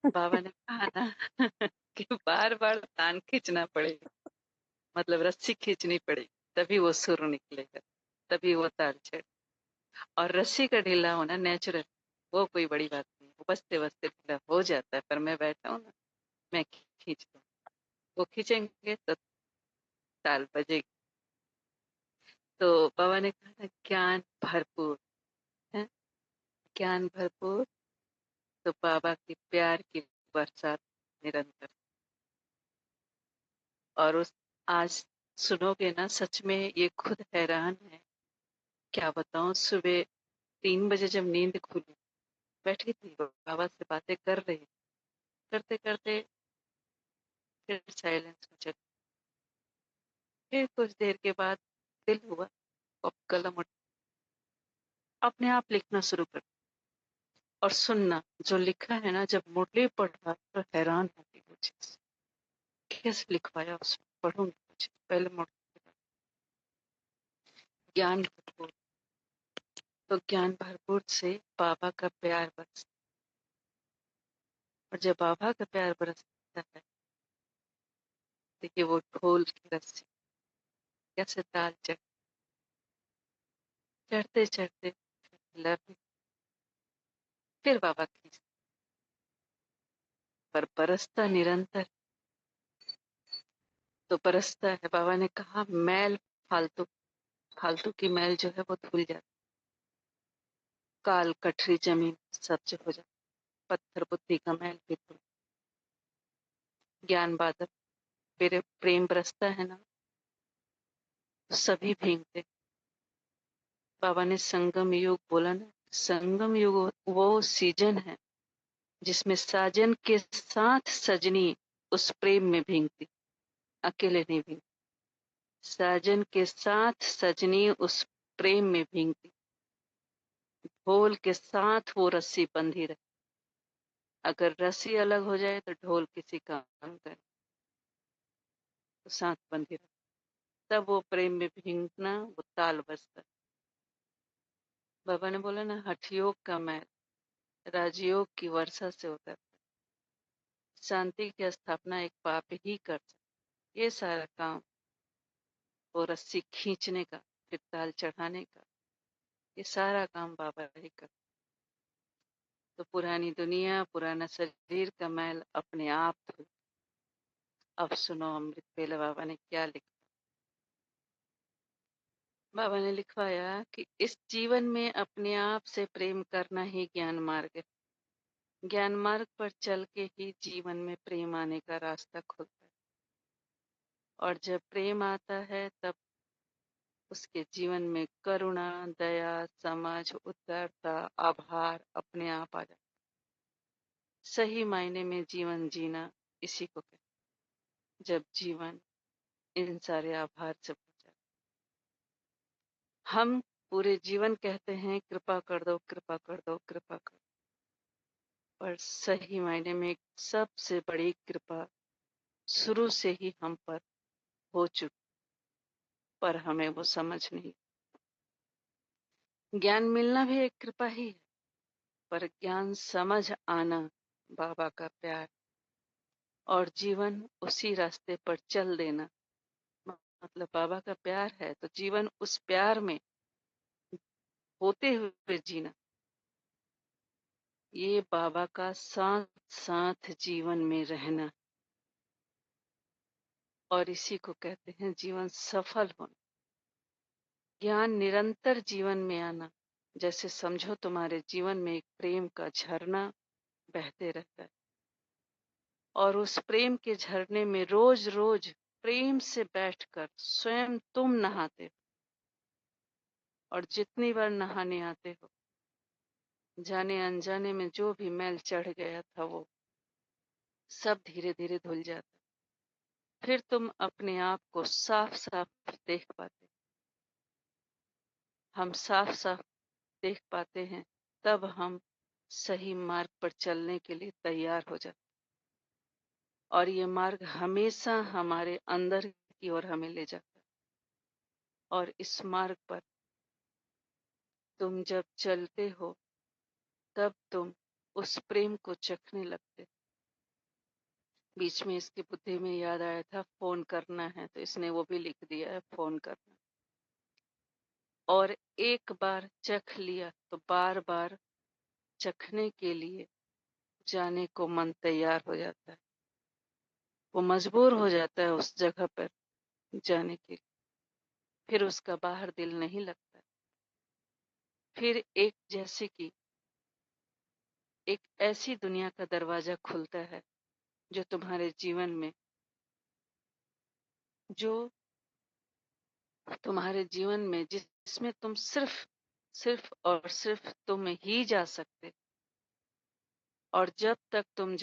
बाबा ने कहा ना कि बार बार तान खींचना पड़ेगा, मतलब रस्सी खींचनी पड़ेगी, तभी वो सुर निकलेगा। तभी वो ताल चढ़। और रस्सी का ढीला होना नेचुरल, वो कोई बड़ी बात नहीं, वो बचते बचते ढीला हो जाता है। पर मैं बैठा हूँ ना, मैं खींचता हूँ, वो खींचेंगे तो ताल बजेगी। तो बाबा ने कहा था ज्ञान भरपूर है, ज्ञान भरपूर, तो बाबा की प्यार की बरसात निरंतर। और उस आज सुनोगे ना, सच में ये खुद हैरान है, क्या बताऊं। सुबह 3 बजे जब नींद खुली, बैठी थी बाबा से बातें कर रही, करते करते फिर साइलेंस में चली। फिर कुछ देर के बाद दिल हुआ, अब कलम उठ, अपने आप लिखना शुरू कर। और सुनना, जो लिखा है ना, जब मुरली पढ़ा तो हैरान होगी वो चीज, कैसे लिखवाया उसमें। पढ़ूंगी कुछ पहले मुरली, ज्ञान भरपूर, तो ज्ञान भरपूर से बाबा का प्यार बरस। और जब बाबा का प्यार बरसता है, देखिए वो ढोल की रस्सी कैसे ताल चढ़ते चढ़ते लव, फिर बाबा खींच, पर बरसता निरंतर। तो बरसता है, बाबा ने कहा मैल फालतू, फालतू की मैल जो है वो धुल जाती, काल कठरी जमीन सब जो हो जाती, पत्थर बुद्धि का मैल भी धुल, ज्ञान बादल मेरे प्रेम बरसता है ना, तो सभी भीगते। बाबा ने संगम युग बोला ना, संगम युग वो सीजन है जिसमें साजन के साथ सजनी उस प्रेम में भीगती, अकेले नहीं भीगती। साजन के साथ सजनी उस प्रेम में भीगती, ढोल के साथ वो रस्सी बंधी रहे। अगर रस्सी अलग हो जाए तो ढोल किसी काम करे, तो साथ बंधी रहे, तब वो प्रेम में भीगना, वो ताल बजता। बाबा ने बोला ना, हठयोग का मैल राजयोग की वर्षा से होता है, शांति की स्थापना एक पाप ही कर सकता। ये सारा काम वो रस्सी खींचने का, फिर ताल चढ़ाने का, ये सारा काम बाबा ही कर। तो पुरानी दुनिया, पुराना शरीर का मैल अपने आप धुल। अब सुनो अमृत वेला बाबा ने क्या लिखा। बाबा ने लिखवाया कि इस जीवन में अपने आप से प्रेम करना ही ज्ञान मार्ग है। ज्ञान मार्ग पर चल के ही जीवन में प्रेम आने का रास्ता खुलता है। और जब प्रेम आता है, तब उसके जीवन में करुणा, दया, समझ, उदारता, आभार अपने आप आ जाता। सही मायने में जीवन जीना इसी को कहते हैं, जब जीवन इन सारे आभार से भर जाए। हम पूरे जीवन कहते हैं कृपा कर दो, कृपा कर दो, कृपा कर दो, पर सही मायने में सबसे बड़ी कृपा शुरू से ही हम पर हो चुकी, पर हमें वो समझ नहीं। ज्ञान मिलना भी एक कृपा ही है, पर ज्ञान समझ आना बाबा का प्यार, और जीवन उसी रास्ते पर चल देना, मतलब बाबा का प्यार है तो जीवन उस प्यार में होते हुए जीना, ये बाबा का साथ साथ जीवन में रहना, और इसी को कहते हैं जीवन सफल होना। ज्ञान निरंतर जीवन में आना, जैसे समझो तुम्हारे जीवन में एक प्रेम का झरना बहते रहता है, और उस प्रेम के झरने में रोज रोज प्रेम से बैठकर स्वयं तुम नहाते हो, और जितनी बार नहाने आते हो, जाने अनजाने में जो भी मैल चढ़ गया था वो सब धीरे धीरे धुल जाता। फिर तुम अपने आप को साफ साफ देख पाते। हम साफ साफ देख पाते हैं, तब हम सही मार्ग पर चलने के लिए तैयार हो जाते, और ये मार्ग हमेशा हमारे अंदर की ओर हमें ले जाता है। और इस मार्ग पर तुम जब चलते हो, तब तुम उस प्रेम को चखने लगते। बीच में इसकी बुद्धि में याद आया था फोन करना है, तो इसने वो भी लिख दिया है, फोन करना। और एक बार चख लिया तो बार बार चखने के लिए जाने को मन तैयार हो जाता है। वो मजबूर हो जाता है उस जगह पर जाने के लिए। फिर उसका बाहर दिल नहीं लगता। फिर एक जैसे कि एक ऐसी दुनिया का दरवाजा खुलता है जो तुम्हारे जीवन में, जो तुम्हारे जीवन में जिसमें तुम सिर्फ और सिर्फ तुम ही जा सकते। और जब तुम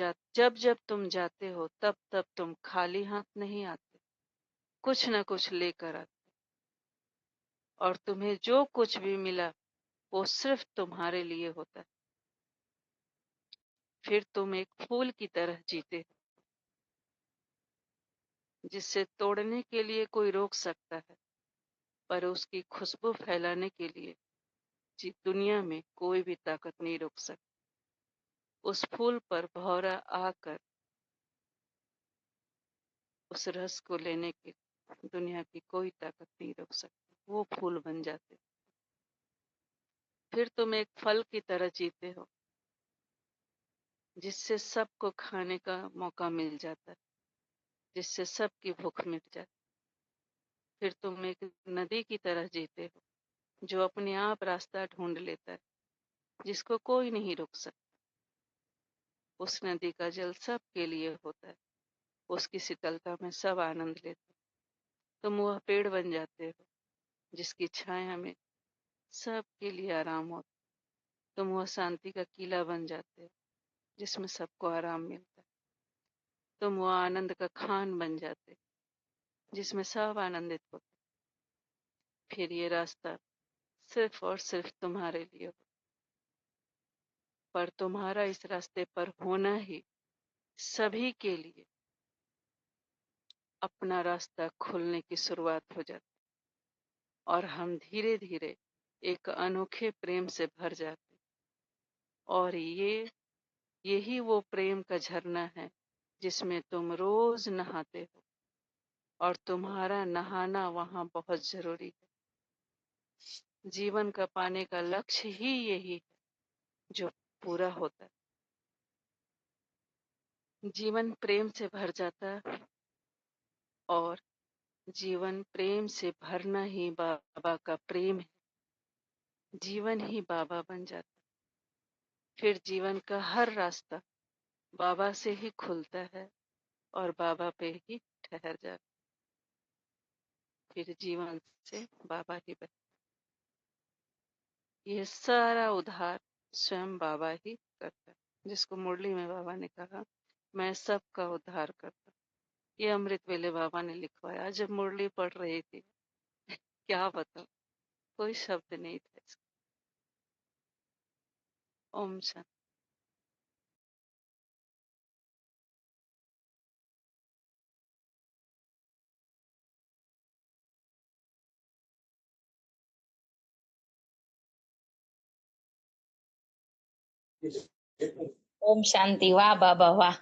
जाते हो तब तुम खाली हाथ नहीं आते, कुछ न कुछ लेकर आते। और तुम्हें जो कुछ भी मिला वो सिर्फ तुम्हारे लिए होता है। फिर तुम एक फूल की तरह जीते हो जिसे तोड़ने के लिए कोई रोक सकता है, पर उसकी खुशबू फैलाने के लिए दुनिया में कोई भी ताकत नहीं रोक सकती। उस फूल पर भौरा आकर उस रस को लेने की दुनिया की कोई ताकत नहीं रोक सकती। वो फूल बन जाते। फिर तुम एक फल की तरह जीते हो जिससे सबको खाने का मौका मिल जाता है, जिससे सबकी भूख मिट जाती। फिर तुम एक नदी की तरह जीते हो जो अपने आप रास्ता ढूंढ लेता है, जिसको कोई नहीं रोक सकता। उस नदी का जल सबके लिए होता है, उसकी शीतलता में सब आनंद लेते हैं। तुम वह पेड़ बन जाते हो जिसकी छाया में सबके लिए आराम होता है। तुम वह शांति का किला बन जाते हो जिसमें सबको आराम मिलता है। तुम वह आनंद का खान बन जाते हो जिसमें सब आनंदित होते हैं। फिर ये रास्ता सिर्फ और सिर्फ तुम्हारे लिए हो, पर तुम्हारा इस रास्ते पर होना ही सभी के लिए अपना रास्ता खोलने की शुरुआत हो जाती। और हम धीरे धीरे एक अनोखे प्रेम से भर जाते। और यही वो प्रेम का झरना है जिसमें तुम रोज नहाते हो। और तुम्हारा नहाना वहां बहुत जरूरी है। जीवन का पाने का लक्ष्य ही यही है जो पूरा होता है। जीवन प्रेम से भर जाता है और जीवन प्रेम से भरना ही बाबा का प्रेम है। जीवन ही बाबा बन जाता है। फिर जीवन का हर रास्ता बाबा से ही खुलता है और बाबा पे ही ठहर जाता। फिर जीवन से बाबा ही बन। ये सारा उद्धार स्वयं बाबा ही करता है, जिसको मुरली में बाबा ने कहा मैं सबका उद्धार करता। ये अमृत वेले बाबा ने लिखवाया जब मुरली पढ़ रही थी। क्या बताऊं, कोई शब्द नहीं था इसका। ओम शांति। ओम शांति। वाह बाबा वाह,